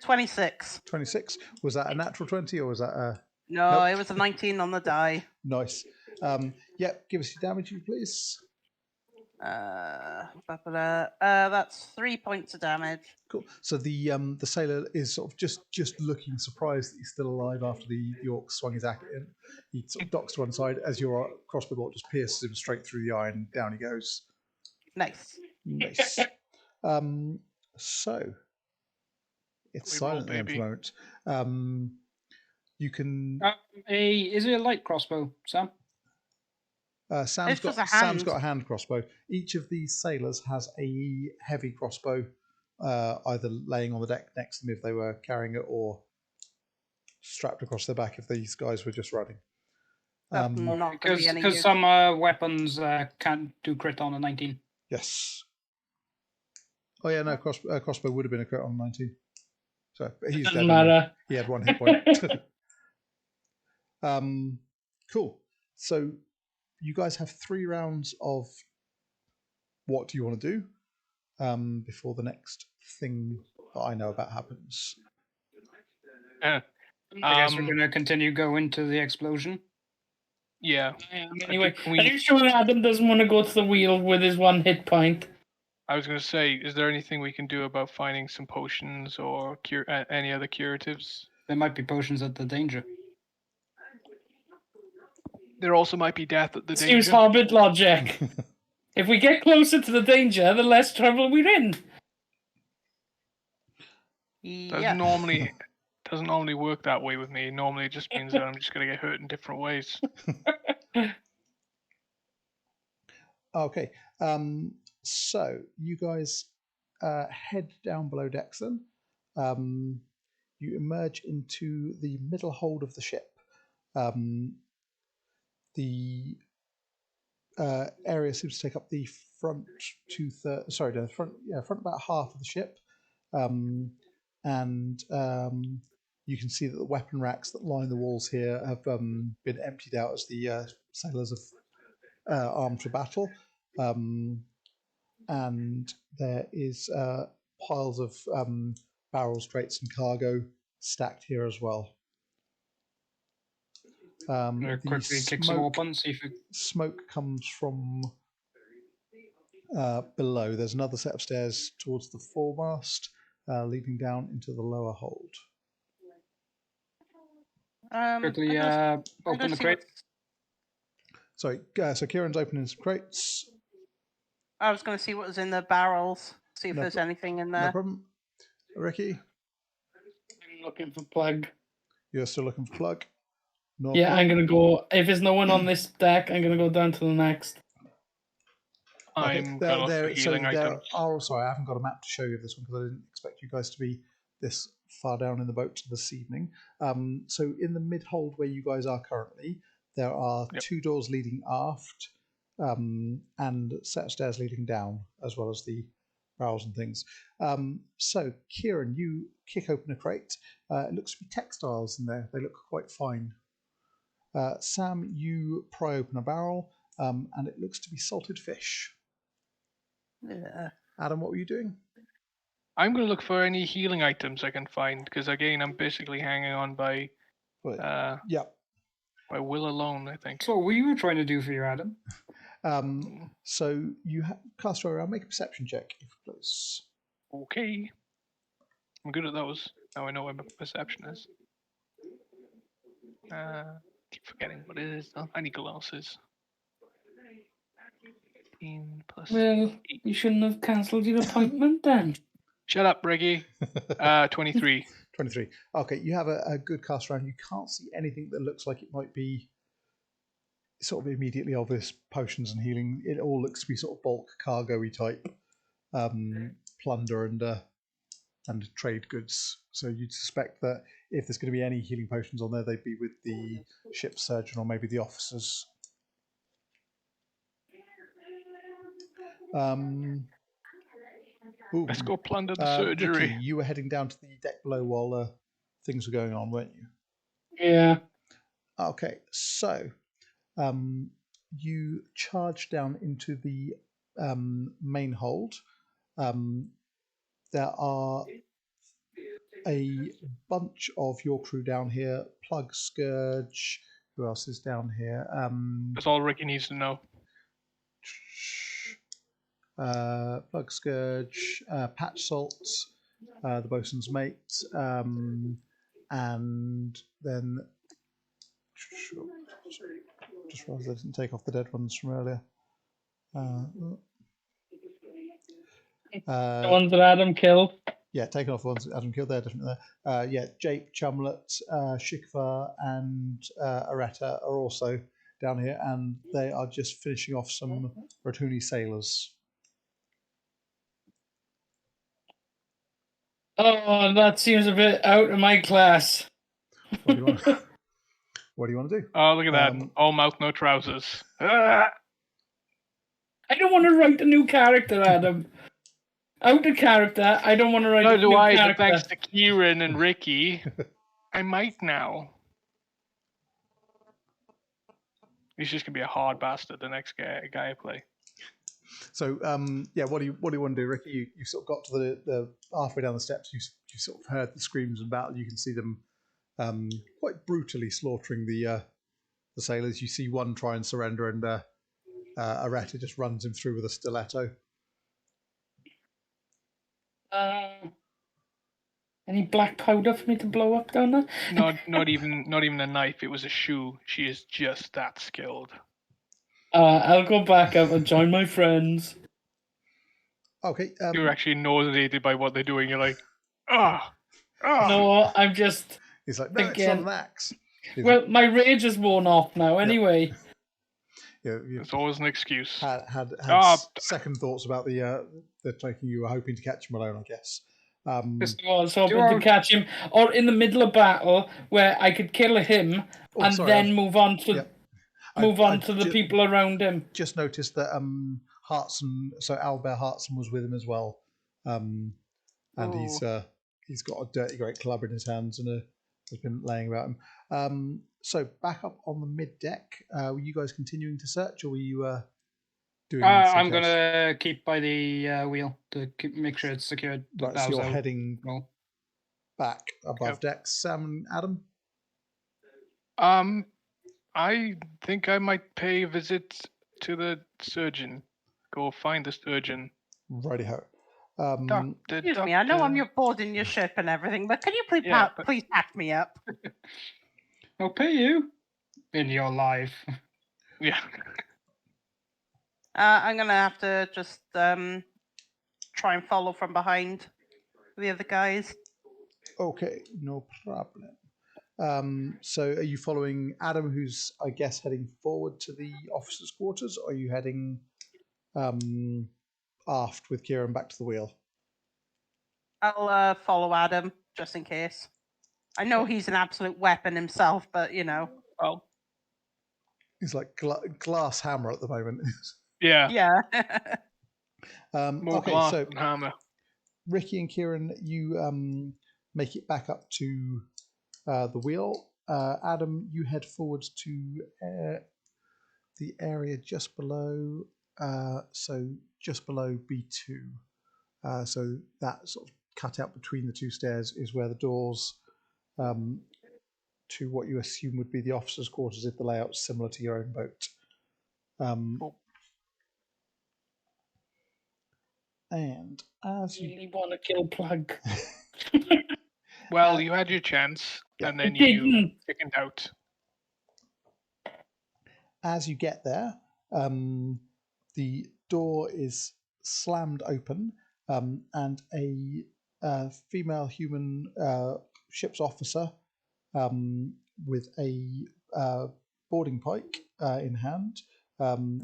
26. 26. Was that a natural 20 or was that a... No, nope. It was a 19 on the die. Nice. Give us your damage, please. That's 3 points of damage. Cool. So the sailor is sort of just looking surprised that he's still alive after the orc swung his axe at him. He sort of ducks to one side as your crossbow bolt just pierces him straight through the eye and down he goes. Nice. So it's silent at the moment. You can. Is it a light crossbow, Sam? Sam's got a hand crossbow. Each of these sailors has a heavy crossbow, either laying on the deck next to them if they were carrying it, or strapped across their back if these guys were just running. Because some weapons can't do crit on a 19. Yes. Oh yeah, no, crossbow would have been a crit on 19. So he's doesn't matter. He had 1 hit point. Cool. So you guys have 3 rounds of what do you want to do before the next thing that I know about happens. I guess we're going to continue going to the explosion. Yeah. Anyway, are you sure Adam doesn't want to go to the wheel with his 1 hit point? I was going to say, is there anything we can do about finding some potions or any other curatives? There might be potions at the danger. There also might be death at the danger. Use Hobbit logic. If we get closer to the danger, the less trouble we're in. Doesn't normally work that way with me. Normally it just means that I'm just going to get hurt in different ways. Okay. So you guys head down below decks then. You emerge into the middle hold of the ship. The area seems to take up the front front about half of the ship, and you can see that the weapon racks that line the walls here have been emptied out as the sailors have armed for battle, and there is piles of barrels, crates, and cargo stacked here as well. Quickly kick some open, see if it... Smoke comes from below. There's another set of stairs towards the foremast, leading down into the lower hold. Quickly open the crate. Sorry, so Kieran's opening some crates. I was going to see what was in the barrels, see if there's anything in there. No problem. Ricky? I'm looking for Plugg. You're still looking for Plugg? No Yeah, problem. I'm going to go... If there's no one on this deck, I'm going to go down to the next. I'm going to look for healing items. Sorry, I haven't got a map to show you of this one because I didn't expect you guys to be this far down in the boat this evening. So in the mid-hold where you guys are currently, there are 2 doors leading aft and a set of stairs leading down, as well as the barrels and things. So Kieran, you kick open a crate. It looks to be textiles in there. They look quite fine. Sam, you pry open a barrel, and it looks to be salted fish. Yeah. Adam, what were you doing? I'm going to look for any healing items I can find, because again, I'm basically hanging on by by will alone, I think. So what were you trying to do for you, Adam? So you cast around, make a perception check, if please. Okay. I'm good at those. Now I know what my perception is. Keep forgetting what it is though. I need glasses. 15 plus Well, 8. you shouldn't have cancelled your appointment then. Shut up, Reggie. 23. 23. Okay, you have a good cast around. You can't see anything that looks like it might be sort of immediately obvious potions and healing. It all looks to be sort of bulk cargo-y type plunder and trade goods. So you'd suspect that if there's going to be any healing potions on there, they'd be with the ship's surgeon or maybe the officers. Let's go plunder the surgery. Ricky, you were heading down to the deck below while things were going on, weren't you? Yeah. Okay, so you charge down into the main hold. There are a bunch of your crew down here. Plugg, Scourge. Who else is down here? That's all Ricky needs to know. Plugg, Scourge, Patch Salt, the bosun's mate, and then just realised I didn't take off the dead ones from earlier. The ones that Adam killed. Yeah, taking off the ones that Adam killed. They're definitely there. Yeah, Jape, Chumlet, Shikvar, and Areta are also down here, and they are just finishing off some Rotuni sailors. Oh, that seems a bit out of my class. What do you want? What do you want to do? Oh, look at that! All mouth, no trousers. I don't want to write a new character, Adam. Out of character, I don't want to write a new character. But thanks to Kieran and Ricky, I might now. He's just gonna be a hard bastard. The next guy I play. So yeah, what do you want to do, Ricky? You sort of got to the halfway down the steps. You sort of heard the screams of battle. You can see them quite brutally slaughtering the sailors. You see one try and surrender, and Areta just runs him through with a stiletto. Any black powder for me to blow up down there? Not even a knife. It was a shoe. She is just that skilled. I'll go back up and join my friends. Okay. You're actually nauseated by what they're doing. You're like, ah. Oh. No, I'm just. He's like, no, it's not an axe. Well, my rage is worn off now. Anyway. Yeah, it's always an excuse. Had second thoughts about the taking you were hoping to catch him alone, I guess. I was hoping to catch him, or in the middle of battle where I could kill him then move on to the people around him. Just noticed that Hartson, so Albert Hartson was with him as well, and he's got a dirty great club in his hands and has been laying about him. So back up on the mid deck, were you guys continuing to search, or were you doing? I'm something else? gonna keep by the wheel to make sure it's secured. Right, so you're heading roll. back above decks. Sam and Adam? I think I might pay a visit to the surgeon. Go find the surgeon. Righty-ho. Excuse me, I know I'm your boarding your ship and everything, but can you please please pack me up? I'll pay you in your life. Yeah. I'm gonna have to just try and follow from behind the other guys. Okay, no problem. So are you following Adam, who's, I guess, heading forward to the officers' quarters, or are you heading aft with Kieran back to the wheel? I'll follow Adam, just in case. I know he's an absolute weapon himself, but, you know. Well, he's like glass hammer at the moment. Yeah. Yeah. More okay, glass so than hammer. Ricky and Kieran, you make it back up to the wheel. Adam, you head forward to the area just below, so just below B2. So that sort of cut out between the two stairs is where the doors to what you assume would be the officers' quarters if the layout's similar to your own boat. Cool. And as You really want to kill Plugg. Well, you had your chance, yeah. and then I you didn't. chickened out. As you get there, the door is slammed open, and a female human ship's officer with a boarding pike in hand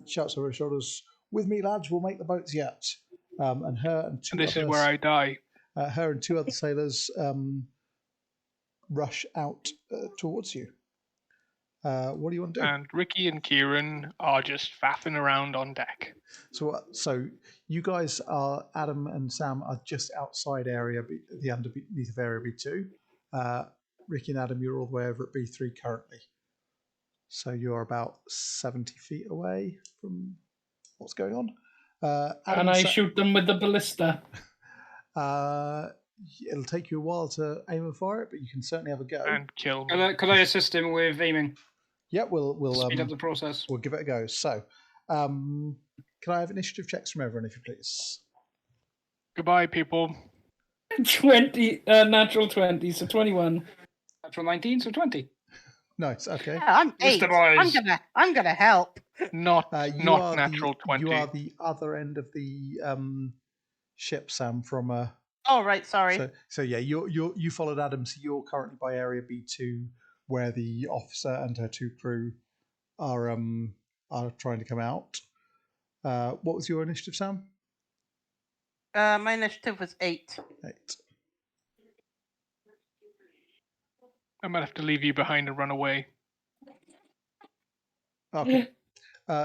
shouts over her shoulders, "With me, lads, we'll make the boats yet." And her and two And this others, is where I die. her and two other sailors rush out towards you. What do you want to do? And Ricky and Kieran are just faffing around on deck. So you guys are, Adam and Sam are just outside area, the underneath of area B2. Ricky and Adam, you're all the way over at B3 currently. So you're about 70 feet away from what's going on. And I shoot them with the ballista. It'll take you a while to aim and fire it, but you can certainly have a go. And kill me. Could I assist him with aiming? Yeah, we'll Speed up the process. We'll give it a go. So, can I have initiative checks from everyone, if you please? Goodbye, people. 20, natural 20, so 21. Natural 19, so 20. Nice. Okay. Yeah, I'm 8. Mr. Boys. I'm gonna help. Not natural 20. You are the other end of the ship, Sam. From Oh right, sorry. So yeah, you followed Adam. So you're currently by area B2, where the officer and her two crew are trying to come out. What was your initiative, Sam? My initiative was 8. 8. I might have to leave you behind and run away. Okay.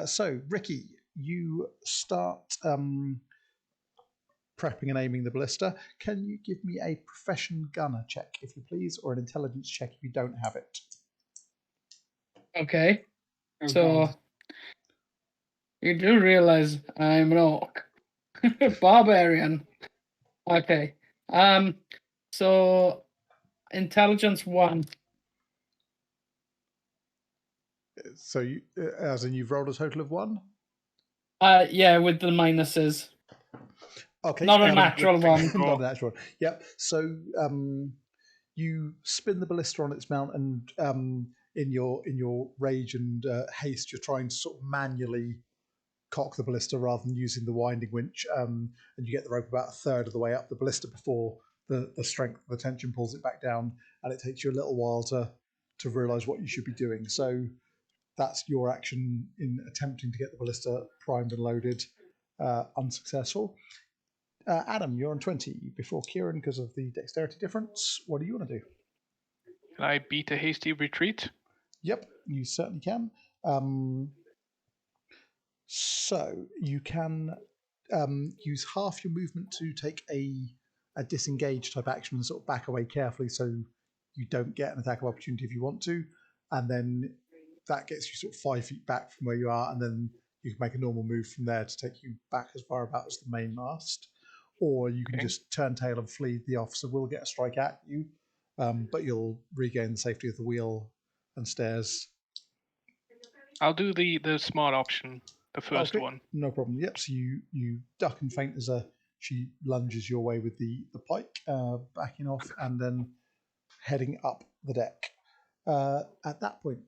So Ricky, you start prepping and aiming the ballista. Can you give me a profession gunner check, if you please, or an intelligence check if you don't have it? Okay. Oh, So, God. you do realize I'm an orc. Barbarian. Okay. So, intelligence 1. So you, as in you've rolled a total of 1? Yeah, with the minuses. Okay. Not a natural one. Not a natural one. Yep. So you spin the ballista on its mount, and in your rage and haste, you're trying to sort of manually cock the ballista rather than using the winding winch, and you get the rope about a third of the way up the ballista before the strength of the tension pulls it back down, and it takes you a little while to realise what you should be doing. So that's your action in attempting to get the ballista primed and loaded. Unsuccessful. Adam, you're on 20 before Kieran because of the dexterity difference. What do you want to do? Can I beat a hasty retreat? Yep, you certainly can. So you can use half your movement to take a disengage type action and sort of back away carefully so you don't get an attack of opportunity if you want to, and then that gets you sort of 5 feet back from where you are, and then you can make a normal move from there to take you back as far about as the main mast, or you can just turn tail and flee. The officer will get a strike at you, but you'll regain the safety of the wheel and stairs. I'll do the smart option, the first one. No problem. Yep. So you duck and feint as she lunges your way with the pike, backing off and then heading up the deck. At that point,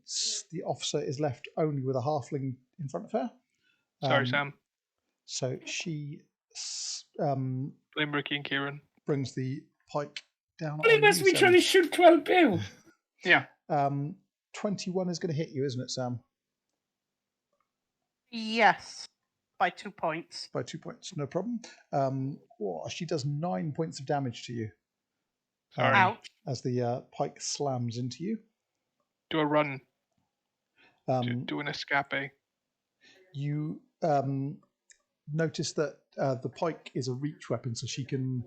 the officer is left only with a halfling in front of her. Sorry, Sam. So she Blame Ricky and Kieran. brings the pike down. Well, he must be trying to shoot 12 bill. Yeah. 21 is going to hit you, isn't it, Sam? Yes, by 2 points. By 2 points, no problem. She does 9 points of damage to you. Sorry. Ouch. As the pike slams into you. Do a run. Do an escape. You notice that the pike is a reach weapon, so she can.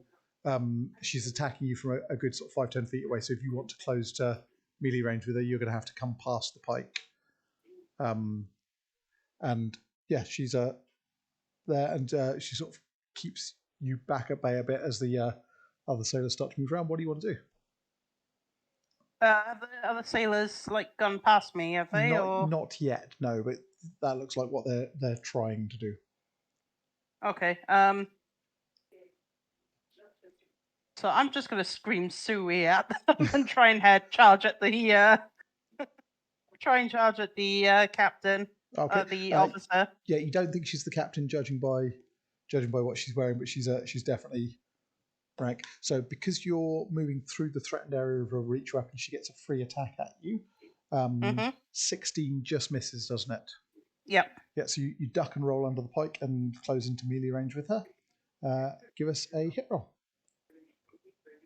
She's attacking you from a good sort of 5-10 feet away. So if you want to close to melee range with her, you're going to have to come past the pike. And yeah, she's there, and she sort of keeps you back at bay a bit as the other sailors start to move around. What do you want to do? Have the other sailors gone past me? Have they? Not yet, no. But that looks like what they're trying to do. Okay. So I'm just gonna scream "Suey" at them and try and charge at the captain. Okay. The officer. Yeah, you don't think she's the captain, judging by what she's wearing, but she's definitely rank. So because you're moving through the threatened area of a reach weapon, she gets a free attack at you. 16 just misses, doesn't it? Yep. Yeah. So you duck and roll under the pike and close into melee range with her. Give us a hit roll.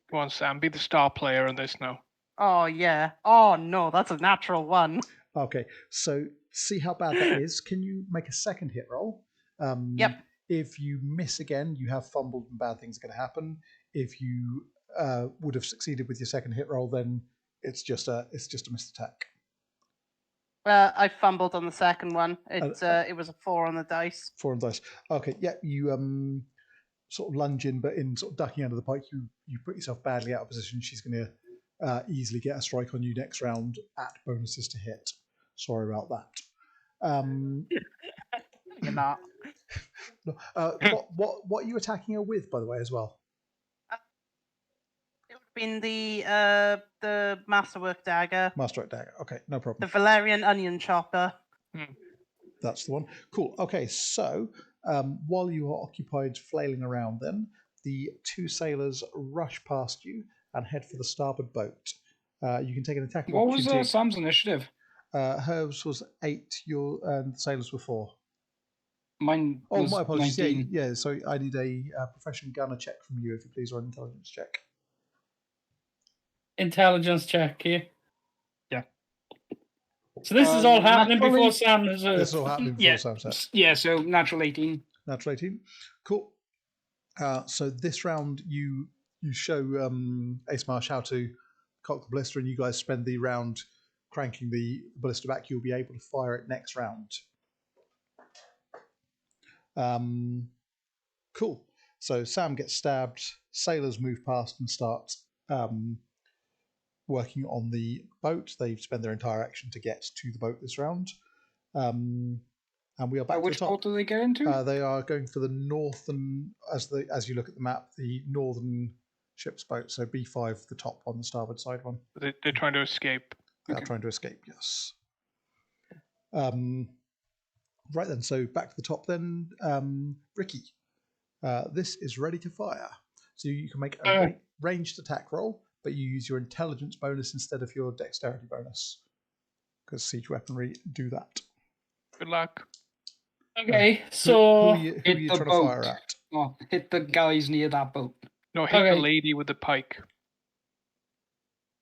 Come on, Sam. Be the star player in this now. Oh yeah. Oh no, that's a natural one. Okay. So see how bad that is. Can you make a second hit roll? Yep. If you miss again, you have fumbled and bad things are going to happen. If you would have succeeded with your second hit roll, then it's just a missed attack. I fumbled on the second one. It was a 4 on the dice. 4 on the dice. Okay, yeah, you sort of lunge in, but in sort of ducking under the pike, you put yourself badly out of position. She's going to easily get a strike on you next round at bonuses to hit. Sorry about that. You're not. What are you attacking her with, by the way, as well? It would have been the masterwork dagger. Masterwork dagger. Okay, no problem. The Valerian onion chopper. That's the one. Cool. Okay, so while you are occupied flailing around, then the 2 sailors rush past you and head for the starboard boat. You can take an attack. What was Sam's initiative? Hers was 8. And the sailors were 4. Mine was my apologies. 19. Yeah. So I need a profession gunner check from you, if you please, or an intelligence check. Intelligence check here. Yeah. So this is all happening naturally, before Sam has. This is all happening before Sam says. Yeah. So natural 18. Natural 18. Cool. So this round you show Asemarsh how to cock the ballista, and you guys spend the round cranking the ballista back. You'll be able to fire it next round. Cool. So Sam gets stabbed. Sailors move past and start working on the boat. They spend their entire action to get to the boat this round. And we are back to the Which top. port do they go into? They are going for the northern, as you look at the map, the northern ship's boat. So B5, the top on the starboard side one. They're trying to escape. They're trying to escape, yes. Right then, so back to the top then. Ricky, this is ready to fire. So you can make a ranged attack roll, but you use your intelligence bonus instead of your dexterity bonus, because siege weaponry do that. Good luck. Okay, so who are you trying to fire at? Oh, hit the guys near that boat. No, hit the lady with the pike.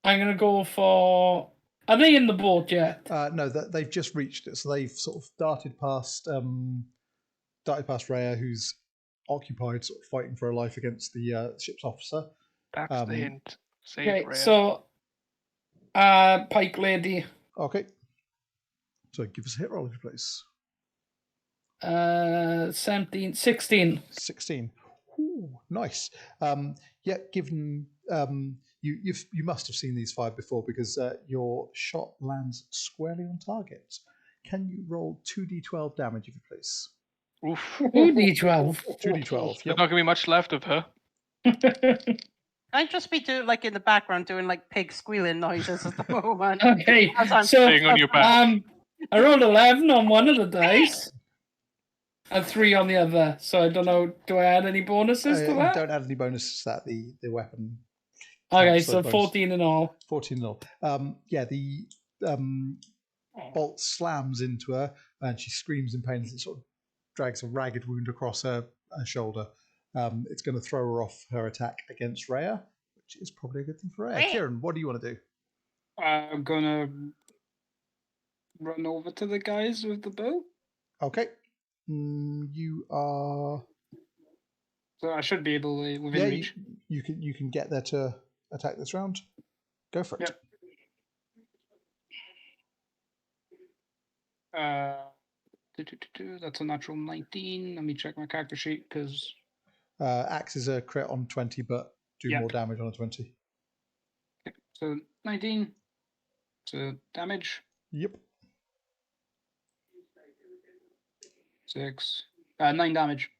I'm gonna go for. Are they in the boat yet? No, they've just reached it, so they've sort of darted past Reya, who's occupied, sort of fighting for her life against the ship's officer. That's the hint. Save Okay, Reya. so pike lady. Okay. So give us a hit roll, if you please. 17, 16. 16. Ooh, nice. Yeah, given you must have seen these 5 before because your shot lands squarely on target. Can you roll 2d12 damage, if you please? Oof. 2d12. 2d12. There's Yep. not gonna be much left of her. I'd just be doing like in the background doing like pig squealing noises at the moment. Okay, As I'm so Staying on your back. I rolled 11 on one of the dice and 3 on the other. So I don't know. Do I add any bonuses to You that? don't add any bonuses to that. The weapon. Okay, counts so those bonuses. 14 in all. 14 in all. Yeah, the bolt slams into her and she screams in pain as it sort of drags a ragged wound across her shoulder. It's going to throw her off her attack against Reya, which is probably a good thing for Reya. Kieran, what do you want to do? I'm gonna run over to the guys with the bow. Okay. You are. So I should be able to within reach. You can get there to attack this round. Go for it. Yep. That's a natural 19. Let me check my character sheet because Axe is a crit on 20, but do Yep. more damage on a 20. okay, so 19. So damage Yep. 6. 9 damage.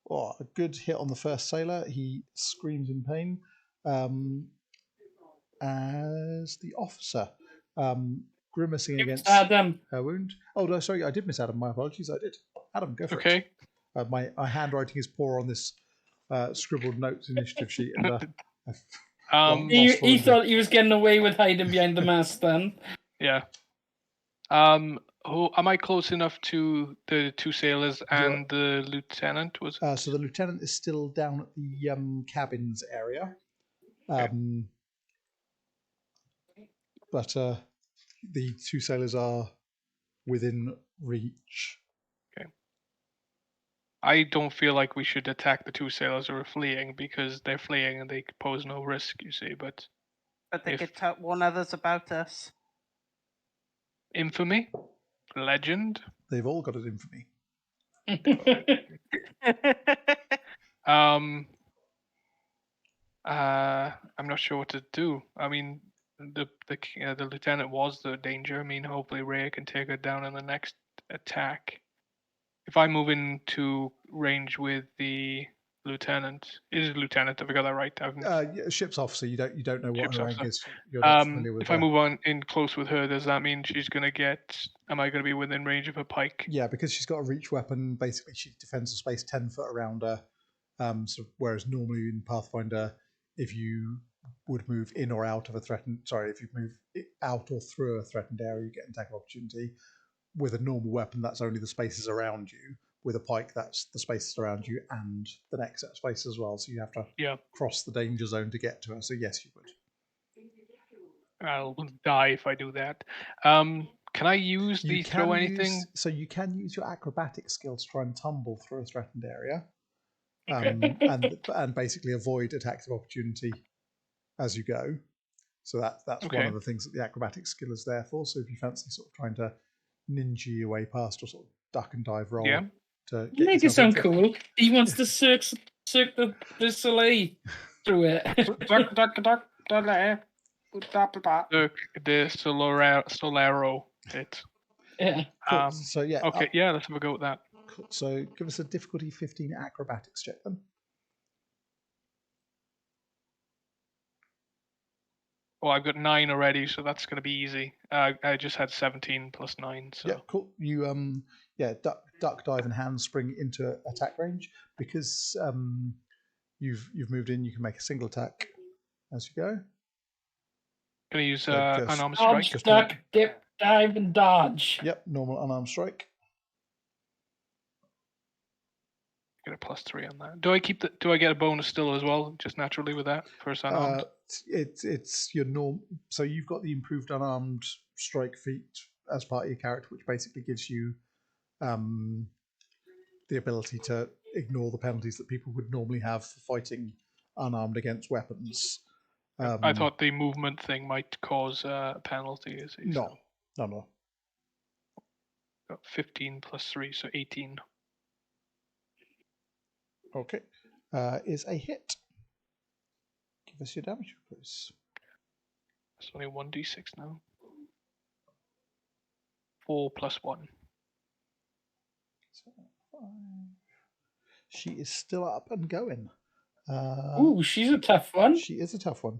Oh, a good hit on the first sailor. He screams in pain. As the officer, grimacing against Adam. her wound. Oh, no, sorry, I did miss Adam. My apologies, I did. Adam, go for Okay. it. My handwriting is poor on this scribbled notes initiative sheet. And He thought he was getting away with hiding behind the mask then. Yeah. Who am I close enough to the 2 sailors and the lieutenant? Was it? So the lieutenant is still down at the cabins area. But the 2 sailors are within reach. Okay. I don't feel like we should attack the 2 sailors who are fleeing because they're fleeing and they pose no risk, you see. But they could warn others about us. Infamy, legend. They've all got an infamy. I'm not sure what to do. I mean, the lieutenant was the danger. I mean, hopefully Reya can take her down in the next attack. If I move into range with the lieutenant, is it lieutenant? Have I got that right? Ship's officer. You don't know what her rank is. You're not familiar with if I move on in close with her, does that mean she's going to get? Am I going to be within range of her pike? Yeah, because she's got a reach weapon. Basically, she defends the space 10 foot around her. Whereas normally in Pathfinder, if you would move in or out of a threatened, if you move out or through a threatened area, you get an attack of opportunity. With a normal weapon, that's only the spaces around you. With a pike, that's the spaces around you and the next set of spaces as well. So you have to cross the danger zone to get to her. So yes, you would. I'll die if I do that. Can I use throw anything? So you can use your acrobatic skill to try and tumble through a threatened area, and basically avoid attacks of opportunity as you go. So that's one of the things that the acrobatic skill is there for. So if you fancy sort of trying to ninja your way past or sort of duck and dive roll, to get make it sound cool. He wants to cirque the soleil through it. Cirque de Solero. It. Yeah. Cool. So Okay. Let's have a go with that. Cool. So give us a difficulty 15 acrobatics check then. Well, I've got 9 already, so that's going to be easy. I just had 17 plus 9. So. Yeah, cool. You duck, dive, and handspring into attack range because you've moved in. You can make a single attack as you go. Can I use unarmed strike? Duck, dip, dive, and dodge. Yep, normal unarmed strike. Get a +3 on that. Do I get a bonus still as well, just naturally with that first unarmed? It's your norm. So you've got the improved unarmed strike feat as part of your character, which basically gives you the ability to ignore the penalties that people would normally have for fighting unarmed against weapons. I thought the movement thing might cause a penalty. No. Got 15 plus 3, so 18. Okay. Is a hit. Give us your damage, please. It's only 1d6 now. 4 plus 1. So, 5. She is still up and going. Ooh, she's a tough one. She is a tough one.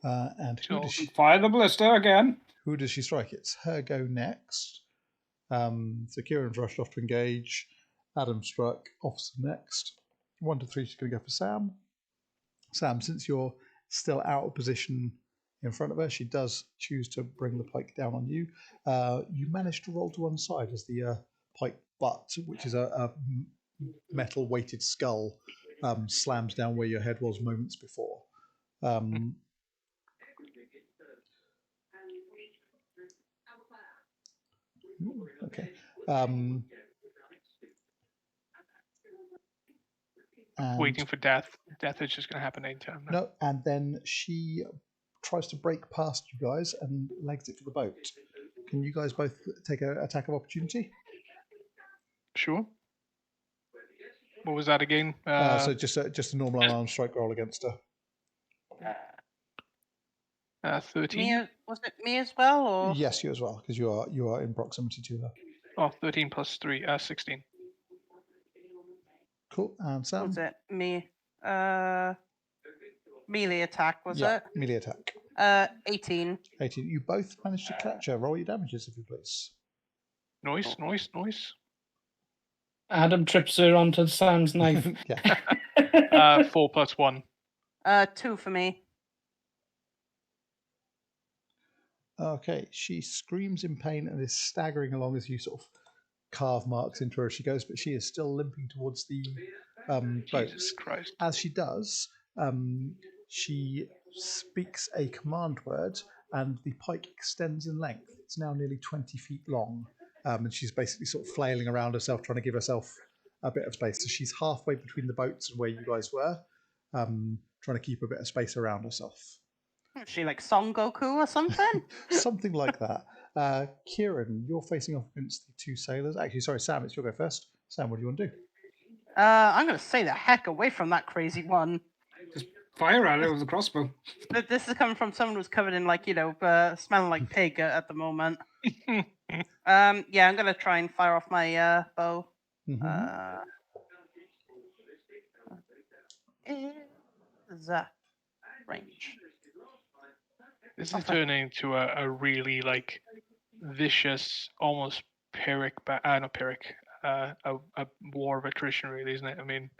And who does she? Fire the ballista again. Who does she strike? It's her go next. So Kieran's rushed off to engage. Adam struck. Officer next. 1 to 3. She's going to go for Sam. Sam, since you're still out of position in front of her, she does choose to bring the pike down on you. You manage to roll to one side as the pike butt, which is a metal weighted skull, slams down where your head was moments before. Okay. Waiting for death. Death is just going to happen anytime. No, and then she tries to break past you guys and legs it for the boat. Can you guys both take an attack of opportunity? Sure. What was that again? So just a normal unarmed strike roll against her. 13. Was it me as well, or? Yes, you as well, because you are in proximity to her. Oh, 13 plus 3, 16. Cool. And Sam? Was it me? Melee attack, was Yeah, it? melee attack. 18. 18. You both managed to catch her. Roll your damages, if you please. Noise, noise, noise. Adam trips her onto Sam's knife. Yeah. 4 plus 1. 2 for me. Okay. She screams in pain and is staggering along as you sort of carve marks into her as she goes, but she is still limping towards the boats. Jesus Christ. As she does, she speaks a command word and the pike extends in length. It's now nearly 20 feet long. And she's basically sort of flailing around herself, trying to give herself a bit of space. So she's halfway between the boats and where you guys were, trying to keep a bit of space around herself. Is she like Son Goku or something? Something like that. Kieran, you're facing off against the two sailors. Actually, sorry, Sam, it's your go first. Sam, what do you want to do? I'm going to stay the heck away from that crazy one. Just fire at it with a crossbow. But this is coming from someone who's covered in, like, smelling like pig at the moment. Yeah, I'm going to try and fire off my bow. Is that range? This is turning into a really, like, vicious, almost Pyrrhic, not Pyrrhic, a war of attrition, really, isn't it? I mean,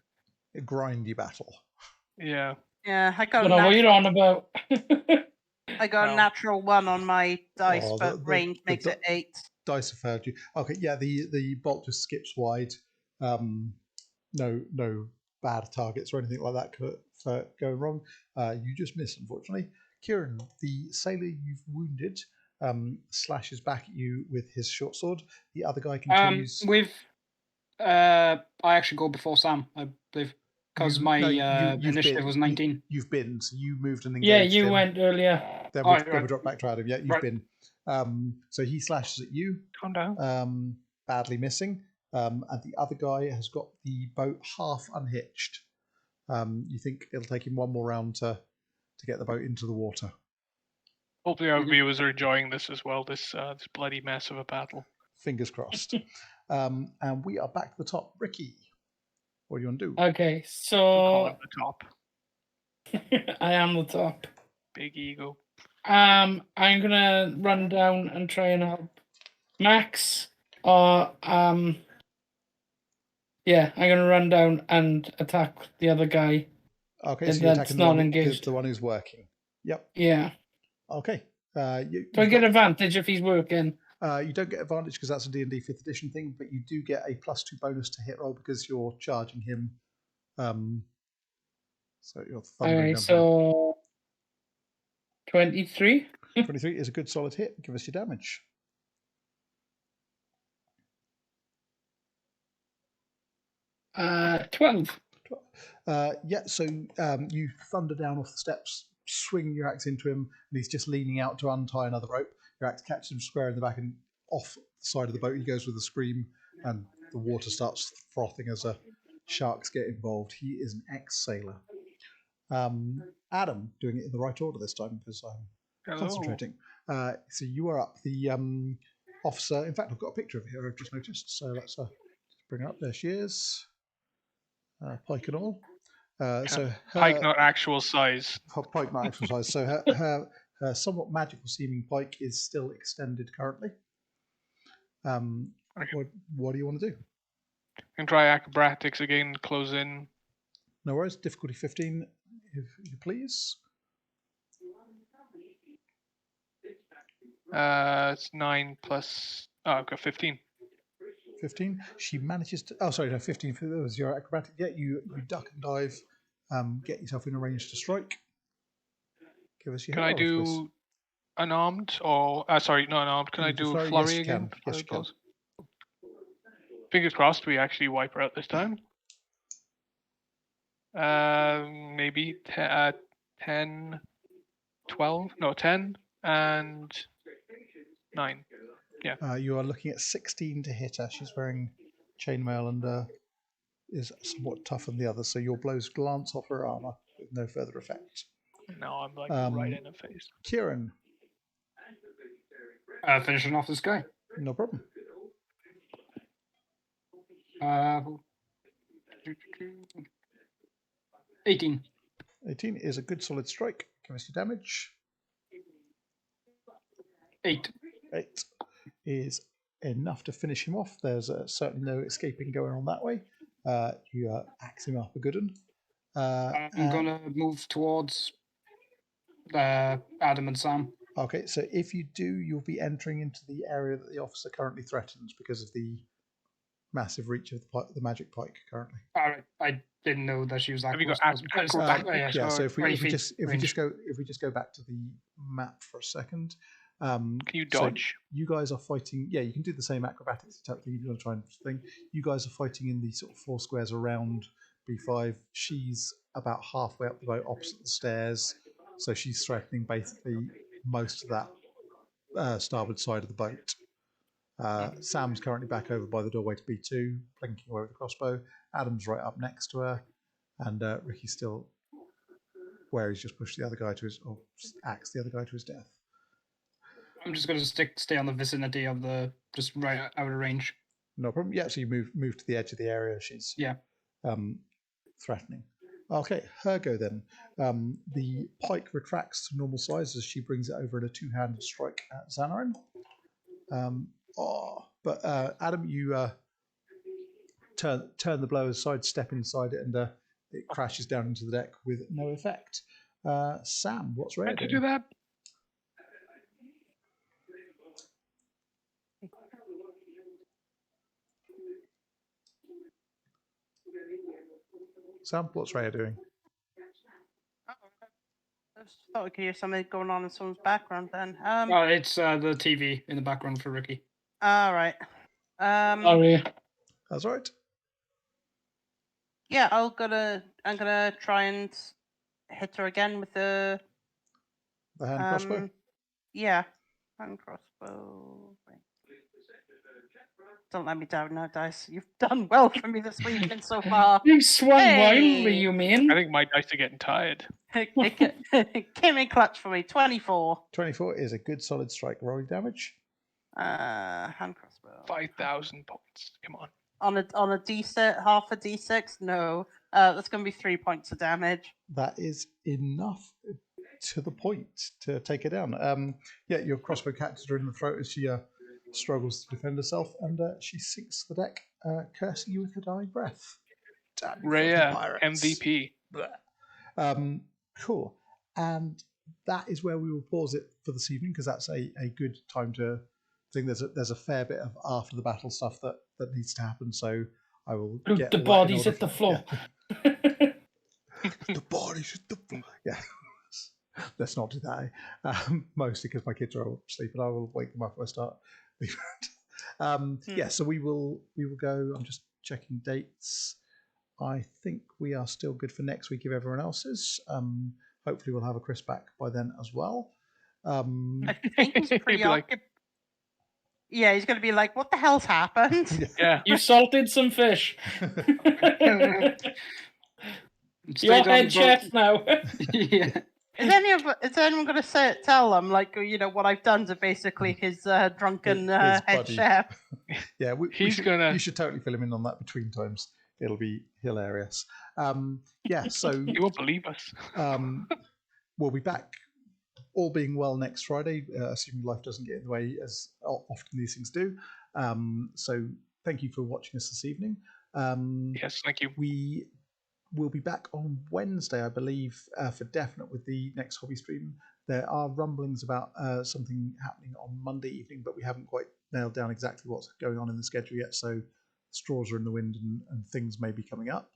A grindy battle. yeah. Yeah, I I don't know what you're on about. I got a natural 1 on my dice, Oh, but range makes it 8. Dice have failed you. Okay, yeah, the bolt just skips wide. No bad targets or anything like that for going wrong. You just miss, unfortunately. Kieran, the sailor you've wounded, slashes back at you with his short sword. The other guy continues. I actually go before Sam, I believe, because my initiative was 19. You've been, so you moved and engaged. Yeah, you him. went earlier. Then we drop back to Adam. Yeah, you've been. So he slashes at you. Calm down. Badly missing. And the other guy has got the boat half unhitched. You think it'll take him one more round to get the boat into the water. Hopefully our viewers are enjoying this as well, this bloody mess of a battle. Fingers crossed. And we are back to the top. Ricky, what do you want to do? Okay, Call so him the top. I am the top. Big ego. I'm gonna run down and try and help Max, or yeah, I'm gonna run down and attack the other guy. Okay, so If you're that's attacking not engaged. the one who's working. Yep. Yeah. Okay. Do I get advantage if he's working? You don't get advantage because that's a D&D 5th edition thing, but you do get a +2 bonus to hit roll because you're charging him. So you're thundering. Okay, so 23. 23 is a good solid hit. Give us your damage. Uh, 12. Yeah, so you thunder down off the steps, swing your axe into him, and he's just leaning out to untie another rope. Your axe catches him square in the back and off the side of the boat. He goes with a scream, and the water starts frothing as sharks get involved. He is an ex-sailor. Adam, doing it in the right order this time because I'm concentrating. So you are up. The officer, in fact, I've got a picture of her here, I've just noticed. So let's bring her up. There she is. Pike and all. So her, pike, not actual size. Pike, not actual size. So her somewhat magical seeming pike is still extended currently. Okay. What do you want to do? Can try acrobatics again, close in. No worries. Difficulty 15, if you please. It's 9 plus. Oh, I've got 15. 15. She manages to. Oh, sorry, no, 15. That was your acrobatic. Yeah, you duck and dive, get yourself in a range to strike. Give us your. Can I do unarmed or sorry, not unarmed? Can I do flurry? flurry Yes, again? Yes, you can. Fingers crossed we actually wipe her out this time. Maybe 10, 12, no 10 and 9. Yeah. You are looking at 16 to hit her. She's wearing chainmail and is somewhat tougher than the others, so your blows glance off her armor with no further effect. No, I'm like right in the face. Kieran. Finishing off this guy. No problem. 18. 18 is a good solid strike. Give us your damage. 8. 8 is enough to finish him off. There's certainly no escaping going on that way. You axe him up a good one. I'm going to move towards Adam and Sam. Okay, so if you do, you'll be entering into the area that the officer currently threatens because of the massive reach of the magic pike currently. I didn't know that she was that. Have you got acrobatics? Yeah. So if we just go back to the map for a second. Can you dodge? So you guys are fighting. Yeah, you can do the same acrobatics type thing if you want to try and thing. You guys are fighting in the sort of 4 squares around B5. She's about halfway up the boat, opposite the stairs. So she's threatening basically most of that starboard side of the boat. Sam's currently back over by the doorway to B2, blinking away with the crossbow. Adam's right up next to her, and Ricky's still where he's just pushed the other guy to his, or axed the other guy to his death. I'm just going to stay on the vicinity of just right out of range. No problem. Yeah, so you move to the edge of the area she's threatening. Okay, her go then. The pike retracts to normal size as she brings it over in a 2-handed strike at Xanorin. But Adam, you turn the blow aside, step inside it, and it crashes down into the deck with no effect. Sam, what's Reya doing? Can you do that? Sam, what's Reya doing? I just thought we could hear something going on in someone's background then. It's the TV in the background for Ricky. All right. Sorry. That's right. Yeah, I'm gonna try and hit her again with the hand crossbow. Yeah, hand crossbow. Right. Don't let me down now, dice. You've done well for me this weekend so far. You swung wildly, you mean? I think my dice are getting tired. It came in clutch for me. 24. 24 is a good solid strike. Rolling damage. Hand crossbow. 5,000 points. Come on. On a D6, half a D6. No, that's going to be 3 points of damage. That is enough to the point to take her down. Yeah, your crossbow catches her in the throat as she struggles to defend herself, and she sinks to the deck, cursing you with her dying breath. Damn, Reya, MVP. Cool. And that is where we will pause it for this evening, because that's a good time to think there's a fair bit of after the battle stuff that needs to happen. So I will get the bodies at the floor. Yeah. The bodies at the floor. Yeah. Let's not do that. Mostly because my kids are all asleep, and I will wake them up if I start. Yeah. So we will go. I'm just checking dates. I think we are still good for next week if everyone else is. Hopefully we'll have a Chris back by then as well. I think he's preoccupied. Yeah, he's going to be like, "What the hell's happened?" Yeah. You salted some fish. Your Straight on head the chef now. yeah. Is anyone going to tell him, like, what I've done to basically his drunken His head buddy. chef? Yeah, He's gonna. you should totally fill him in on that between times. It'll be hilarious. Yeah, so He won't believe us. we'll be back, all being well, next Friday, assuming life doesn't get in the way, as often these things do. So thank you for watching us this evening. Yes, thank you. We will be back on Wednesday, I believe, for definite with the next hobby stream. There are rumblings about something happening on Monday evening, but we haven't quite nailed down exactly what's going on in the schedule yet. So straws are in the wind and things may be coming up.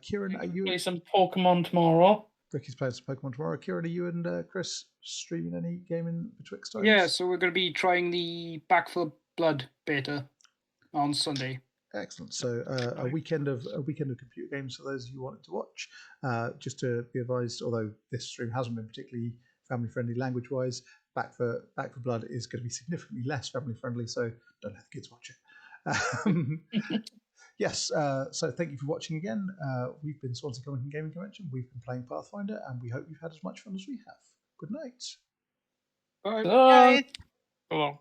Kieran, are you? Play some Pokemon tomorrow. Ricky's playing some Pokemon tomorrow. Kieran, are you and Chris streaming any gaming betwixt times? Yeah, so we're going to be trying the Back for Blood beta on Sunday. Excellent. So a weekend of computer games for those of you who wanted to watch. Just to be advised, although this stream hasn't been particularly family friendly language wise, Back for Blood is going to be significantly less family friendly. So don't let the kids watch it. Yes. So thank you for watching again. We've been Swansea Comic and Gaming Convention. We've been playing Pathfinder, and we hope you've had as much fun as we have. Good night. Bye. Bye. Guys. Hello.